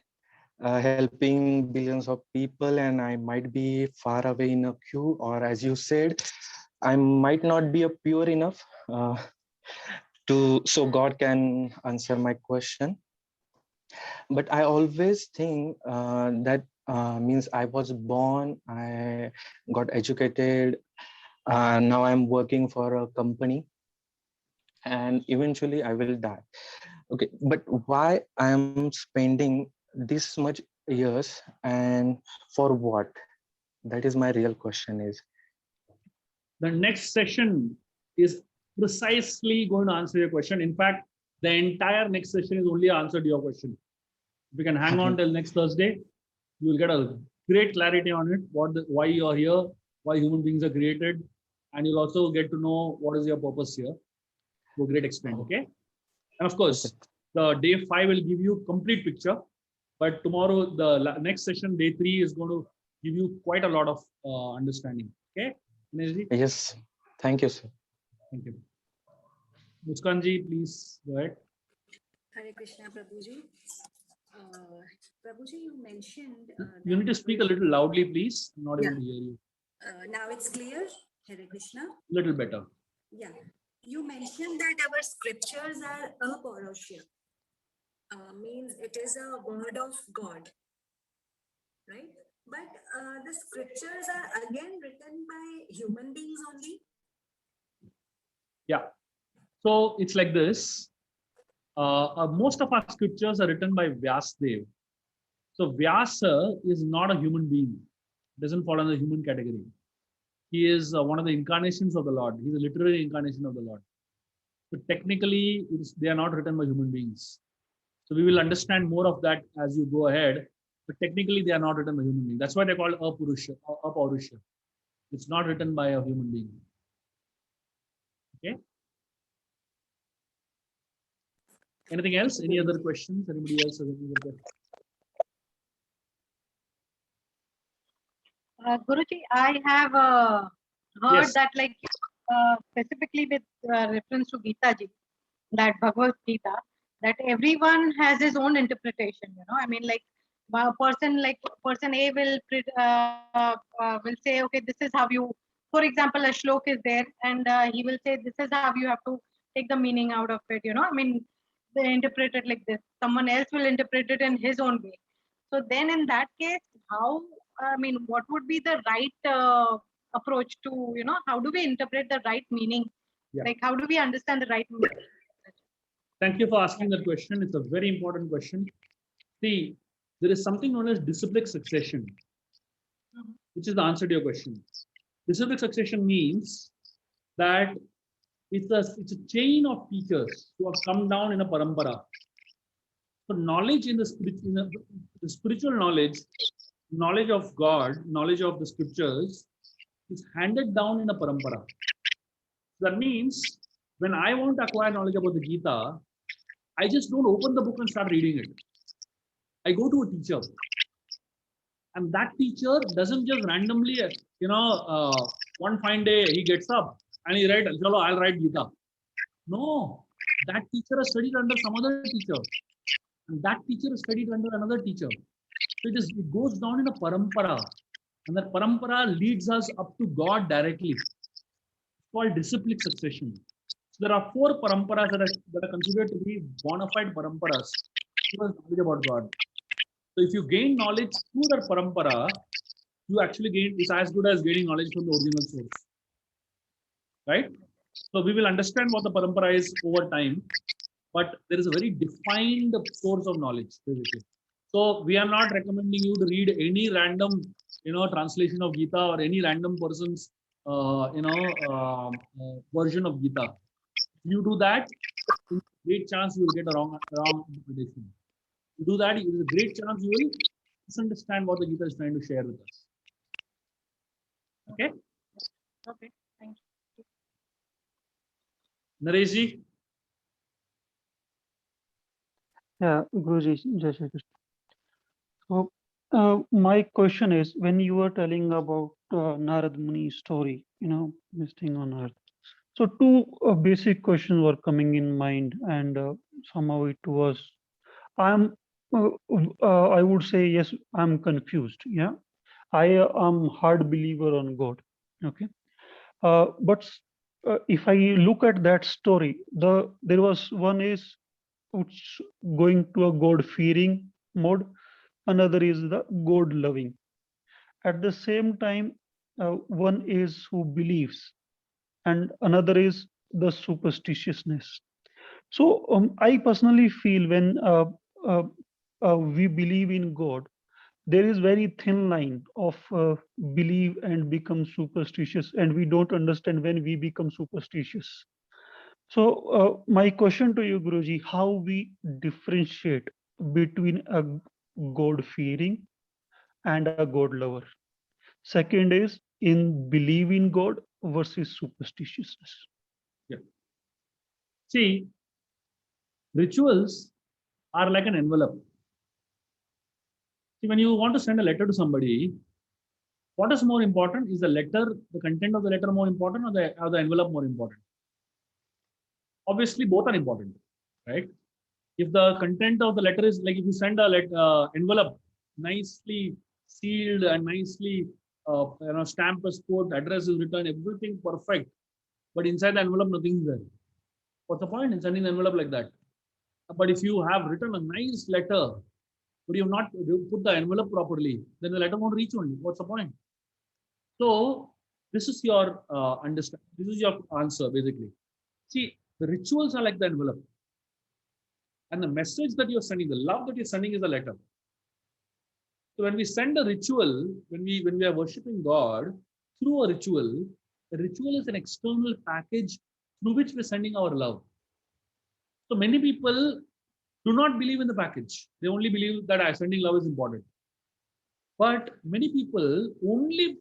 helping billions of people, and I might be far away in a queue, or as you said, I might not be a pure enough so God can answer my question. But I always think that means I was born, I got educated, now I'm working for a company, and eventually I will die. Okay, but why I'm spending this much years, and for what? That is my real question is. The next session is precisely going to answer your question. In fact, the entire next session is only answered to your question. If you can hang on till next Thursday, you will get a great clarity on it, why you are here, why human beings are created, and you'll also get to know what is your purpose here to a great extent. Okay, and of course, the day 5 will give you complete picture, but tomorrow the next session, day 3, is going to give you quite a lot of understanding. Okay, yes, thank you, sir. Thank you. Muskanji, please go ahead. Hare Krishna, Prabhuji. Prabhuji, you mentioned... you need to speak a little loudly, please. I'm not able to hear you. Now it's clear? Hare Krishna? Little better. Yeah. You mentioned that our scriptures are apaurushya. Means it is a word of God. Right? But the scriptures are again written by human beings only? Yeah. So it's like this. Most of our scriptures are written by Vyasdev. So Vyasa is not a human being. Doesn't fall under the human category. He is one of the incarnations of the Lord. He's a literary incarnation of the Lord. So technically, they are not written by human beings. So we will understand more of that as you go ahead. But technically, they are not written by human beings. That's why they're called Apurusha. It's not written by a human being. Okay. Anything else? Any other questions? Anybody else has any other questions? Guruji, I have heard that specifically with reference to Gita ji, that Bhagavad Gita, that everyone has his own interpretation. I mean, like person A will will say, okay, this is how you. For example, a shlok is there, and he will say, this is how you have to take the meaning out of it. I mean, they interpret it like this. Someone else will interpret it in his own way. So then, in that case, how? I mean, what would be the right approach to, how do we interpret the right meaning? Yeah. Like, how do we understand the right meaning? Thank you for asking that question. It's a very important question. See, there is something known as disciplic succession, which is the answer to your question. Disciplic succession means that it's a chain of teachers who have come down in a parampara. So knowledge in the spiritual knowledge of God, knowledge of the scriptures is handed down in a parampara. So that means when I want to acquire knowledge about the Gita, I just don't open the book and start reading it. I go to a teacher, and that teacher doesn't just randomly, one fine day he gets up and he writes, "Chalo, I'll write Gita." No, that teacher has studied under some other teacher, and that teacher has studied under another teacher. So it goes down in a parampara, and that parampara leads us up to God directly. It's called disciplic succession. So there are 4 paramparas that are considered to be bona fide paramparas. Knowledge about God. So if you gain knowledge through that parampara, you actually gain, it's as good as gaining knowledge from the original source. Right? So we will understand what the parampara is over time, but there is a very defined source of knowledge, basically. So we are not recommending you to read any random, translation of Gita or any random person's, version of Gita. If you do that, there's a great chance you will get a wrong interpretation. To do that, there is a great chance you will misunderstand what the Gita is trying to share with us. Okay? Okay, thank you. Nareshji? Yeah, Guruji, Jai Shri Krishna. So, my question is, when you were telling about Narad Muni's story, this thing on earth. So, 2 basic questions were coming in mind, and somehow it was, I would say, yes, I'm confused. Yeah, I am hard believer on God. Okay, but if I look at that story, there was one is which going to a God fearing mode, another is the God loving. At the same time, one is who believes, and another is the superstitiousness. So I personally feel when uh, we believe in God, there is very thin line of believe and become superstitious, and we don't understand when we become superstitious. So my question to you, Guruji, how we differentiate between a God fearing and a God lover? Second is in believe in God versus superstitiousness. Yeah. See, rituals are like an envelope. See, when you want to send a letter to somebody, what is more important? Is the letter, the content of the letter more important, or the envelope more important? Obviously, both are important, right? If the content of the letter is like if you send a envelope nicely sealed and nicely stamped passport, address is written, everything perfect, but inside the envelope nothing is there. What's the point in sending the envelope like that? But if you have written a nice letter, but you have not put the envelope properly, then the letter won't reach only. What's the point? So this is your understand. This is your answer basically. See, the rituals are like the envelope, and the message that you're sending, the love that you're sending, is a letter. So when we send a ritual, when we are worshiping God through a ritual, the ritual is an external package through which we're sending our love. So many people do not believe in the package. They only believe that sending love is important. But many people only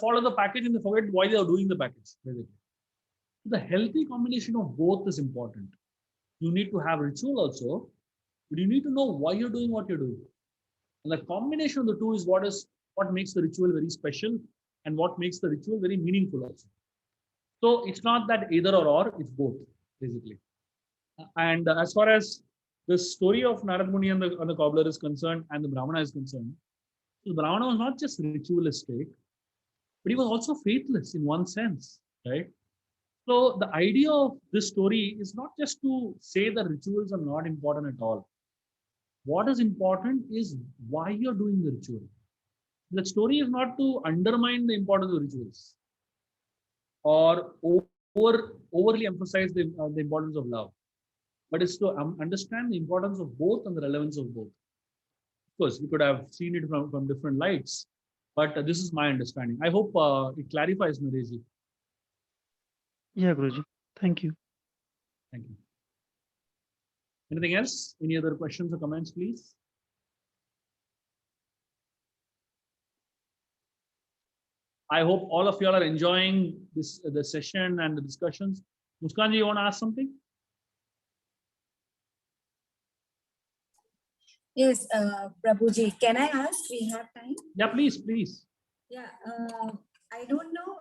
follow the package and they forget why they are doing the package. Basically. The healthy combination of both is important. You need to have ritual also, but you need to know why you're doing what you're doing. And the combination of the two is what makes the ritual very special and what makes the ritual very meaningful also. So it's not that either or, it's both, basically. And as far as the story of Narad Muni and the cobbler is concerned, and the Brahmana is concerned, the Brahmana was not just ritualistic, but he was also faithless in one sense, right? So the idea of this story is not just to say that rituals are not important at all. What is important is why you're doing the ritual. The story is not to undermine the importance of rituals or overly emphasize the importance of love, but it's to understand the importance of both and the relevance of both. Of course, we could have seen it from different lights, but this is my understanding. I hope it clarifies, Nareji. Yeah, Guruji. Thank you. Thank you. Anything else? Any other questions or comments, please? I hope all of you all are enjoying this the session and the discussions. Muskan, you want to ask something? Yes, Prabhuji, can I ask? We have time. Yeah, please, please. Yeah, I don't know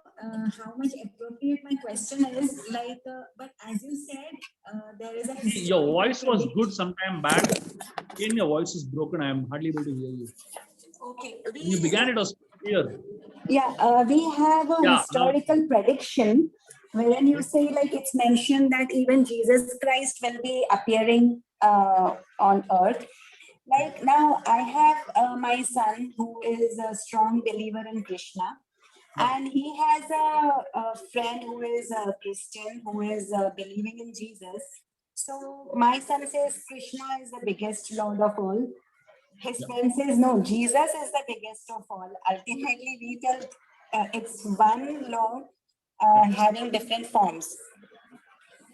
how much appropriate my question is, like, but as you said, there is a Your voice was historical good sometime back. Again, your voice is broken. I am hardly able to hear you. Okay. When you began, it was clear. Yeah, we have a Yeah, now historical prediction wherein you say, like, it's mentioned that even Jesus Christ will be appearing on earth. Like, now I have my son who is a strong believer in Krishna, and he has a friend who is a Christian who is believing in Jesus. So my son says Krishna is the biggest Lord of all. His friend says, no, Jesus is the biggest of all. Ultimately, we tell it's one Lord having different forms.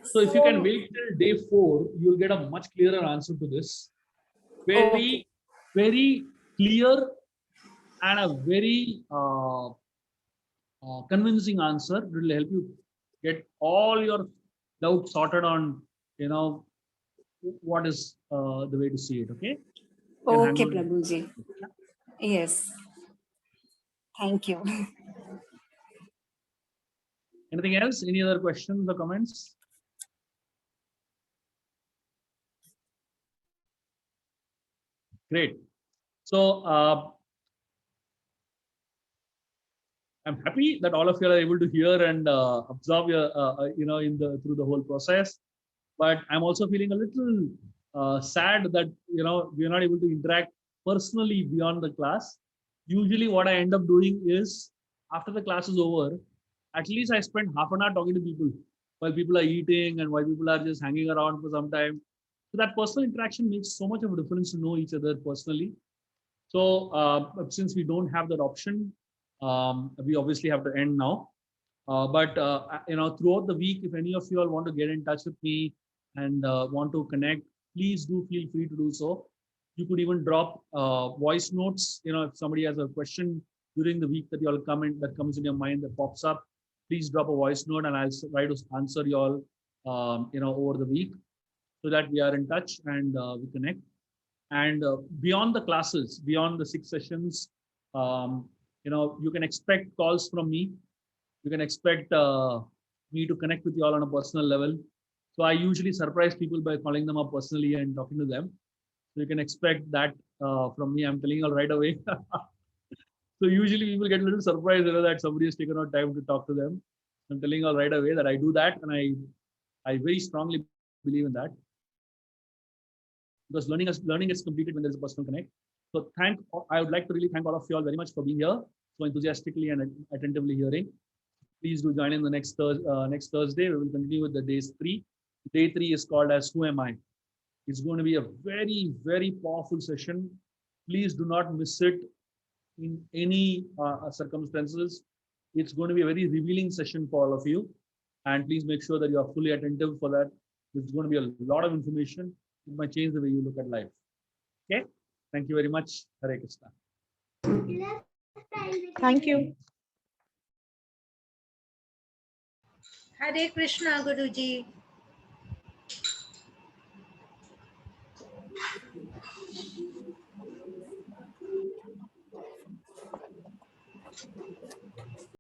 so if you can wait till day 4, you'll get a much clearer answer to this. Very, very clear and a very convincing answer. It will help you get all your doubts sorted on, what is the way to see it. Okay. You can hang Okay, on. Prabhuji. Yes. Thank you. Anything else? Any other questions or comments? Great. So I'm happy that all of you are able to hear and absorb your, through the whole process. But I'm also feeling a little sad that we're not able to interact personally beyond the class. Usually, what I end up doing is after the class is over, at least I spend half an hour talking to people while people are eating and while people are just hanging around for some time. So that personal interaction makes so much of a difference to know each other personally. So since we don't have that option, we obviously have to end now. But throughout the week, if any of you all want to get in touch with me and want to connect, please do feel free to do so. You could even drop voice notes. If somebody has a question during the week that you all that comes in your mind that pops up, please drop a voice note and I'll try to answer you all, over the week so that we are in touch and we connect. And beyond the classes, beyond the 6 sessions, you can expect calls from me. You can expect me to connect with you all on a personal level. So I usually surprise people by calling them up personally and talking to them. So you can expect that from me. I'm telling you all right away. So usually people get a little surprised, that somebody has taken out time to talk to them. I'm telling you all right away that I do that, and I very strongly believe in that, because learning is completed when there is a personal connect. So I would like to really thank all of you all very much for being here so enthusiastically and attentively hearing. Please do join in the next Thursday. We will continue with the days 3. Day 3 is called as Who Am I? It's going to be a very, very powerful session. Please do not miss it in any circumstances. It's going to be a very revealing session for all of you. And please make sure that you are fully attentive for that. It's going to be a lot of information. It might change the way you look at life. Okay. Thank you very much. Hare Krishna. Thank you. Hare Krishna, Guruji.